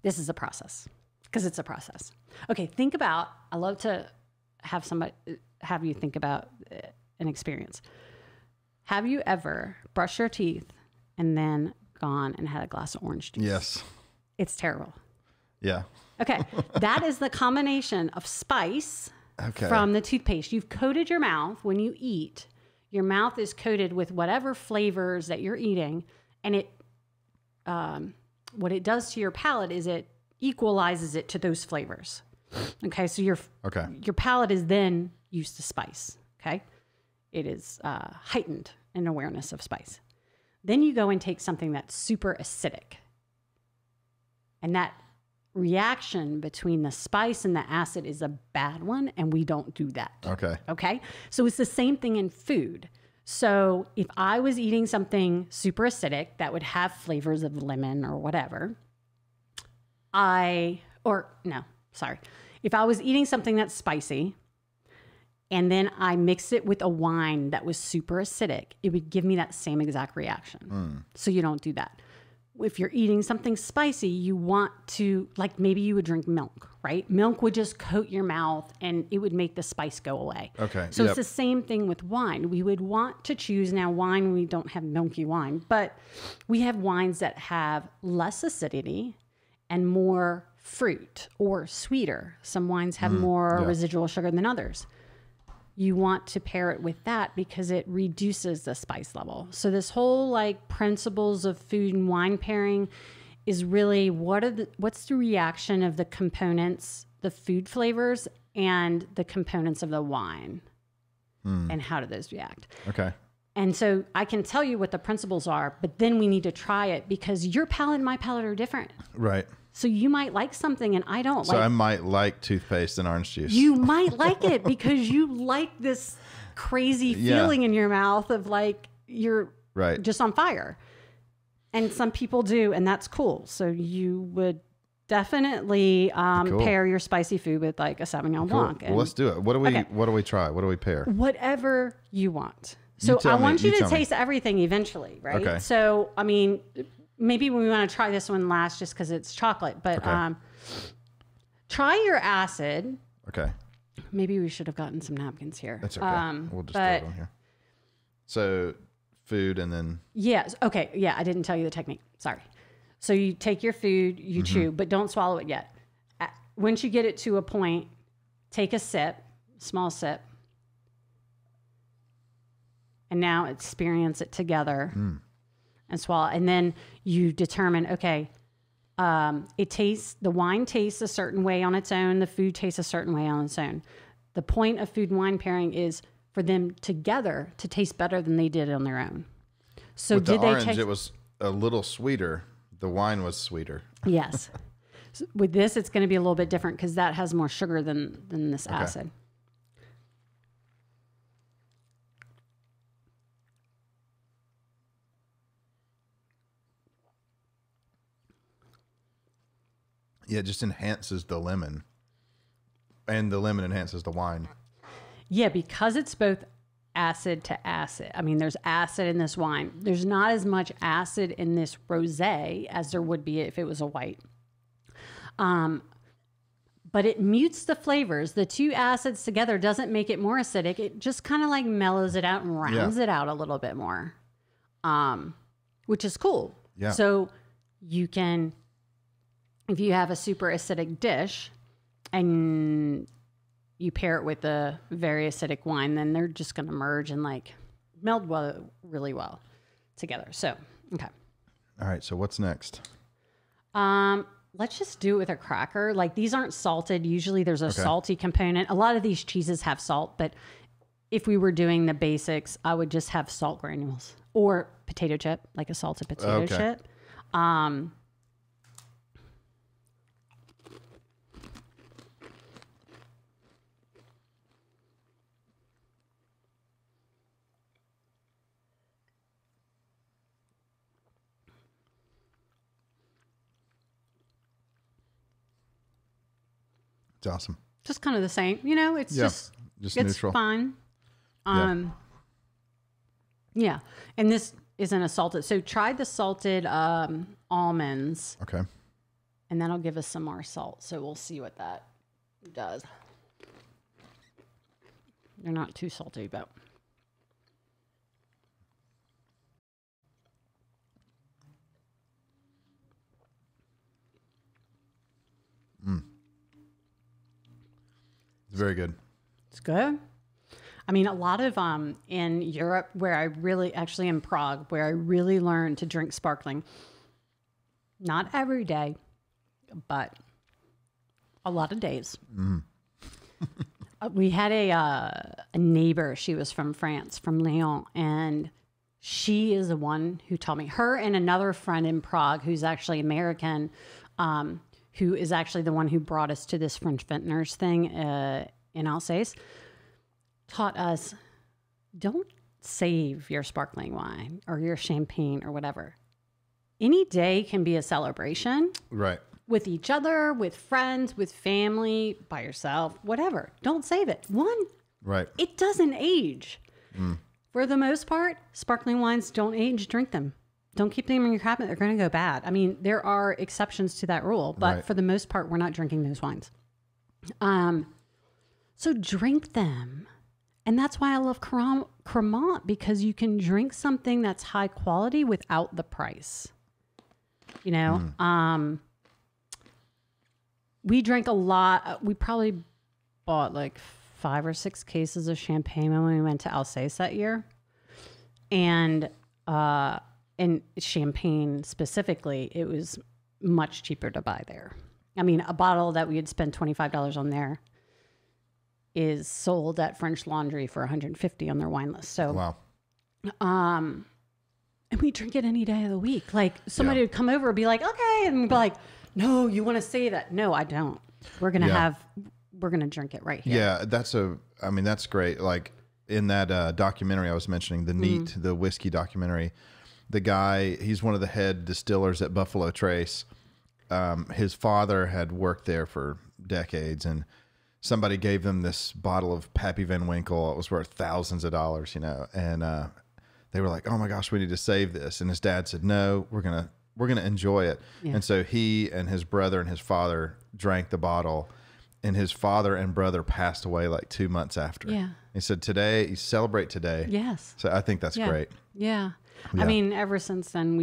this is a process because it's a process. Okay, think about, I love to have you think about an experience. Have you ever brushed your teeth and then gone and had a glass of orange juice? Yes. It's terrible. Yeah. Okay. That is the combination of spice from the toothpaste. You've coated your mouth when you eat. Your mouth is coated with whatever flavors that you're eating. And it, what it does to your palate is it equalizes it to those flavors. Okay. So your palate is then used to spice. Okay. It is heightened in awareness of spice. Then you go and take something that's super acidic. And that reaction between the spice and the acid is a bad one, and we don't do that. Okay. Okay? So it's the same thing in food. So if I was eating something super acidic that would have flavors of lemon or whatever, if I was eating something that's spicy and then I mix it with a wine that was super acidic, it would give me that same exact reaction. So you don't do that. If you're eating something spicy, you want to, like maybe you would drink milk, right? Milk would just coat your mouth and it would make the spice go away. Okay. So it's the same thing with wine. We would want to choose, now wine, we don't have milky wine, but we have wines that have less acidity and more fruit or sweeter. Some wines have more residual sugar than others. You want to pair it with that because it reduces the spice level. So this whole like principles of food and wine pairing is really what's the reaction of the components, the food flavors and the components of the wine and how do those react? Okay. And so I can tell you what the principles are, but then we need to try it because your palate and my palate are different. Right. So you might like something and I don't. So I might like toothpaste and orange juice. You might like it because you like this crazy feeling in your mouth of like you're just on fire. And some people do, and that's cool. So you would definitely pair your spicy food with like a Sauvignon Blanc. Well, let's do it. What do we try? What do we pair? Whatever you want. So I want you to taste everything eventually, right? Okay. So, I mean, maybe we want to try this one last just because it's chocolate, but try your acid. Okay. Maybe we should have gotten some napkins here. That's okay. We'll just throw it on here. So food and then. Yes. Okay. Yeah. I didn't tell you the technique. Sorry. So you take your food, you chew, but don't swallow it yet. Once you get it to a point, take a sip, small sip. And now experience it together and swallow. And then you determine, okay, the wine tastes a certain way on its own. The food tastes a certain way on its own. The point of food and wine pairing is for them together to taste better than they did on their own. So with the orange, it was a little sweeter. The wine was sweeter. Yes. So with this, it's going to be a little bit different because that has more sugar than this acid. Yeah, it just enhances the lemon. And the lemon enhances the wine. Yeah, because it's both acid to acid. I mean, there's acid in this wine. There's not as much acid in this rosé as there would be if it was a white. But it mutes the flavors. The two acids together doesn't make it more acidic. It just kind of like mellows it out and rounds it out a little bit more, which is cool. Yeah. So you can... If you have a super acidic dish and you pair it with a very acidic wine, then they're just going to merge and like meld really well together. So, okay. All right. So what's next? Let's just do it with a cracker. Like these aren't salted. Usually there's a salty component. A lot of these cheeses have salt, but if we were doing the basics, I would just have salt granules or potato chip, like a salted potato chip. It's awesome. Just kind of the same, you know, it's just neutral. Fine. Yeah. And this isn't a salted. So try the salted almonds. Okay. And that'll give us some more salt. So we'll see what that does. They're not too salty, but. It's very good. It's good. I mean, a lot of in Europe, where I really, actually in Prague, where I really learned to drink sparkling. Not every day, but a lot of days. We had a neighbor. She was from France, from Lyon, and she is the one who taught me. Her and another friend in Prague, who's actually American, who is actually the one who brought us to this French vintners thing in Alsace, taught us, don't save your sparkling wine or your champagne or whatever. Any day can be a celebration. Right. With each other, with friends, with family, by yourself, whatever. Don't save it. One, Right. it doesn't age. For the most part, sparkling wines don't age. Drink them. Don't keep them in your cabinet. They're going to go bad. I mean, there are exceptions to that rule, but Right. for the most part, we're not drinking those wines. So drink them. And that's why I love Cremant, because you can drink something that's high quality without the price. You know, we drank a lot. We probably bought like 5 or 6 cases of champagne when we went to Alsace that year. And champagne specifically, it was much cheaper to buy there. I mean, a bottle that we had spent $25 on there is sold at French Laundry for $150 on their wine list. So, Wow. and we drink it any day of the week. Like somebody would come over and be like, okay. And we'd be like, no, you want to say that? No, I don't. We're going to we're going to drink it right here. Yeah. That's great. Like in that documentary I was mentioning, the Neat, the whiskey documentary, the guy, he's one of the head distillers at Buffalo Trace. His father had worked there for decades, and somebody gave them this bottle of Pappy Van Winkle. It was worth thousands of dollars, you know, and they were like, "Oh my gosh, we need to save this." And his dad said, "No, we're gonna enjoy it." Yeah. And so he and his brother and his father drank the bottle, and his father and brother passed away like 2 months after. Yeah. He said, "Today, you celebrate today." Yes. So I think that's great. Yeah. I mean, ever since then,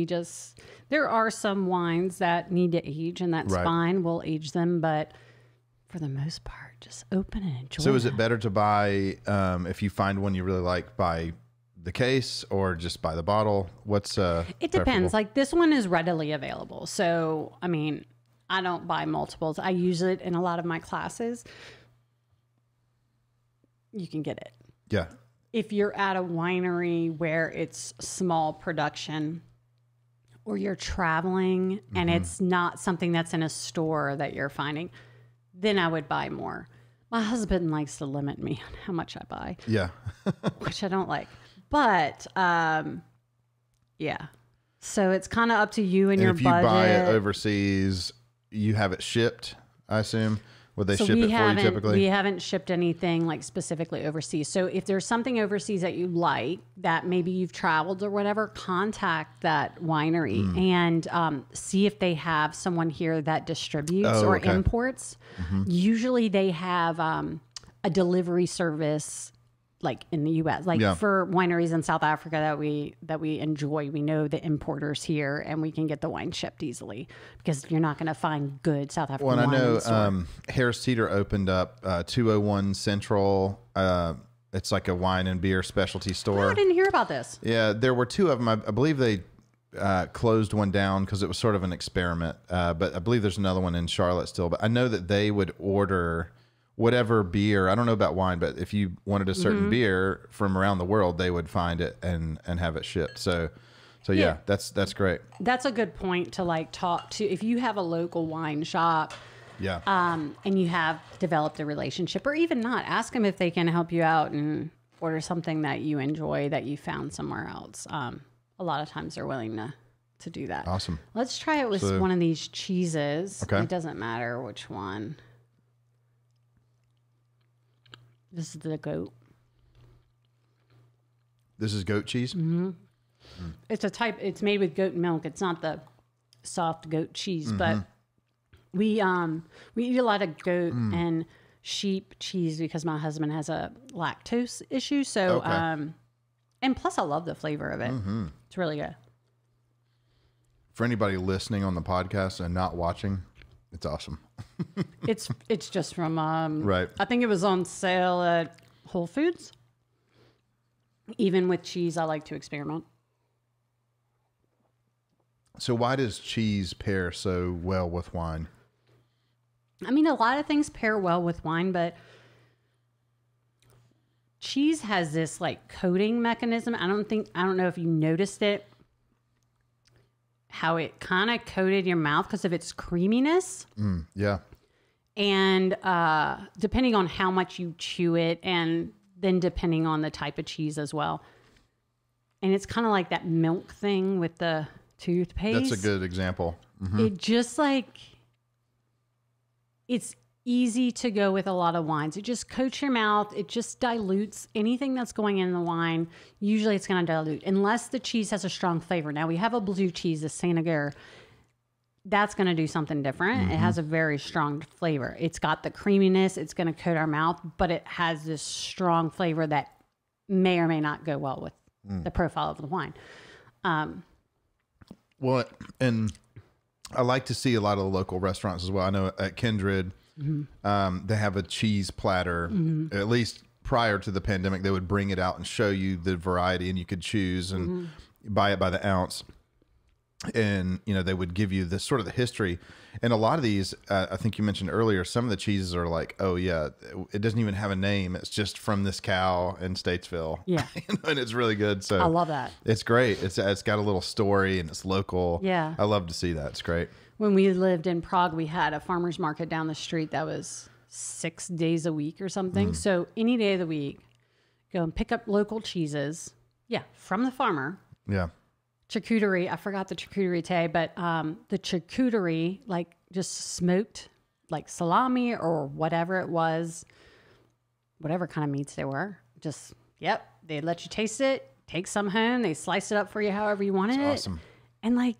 there are some wines that need to age, and that's fine. We'll age them, but for the most part, just open and enjoy. So is it better to buy, if you find one you really like, buy the case or just buy the bottle? What's it depends. Like this one is readily available. So, I mean, I don't buy multiples. I use it in a lot of my classes. You can get it. Yeah. If you're at a winery where it's small production, or you're traveling and it's not something that's in a store that you're finding, then I would buy more. My husband likes to limit me on how much I buy. Yeah. Which I don't like. But, yeah. So it's kind of up to you and your budget. If you buy it overseas, you have it shipped, I assume? Would they ship it for you typically? We haven't shipped anything like specifically overseas. So if there's something overseas that you like, that maybe you've traveled or whatever, contact that winery and see if they have someone here that distributes or imports. Usually they have a delivery service like in the U.S. Like for wineries in South Africa that we enjoy, we know the importers here, and we can get the wine shipped easily because you're not going to find good South African wine. Well, and I in the store. know Harris Teeter opened up 201 Central. It's like a wine and beer specialty store. Oh, I didn't hear about this. Yeah, there were 2 of them. I believe they closed one down because it was sort of an experiment. But I believe there's another one in Charlotte still. But I know that they would order whatever beer. I don't know about wine, but if you wanted a certain beer from around the world, they would find it and have it shipped. So yeah, that's great. That's a good point to like talk to if you have a local wine shop. Yeah. And you have developed a relationship, or even not, ask them if they can help you out and order something that you enjoy that you found somewhere else. A lot of times they're willing to do that. Awesome. Let's try it with one of these cheeses. Okay. It doesn't matter which one. This is the goat. This is goat cheese? It's a type, it's made with goat milk. It's not the soft goat cheese, but we eat a lot of goat and sheep cheese because my husband has a lactose issue. So, and plus I love the flavor of it. It's really good. For anybody listening on the podcast and not watching, it's awesome. It's just from, right. I think it was on sale at Whole Foods. Even with cheese, I like to experiment. So why does cheese pair so well with wine? I mean, a lot of things pair well with wine, but cheese has this like coating mechanism. I don't know if you noticed it, how it kind of coated your mouth because of its creaminess. Yeah. And depending on how much you chew it, and then depending on the type of cheese as well. And it's kind of like that milk thing with the toothpaste. That's a good example. It just like, it's easy to go with a lot of wines. It just coats your mouth. It just dilutes anything that's going in the wine. Usually it's going to dilute unless the cheese has a strong flavor. Now we have a blue cheese, the Saint-Agur. That's going to do something different. It has a very strong flavor. It's got the creaminess. It's going to coat our mouth, but it has this strong flavor that may or may not go well with the profile of the wine. Well, and I like to see a lot of the local restaurants as well. I know at Kindred, they have a cheese platter. At least prior to the pandemic, they would bring it out and show you the variety, and you could choose and buy it by the ounce. And, you know, they would give you this sort of the history. And a lot of these, I think you mentioned earlier, some of the cheeses are like, oh yeah, it doesn't even have a name. It's just from this cow in Statesville. Yeah. And it's really good. So I love that. It's great. It's got a little story and it's local. Yeah. I love to see that. It's great. When we lived in Prague, we had a farmer's market down the street that was 6 days a week or something. So any day of the week, go and pick up local cheeses. Yeah. From the farmer. Yeah. Charcuterie, I forgot the charcuterie today, but the charcuterie, like just smoked, like salami or whatever it was, whatever kind of meats they were. Just, yep, they let you taste it, take some home, they slice it up for you however you wanted it. Awesome. And like,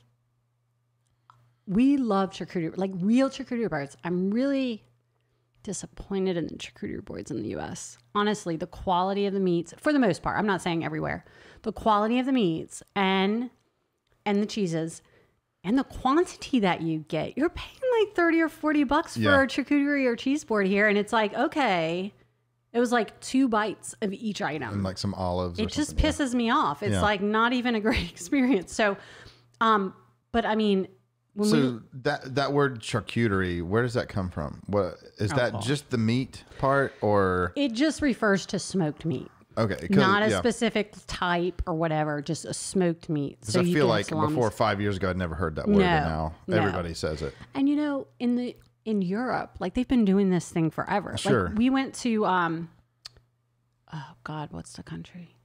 we love charcuterie, like real charcuterie boards. I'm really disappointed in the charcuterie boards in the U.S. Honestly, the quality of the meats, for the most part, I'm not saying everywhere, the quality of the meats and the cheeses and the quantity that you get, you're paying like $30 or $40 for a charcuterie or cheese board here. And it's like, okay, it was like 2 bites of each item. And like some olives. It just pisses me off. It's like not even a great experience. So, but I mean, that word charcuterie, where does that come from? What is that? Just the meat part, or it just refers to smoked meat? Okay, not a specific type or whatever, just a smoked meat. So I feel like before 5 years ago, I'd never heard that word, and now everybody says it. And you know, in Europe, like they've been doing this thing forever. Sure. Like we went to oh God, what's the country?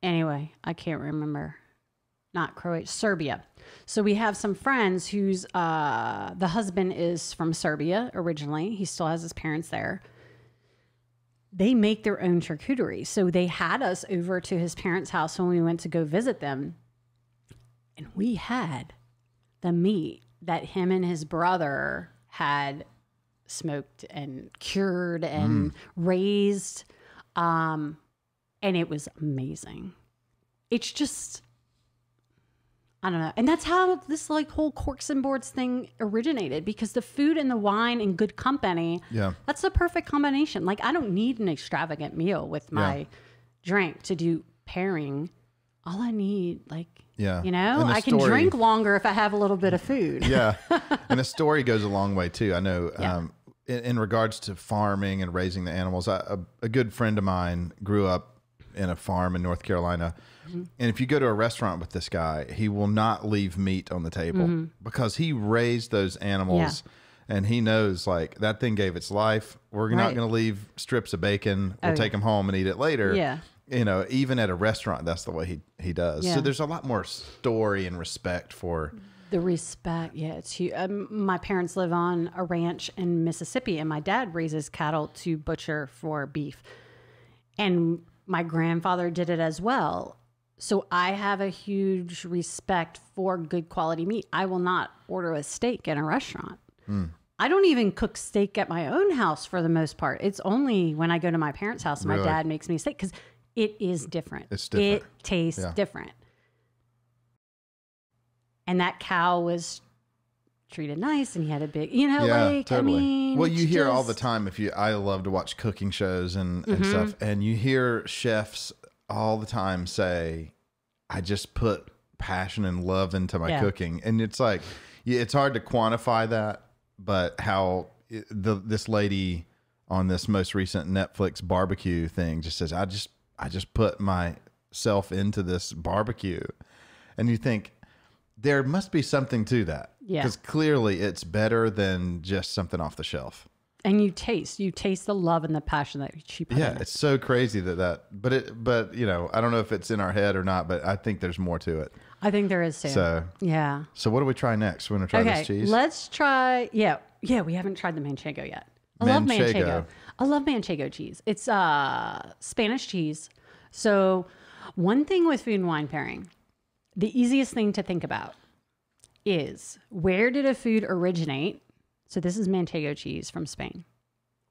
Anyway, I can't remember. Not Croatia, Serbia. So we have some friends whose the husband is from Serbia originally. He still has his parents there. They make their own charcuterie. So they had us over to his parents' house when we went to go visit them. And we had the meat that him and his brother had smoked and cured and raised. And it was amazing. It's just, I don't know. And that's how this like whole Corks and Boards thing originated, because the food and the wine and good company, that's the perfect combination. Like I don't need an extravagant meal with my drink to do pairing. All I need, like, you know, I can drink longer if I have a little bit of food. And the story goes a long way too. I know in regards to farming and raising the animals, a good friend of mine grew up in a farm in North Carolina. And if you go to a restaurant with this guy, he will not leave meat on the table because he raised those animals and he knows like that thing gave its life. We're not going to leave strips of bacon. We'll take them home and eat it later. You know, even at a restaurant, that's the way he does. So there's a lot more story and respect for the respect. Yeah, it's huge. My parents live on a ranch in Mississippi, and my dad raises cattle to butcher for beef. And my grandfather did it as well. So I have a huge respect for good quality meat. I will not order a steak in a restaurant. I don't even cook steak at my own house for the most part. It's only when I go to my parents' house and my dad makes me a steak, because it is different. It's different. It tastes different. And that cow was treated nice, and he had a big, Totally. I mean, well, you hear all the time, I love to watch cooking shows and stuff, and you hear chefs all the time say, I just put passion and love into my cooking. And it's like, it's hard to quantify that, but how this lady on this most recent Netflix barbecue thing just says, I just put myself into this barbecue. And you think there must be something to that. Yeah. Because clearly it's better than just something off the shelf. And you taste the love and the passion that she put in. Yeah, it's so crazy but I don't know if it's in our head or not, but I think there's more to it. I think there is too. So what do we try next? We're going to try this cheese? Let's try, we haven't tried the manchego yet. I love manchego. I love manchego cheese. It's Spanish cheese. So one thing with food and wine pairing, the easiest thing to think about is, where did a food originate? So this is manchego cheese from Spain.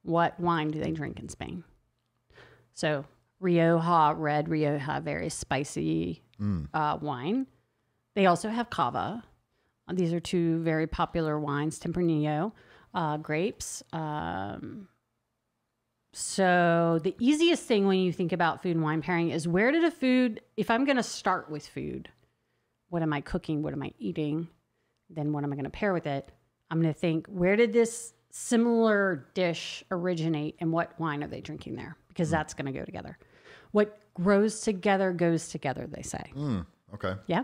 What wine do they drink in Spain? So Rioja, red Rioja, very spicy wine. They also have cava. These are two very popular wines, Tempranillo, grapes. So the easiest thing when you think about food and wine pairing is, where did a food, if I'm going to start with food, what am I cooking? What am I eating? Then what am I going to pair with it? I'm going to think, where did this similar dish originate, and what wine are they drinking there? Because that's going to go together. What grows together goes together, they say. Okay. Yeah.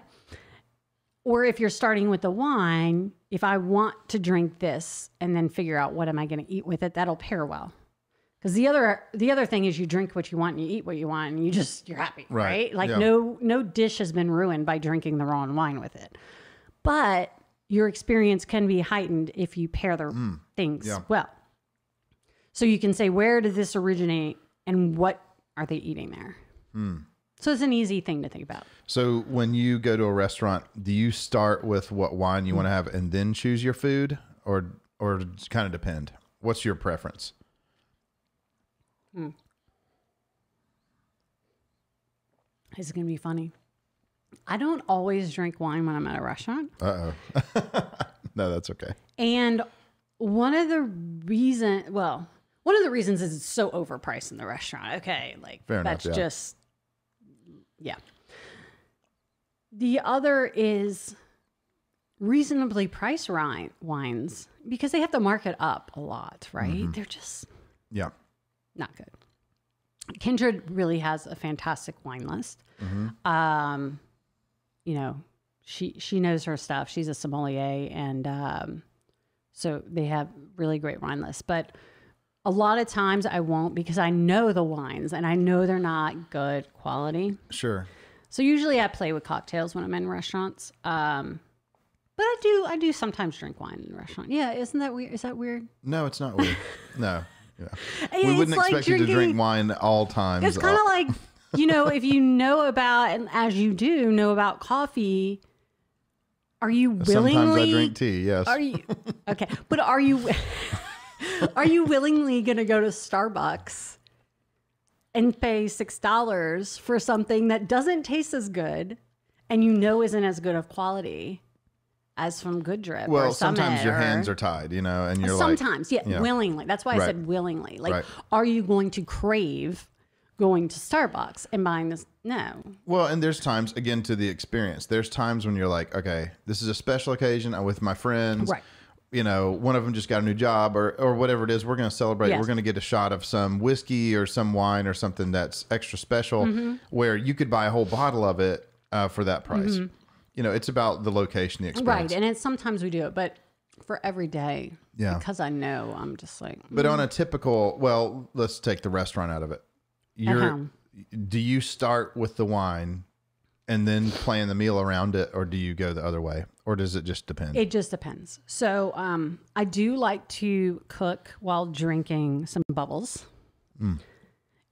Or if you're starting with the wine, if I want to drink this and then figure out what am I going to eat with it, that'll pair well. Because the other thing is, you drink what you want and you eat what you want, and you're happy, right? Like no dish has been ruined by drinking the wrong wine with it. But your experience can be heightened if you pair the things well. So you can say, where did this originate and what are they eating there? So it's an easy thing to think about. So when you go to a restaurant, do you start with what wine you want to have and then choose your food, or does it kind of depend? What's your preference? This is going to be funny. I don't always drink wine when I'm at a restaurant. No, that's okay. And one of the reasons is it's so overpriced in the restaurant. Okay. Like, fair that's enough, just, The other is reasonably priced wines, because they have to mark it up a lot, right? They're just not good. Kindred really has a fantastic wine list. She knows her stuff. She's a sommelier, and so they have really great wine lists. But a lot of times I won't, because I know the wines and I know they're not good quality. Sure. So usually I play with cocktails when I'm in restaurants. But I do sometimes drink wine in a restaurant. Yeah, isn't that weird? Is that weird? No, it's not weird. No. Yeah. We wouldn't expect you to drink wine all times. It's kind of like, if you know about, and as you do know about coffee, are you willingly... Sometimes I drink tea, yes. Are you... Okay. But are you willingly going to go to Starbucks and pay $6 for something that doesn't taste as good and isn't as good of quality as from Good Drip? Well, or sometimes your hands are tied, and you're sometimes, willingly. That's why I said willingly. Like, are you going to crave going to Starbucks and buying this? No. Well, and there's times, again, to the experience. There's times when you're like, okay, this is a special occasion. I'm with my friends. Right. One of them just got a new job or whatever it is. We're going to celebrate. Yes. We're going to get a shot of some whiskey or some wine or something that's extra special, where you could buy a whole bottle of it for that price. It's about the location, the experience. Right. And sometimes we do it, but for every day, because I know, I'm just like... But on a typical, let's take the restaurant out of it. Do you start with the wine and then plan the meal around it, or do you go the other way? Or does it just depend? It just depends. So I do like to cook while drinking some bubbles.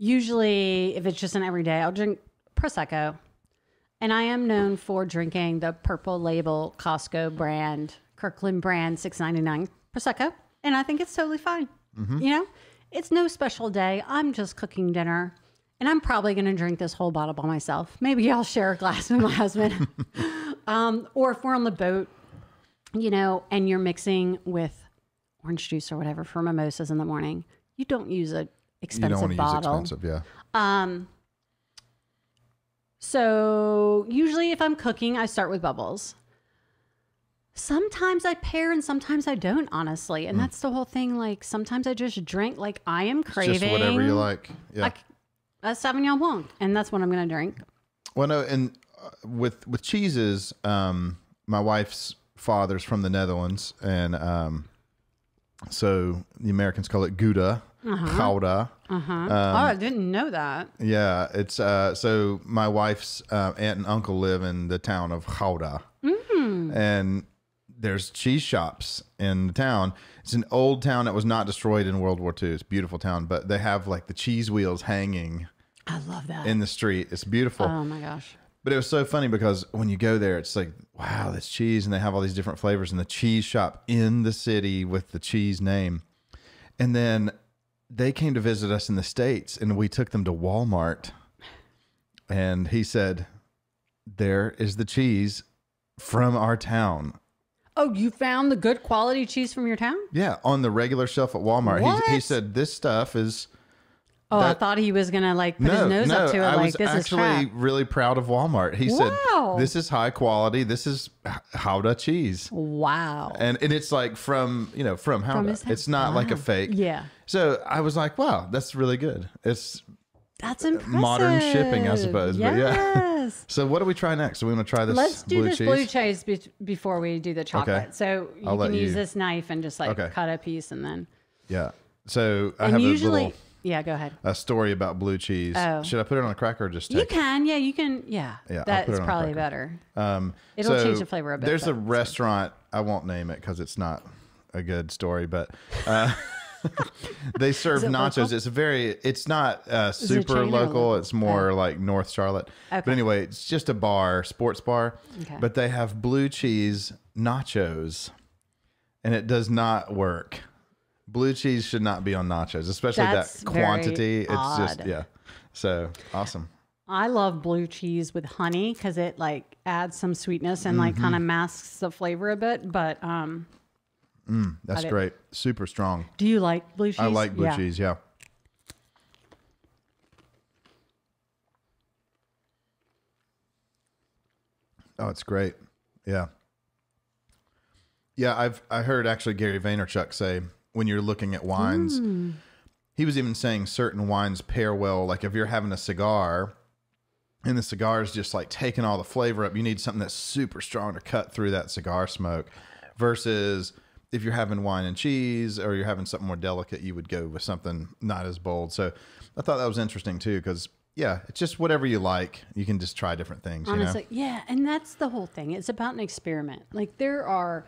Usually, if it's just an everyday, I'll drink Prosecco. And I am known for drinking the Purple Label Costco brand, Kirkland brand $6.99 Prosecco. And I think it's totally fine. You know, it's no special day. I'm just cooking dinner. And I'm probably going to drink this whole bottle by myself. Maybe I'll share a glass with my husband. Or if we're on the boat, you know, and you're mixing with orange juice or whatever for mimosas in the morning, you don't use a expensive you don't want to bottle. use expensive, yeah. So usually if I'm cooking, I start with bubbles. Sometimes I pair and sometimes I don't, honestly. And that's the whole thing. Like sometimes I just drink, like I am craving. Just whatever you like. Yeah. Like a Sauvignon Blanc. And that's what I'm going to drink. Well, no, and with cheeses, my wife's father's from the Netherlands. And so the Americans call it Gouda. Gouda. I didn't know that. Yeah, it's so my wife's aunt and uncle live in the town of Gouda, and there's cheese shops in the town. It's an old town that was not destroyed in World War II. It's a beautiful town, but they have like the cheese wheels hanging. I love that. In the street. It's beautiful. Oh my gosh. But it was so funny because when you go there, it's like, wow, that's cheese, and they have all these different flavors in the cheese shop in the city with the cheese name, and then they came to visit us in the States, and we took them to Walmart, and he said, there is the cheese from our town. Oh, you found the good quality cheese from your town? Yeah, on the regular shelf at Walmart. What? He said, this stuff is... Oh, I thought he was going to like put his nose up to it. Like, this is crap. I was actually really proud of Walmart. He said, this is high quality. This is Gouda cheese. Wow. And it's like from Gouda. It's not like a fake. Yeah. So I was like, wow, that's really good. That's impressive. Modern shipping, I suppose. Yes. But yeah. So what do we try next? So we want to try this Let's do blue this cheese? blue cheese before we do the chocolate. Okay. So you can use this knife and just like cut a piece and then. Yeah. So I have usually, a little... Yeah, go ahead. A story about blue cheese. Oh. Should I put it on a cracker or just take You can. Yeah, you can. Yeah. Yeah, that is probably better. It'll change the flavor a bit. There's a restaurant. I won't name it because it's not a good story, but they serve nachos. Local? It's not super local. It's more like North Charlotte. Okay. But anyway, it's just a bar, sports bar. Okay. But they have blue cheese nachos, and it does not work. Blue cheese should not be on nachos, especially that quantity. It's just, yeah. So awesome. I love blue cheese with honey because it like adds some sweetness and like kind of masks the flavor a bit. But that's great. Super strong. Do you like blue cheese? I like blue cheese, yeah. Oh, it's great. Yeah. Yeah, I heard actually Gary Vaynerchuk say, when you're looking at wines, he was even saying certain wines pair well. Like if you're having a cigar and the cigar is just like taking all the flavor up, you need something that's super strong to cut through that cigar smoke, versus if you're having wine and cheese or you're having something more delicate, you would go with something not as bold. So I thought that was interesting too, because yeah, it's just whatever you like. You can just try different things. Honestly, yeah. And that's the whole thing. It's about an experiment. Like there are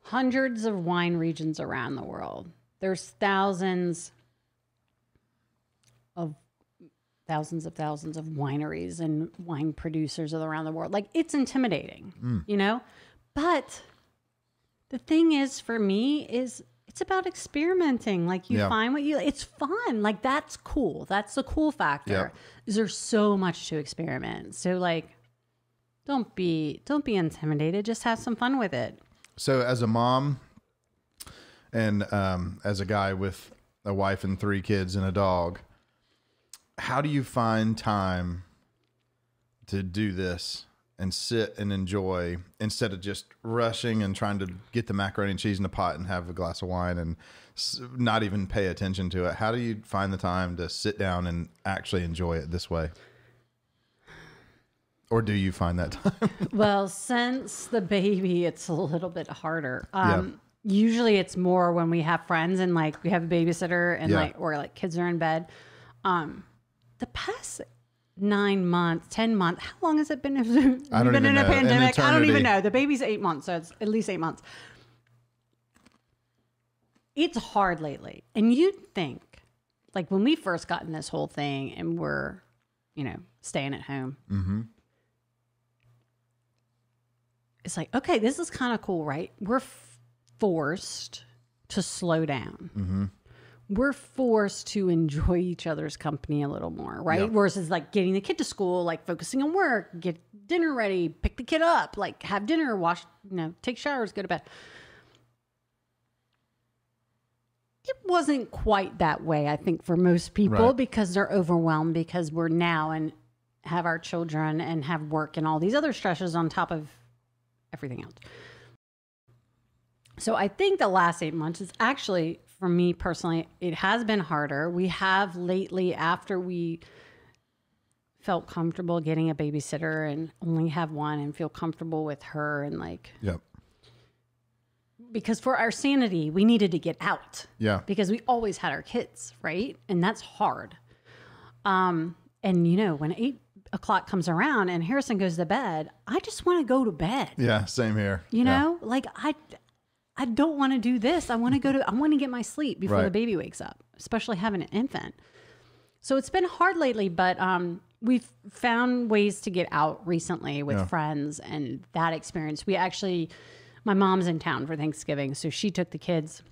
hundreds of wine regions around the world. There's thousands of wineries and wine producers around the world. Like it's intimidating, you know? But the thing is for me is it's about experimenting. Like you find what it's fun. Like that's cool. That's the cool factor. Is there's so much to experiment. So like, don't be intimidated. Just have some fun with it. So as a mom and as a guy with a wife and 3 kids and a dog, how do you find time to do this and sit and enjoy instead of just rushing and trying to get the macaroni and cheese in a pot and have a glass of wine and not even pay attention to it? How do you find the time to sit down and actually enjoy it this way? Or do you find that time? Well, since the baby, it's a little bit harder. Usually it's more when we have friends and like we have a babysitter and or like kids are in bed. The past 9 months, 10 months, how long has it been? I don't even know. A pandemic? I don't even know. The baby's 8 months, so it's at least 8 months. It's hard lately. And you'd think like when we first got in this whole thing and we're, staying at home. Mm-hmm. It's like, okay, this is kind of cool, right? We're forced to slow down. Mm-hmm. We're forced to enjoy each other's company a little more, right? Yep. Versus like getting the kid to school, like focusing on work, get dinner ready, pick the kid up, like have dinner, wash, take showers, go to bed. It wasn't quite that way, I think, for most people because they're overwhelmed because we're now and have our children and have work and all these other stresses on top of everything else. So I think the last 8 months is actually, for me personally, it has been harder. We have lately, after we felt comfortable getting a babysitter and only have one and feel comfortable with her and like, yep. Because for our sanity, we needed to get out. Yeah. Because we always had our kids, right? And that's hard. And when 8 o'clock comes around and Harrison goes to bed, I just want to go to bed. Yeah, same here. You know, like I don't want to do this. I want to get my sleep before the baby wakes up, especially having an infant. So it's been hard lately, but we've found ways to get out recently with friends and that experience. My mom's in town for Thanksgiving, so she took the kids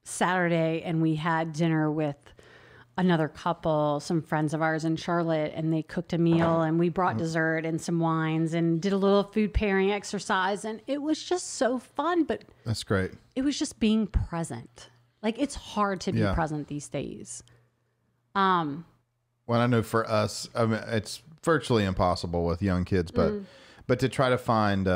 Saturday and we had dinner with another couple, some friends of ours in Charlotte, and they cooked a meal and we brought dessert and some wines and did a little food pairing exercise. And it was just so fun, but that's great. It was just being present. Like it's hard to be present these days. Well, I know for us, I mean, it's virtually impossible with young kids, but to try to find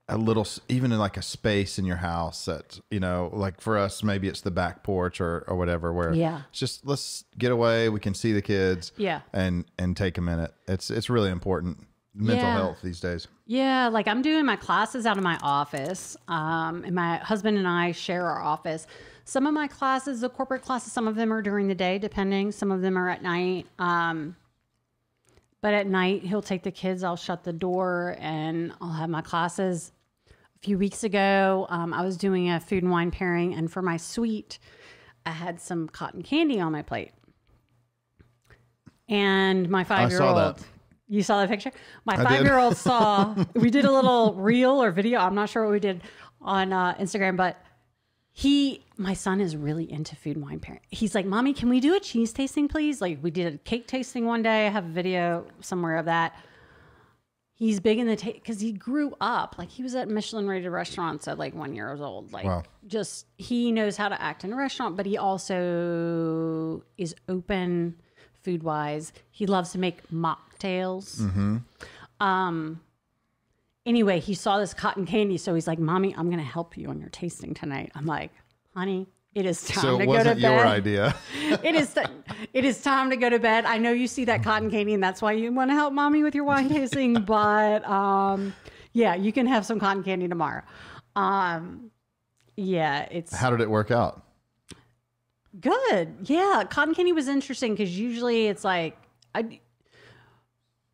a little, even in like a space in your house that, like for us, maybe it's the back porch or whatever, where it's just, let's get away. We can see the kids and take a minute. It's really important. Mental health these days. Yeah. Like I'm doing my classes out of my office. And my husband and I share our office. Some of my classes, the corporate classes, some of them are during the day, depending. Some of them are at night. But at night he'll take the kids. I'll shut the door and I'll have my classes. A few weeks ago, I was doing a food and wine pairing, and for my sweet, I had some cotton candy on my plate. And my 5-year-old, I saw that. You saw the picture? My 5-year-old saw, we did a little reel or video. I'm not sure what we did on Instagram, but my son is really into food and wine pairing. He's like, Mommy, can we do a cheese tasting, please? Like we did a cake tasting one day. I have a video somewhere of that. He's big in the because he grew up, like he was at Michelin rated restaurants at like 1 year old. Like just, he knows how to act in a restaurant, but he also is open food wise. He loves to make mocktails. Mm-hmm. Anyway, he saw this cotton candy. So he's like, Mommy, I'm going to help you on your tasting tonight. I'm like, honey, it is time to go to bed. So it wasn't your idea. It is time to go to bed. I know you see that cotton candy and that's why you want to help Mommy with your wine tasting. But you can have some cotton candy tomorrow. How did it work out? Good. Yeah. Cotton candy was interesting because usually it's like,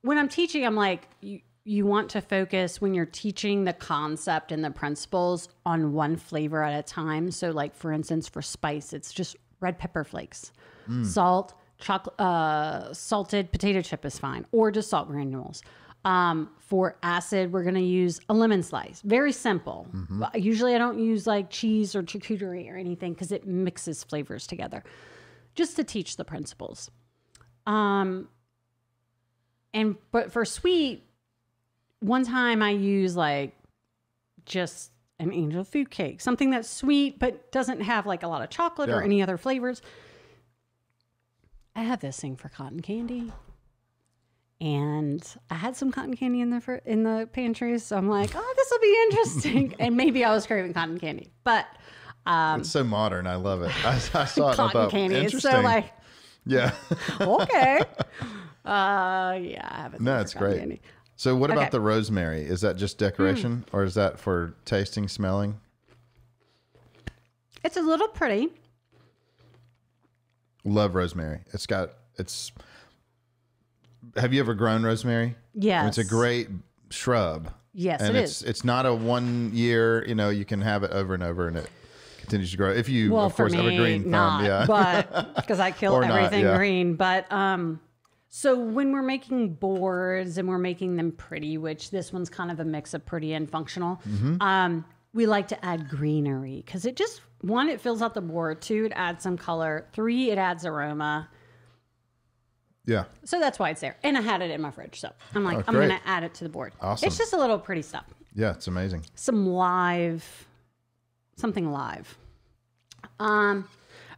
when I'm teaching, I'm like, you want to focus when you're teaching the concept and the principles on one flavor at a time. So like, for instance, for spice, it's just red pepper flakes, salt, chocolate, salted potato chip is fine, or just salt granules. For acid, we're going to use a lemon slice. Very simple. Mm-hmm. Usually I don't use like cheese or charcuterie or anything because it mixes flavors together just to teach the principles. But for sweet, one time I use like just an angel food cake, something that's sweet, but doesn't have like a lot of chocolate or any other flavors. I have this thing for cotton candy and I had some cotton candy in the pantry. So I'm like, oh, this will be interesting. And maybe I was craving cotton candy, but, it's so modern. I love it. I saw it. Cotton candy. It's so like, okay. I have it. No, it's great. Candy. So what about the rosemary? Is that just decoration or is that for tasting, smelling? It's a little pretty. Love rosemary. Have you ever grown rosemary? Yes. It's a great shrub. Yes, and it is. It's not a 1 year, you can have it over and over and it continues to grow. If you, Well, of course, for have a me, green thumb. not, Yeah. but because I kill Or not, everything yeah. green. But so when we're making boards and we're making them pretty, which this one's kind of a mix of pretty and functional, we like to add greenery because it just, one, it fills out the board. Two, it adds some color. Three, it adds aroma. Yeah. So that's why it's there. And I had it in my fridge. So I'm like, I'm great. going to add it to the board. Awesome. It's just a little pretty stuff. Yeah. It's amazing. Something live.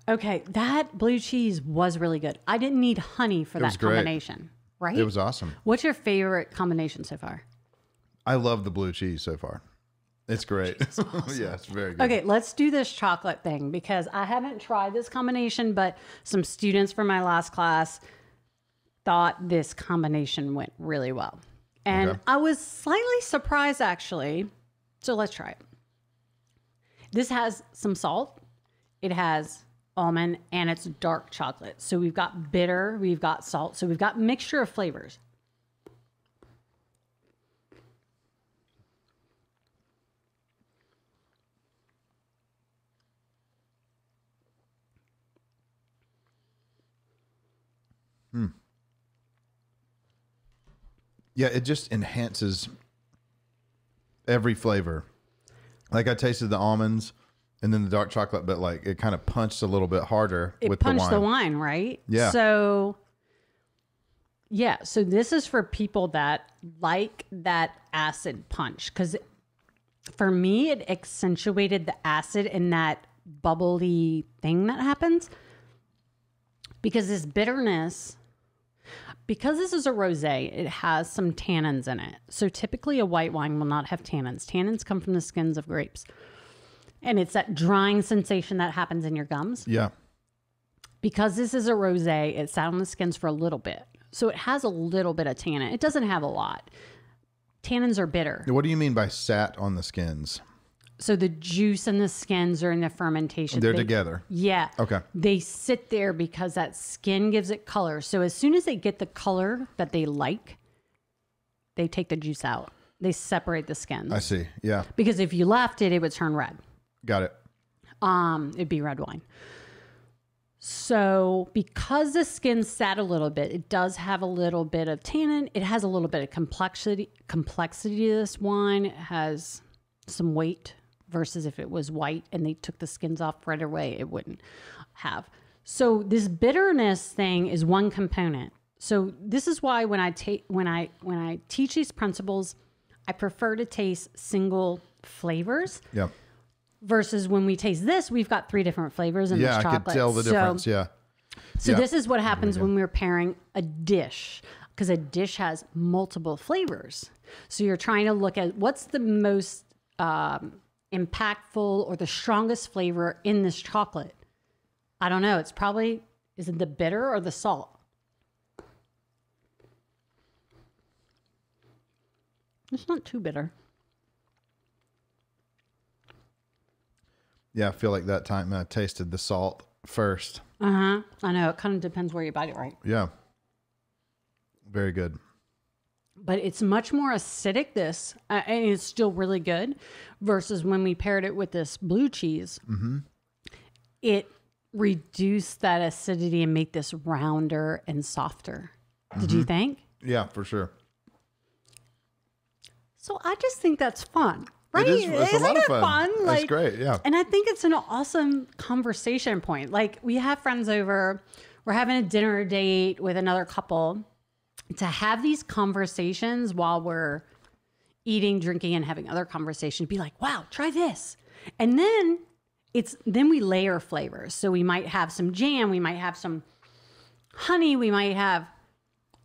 Okay. That blue cheese was really good. I didn't need honey for that great. combination, right? It was awesome. What's your favorite combination so far? I love the blue cheese so far. It's great. Yeah, it's very good. Okay, let's do this chocolate thing because I haven't tried this combination, but some students from my last class thought this combination went really well. And Okay. I was slightly surprised actually. So let's try it. This has some salt. It has almond and it's dark chocolate. So we've got bitter, we've got salt. So we've got mixture of flavors. Yeah, it just enhances every flavor. Like I tasted the almonds and then the dark chocolate, but like it kind of punched a little bit harder It with punched the the wine. wine, right? Yeah. So this is for people that like that acid punch because for me, it accentuated the acid in that bubbly thing that happens because this bitterness, because this is a rosé, it has some tannins in it. So typically a white wine will not have tannins. Tannins come from the skins of grapes. And it's that drying sensation that happens in your gums. Yeah. Because this is a rosé, it sat on the skins for a little bit. So it has a little bit of tannin. It doesn't have a lot. Tannins are bitter. What do you mean by sat on the skins? So the juice and the skins are in the fermentation. They're together. Yeah. Okay. They sit there because that skin gives it color. So as soon as they get the color that they like, they take the juice out. They separate the skins. I see. Yeah. Because if you left it, it would turn red. Got it. It'd be red wine. So because the skin sat a little bit, it does have a little bit of tannin. It has a little bit of complexity to this wine. It has some weight versus if it was white and they took the skins off right away, it wouldn't have. So this bitterness thing is one component. So this is why when I teach these principles, I prefer to taste single flavors. Yeah. Versus when we taste this, we've got 3 different flavors in this Yeah, chocolate. I could tell the difference. Yeah. So Yeah. this is what happens when we're pairing a dish, because a dish has multiple flavors. So you're trying to look at what's the most impactful or the strongest flavor in this chocolate. I don't know. It's probably, is it the bitter or the salt? It's not too bitter. Yeah. I feel like that time I tasted the salt first. I know. It kind of depends where you bite it, right? Yeah. Very good. But it's much more acidic, this, and it's still really good, versus when we paired it with this blue cheese. Mm-hmm. It reduced that acidity and made this rounder and softer. Did you think? Yeah, for sure. So I just think that's fun, right? It is. It's a lot of fun. Like, It's great. Yeah. And I think it's an awesome conversation point. Like we have friends over, we're having a dinner date with another couple. To have these conversations while we're eating, drinking, and having other conversations, be like, wow, try this. And then we layer flavors. So we might have some jam, we might have some honey, we might have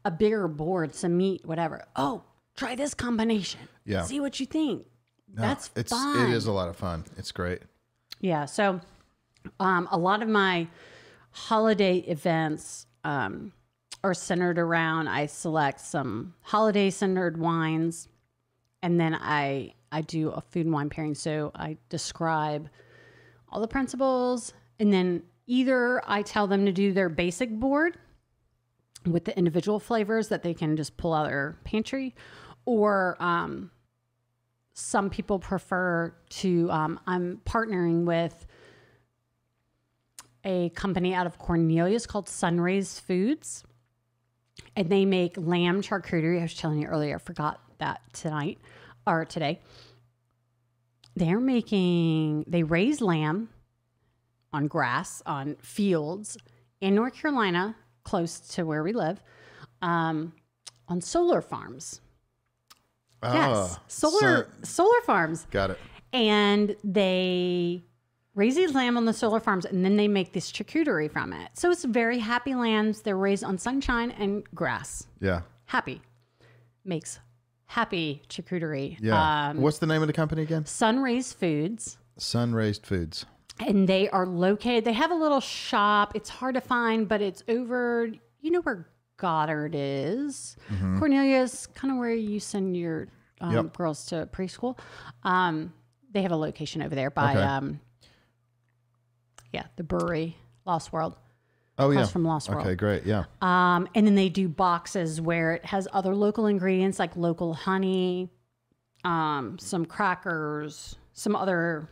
a bigger board, some meat, whatever. Oh, try this combination. Yeah. See what you think. No, That's fun. It is a lot of fun. It's great. Yeah. So a lot of my holiday events are centered around, I select some holiday centered wines, and then I do a food and wine pairing. So I describe all the principles, and then either I tell them to do their basic board with the individual flavors that they can just pull out of their pantry, or some people prefer to, I'm partnering with a company out of Cornelius called Sunrays Foods. And they make lamb charcuterie. I was telling you earlier, I forgot that today. They raise lamb on grass, on fields in North Carolina, close to where we live, on solar farms. Yes, solar farms. Got it. And they raise these lamb on the solar farms, and then they make this charcuterie from it. So it's very happy lambs. They're raised on sunshine and grass. Yeah. Happy. Makes happy charcuterie. Yeah. What's the name of the company again? Sunrays Foods. Sunrays Foods. And they are located, they have a little shop. It's hard to find, but it's over, you know where Goddard is? Mm-hmm. Cornelius, kind of where you send your girls to preschool. They have a location over there by, the brewery, Lost World. Oh, yeah. From Lost World. Okay, great. Yeah. And then they do boxes where it has other local ingredients like local honey, some crackers, some other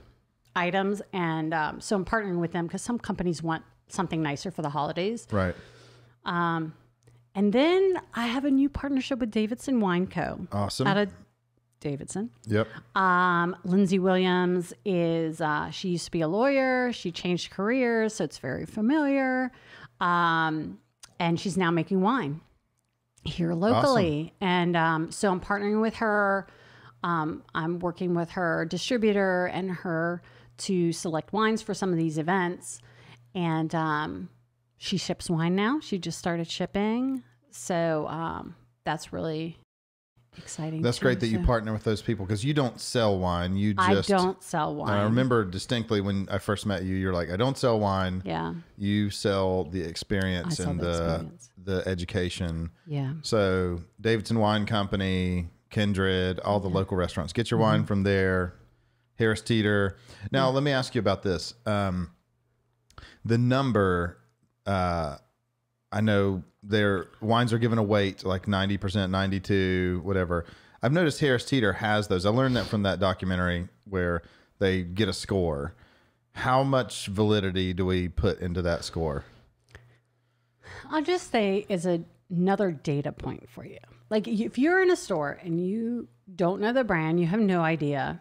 items. And so I'm partnering with them because some companies want something nicer for the holidays. Right. And then I have a new partnership with Davidson Wine Co. Awesome. Out of Davidson. Yep. Lindsay Williams is, she used to be a lawyer. She changed careers, so it's very familiar. And she's now making wine here locally. Awesome. And so I'm partnering with her. I'm working with her distributor and her to select wines for some of these events. And she ships wine now. She just started shipping. So that's really exciting. That's great that you partner with those people because you don't sell wine. I don't sell wine. I remember distinctly when I first met you, you're like, I don't sell wine. Yeah. You sell the experience and the education. Yeah. So Davidson Wine Company, Kindred, all the local restaurants. Get your wine from there. Harris Teeter. Now, let me ask you about this. The number, I know their wines are given a weight, like 90%, 92, whatever. I've noticed Harris Teeter has those. I learned that from that documentary where they get a score. How much validity do we put into that score? I'll just say is another data point for you. Like if you're in a store and you don't know the brand, you have no idea,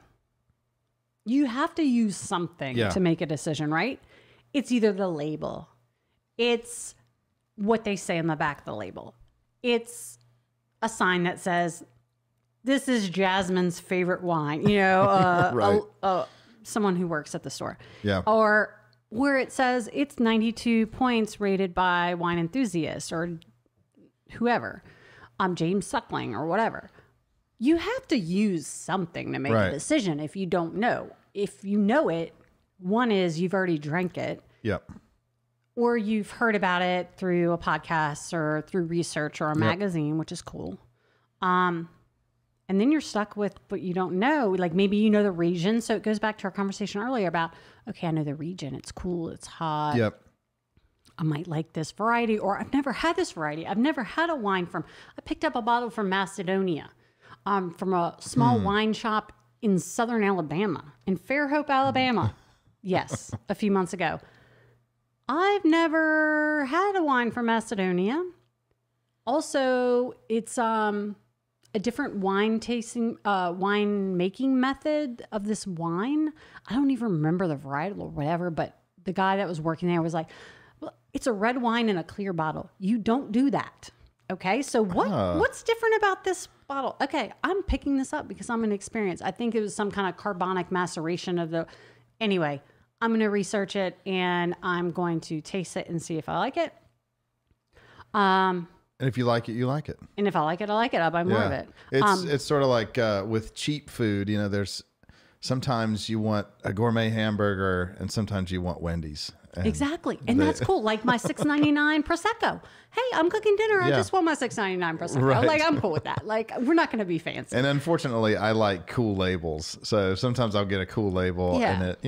you have to use something to make a decision, right? It's either the label. It's what they say on the back of the label. It's a sign that says, this is Jasmine's favorite wine, right. Someone who works at the store. Yeah. Or where it says it's 92 points rated by Wine Enthusiast or whoever, James Suckling or whatever. You have to use something to make a decision if you don't know. If you know it, one is you've already drank it. Yep. Or you've heard about it through a podcast or through research or a magazine, which is cool. And then you're stuck with what you don't know. Like maybe you know the region. So it goes back to our conversation earlier about, okay, I know the region. It's cool. It's hot. Yep. I might like this variety, or I've never had this variety. I've never had a wine I picked up a bottle from Macedonia, from a small wine shop in southern Alabama, in Fairhope, Alabama. Yes, a few months ago. I've never had a wine from Macedonia. Also, it's a different wine making method of this wine. I don't even remember the varietal or whatever, but the guy that was working there was like, well, it's a red wine in a clear bottle. You don't do that. Okay, so what's different about this bottle? Okay, I'm picking this up because I'm inexperienced. I think it was some kind of carbonic maceration of the... Anyway, I'm going to research it and I'm going to taste it and see if I like it. And if you like it, you like it. And if I like it, I like it. I'll buy more of it. It's sort of like with cheap food, there's sometimes you want a gourmet hamburger and sometimes you want Wendy's. Exactly. And that's cool. Like my $6.99 Prosecco. Hey, I'm cooking dinner. I just want my $6.99 Prosecco. Right. Like I'm cool with that. Like we're not going to be fancy. And unfortunately, I like cool labels. So sometimes I'll get a cool label and it,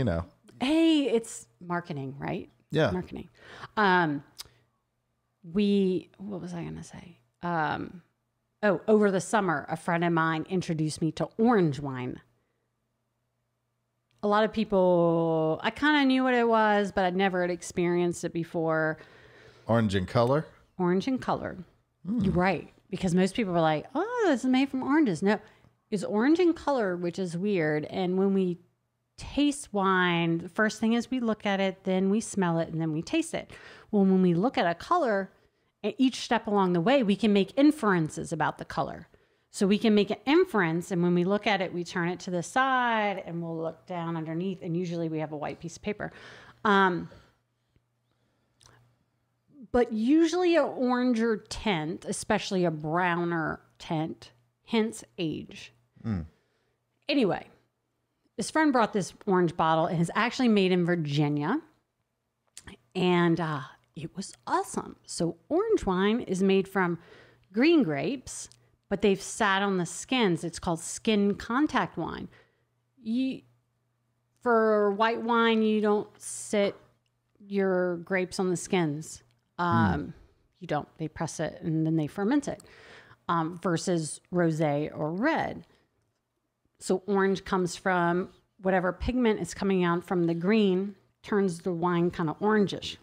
Hey, it's marketing, right? Yeah. Marketing. What was I going to say? Over the summer, a friend of mine introduced me to orange wine. a lot of people, I kind of knew what it was, but I'd never had experienced it before. Orange in color? Orange in color. You're right. Because most people were like, oh, this is made from oranges. No, it's orange in color, which is weird. And when we taste wine, the first thing is we look at it, then we smell it, and then we taste it. Well, when we look at a color, at each step along the way, we can make inferences about the color. So we can make an inference, and when we look at it, we turn it to the side, and we'll look down underneath, and usually we have a white piece of paper. But usually an oranger tint, especially a browner tint, hints age. Anyway, this friend brought this orange bottle, and it's actually made in Virginia. And it was awesome. So orange wine is made from green grapes, but they've sat on the skins. It's called skin contact wine. For white wine, you don't sit your grapes on the skins. You don't. They press it and then they ferment it. Versus rosé or red. So orange comes from whatever pigment is coming out from the green, turns the wine kind of orangish.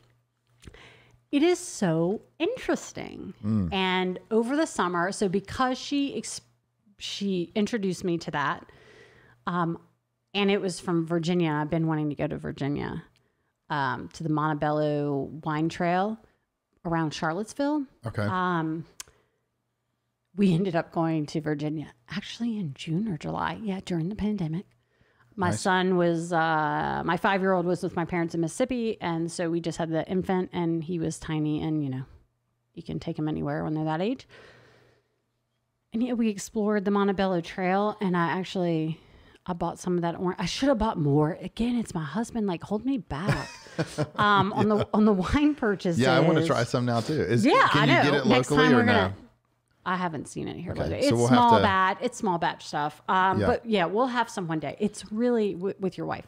It is so interesting. And over the summer, so because she introduced me to that, and it was from Virginia. I've been wanting to go to Virginia, to the Montebello Wine Trail around Charlottesville. Okay. We ended up going to Virginia actually in June or July. Yeah, during the pandemic. My son was, my 5-year-old was with my parents in Mississippi. And so we just had the infant, and he was tiny, and, you know, you can take him anywhere when they're that age. And yeah, we explored the Montebello Trail, and I bought some of that orange. I should have bought more. Again, it's my husband, like, hold me back. On the wine purchases. Yeah, I want to try some now too. Can you get it locally or no? I haven't seen it here lately. So It's small batch. It's small batch stuff. But yeah, we'll have some one day. It's really with your wife.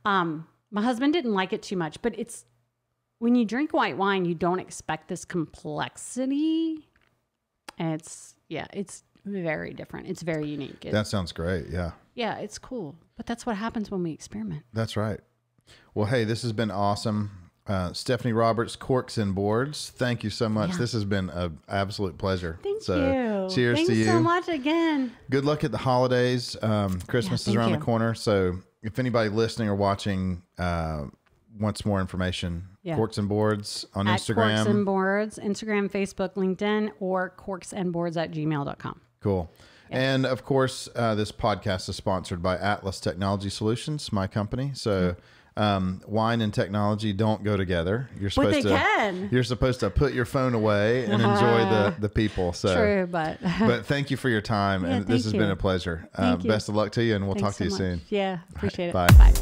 My husband didn't like it too much, but it's when you drink white wine, you don't expect this complexity. And it's very different. It's very unique. That sounds great. Yeah. Yeah, it's cool. But that's what happens when we experiment. That's right. Well, hey, this has been awesome. Stephanie Roberts, Corks and Boards. Thank you so much. Yeah. This has been an absolute pleasure. Thank you. Cheers to you. Thanks so much again. Good luck at the holidays. Christmas is around the corner. So if anybody listening or watching wants more information, Corks and Boards on Instagram. Corks and Boards, Instagram, Facebook, LinkedIn, or corksandboards@gmail.com. Cool. Yeah. And of course, this podcast is sponsored by Atlas Technology Solutions, my company. So wine and technology don't go together. You're supposed to put your phone away and enjoy the people. So true, but thank you for your time, and this has been a pleasure. Best of luck to you, and we'll talk to you soon. Yeah, appreciate it. Bye. Bye.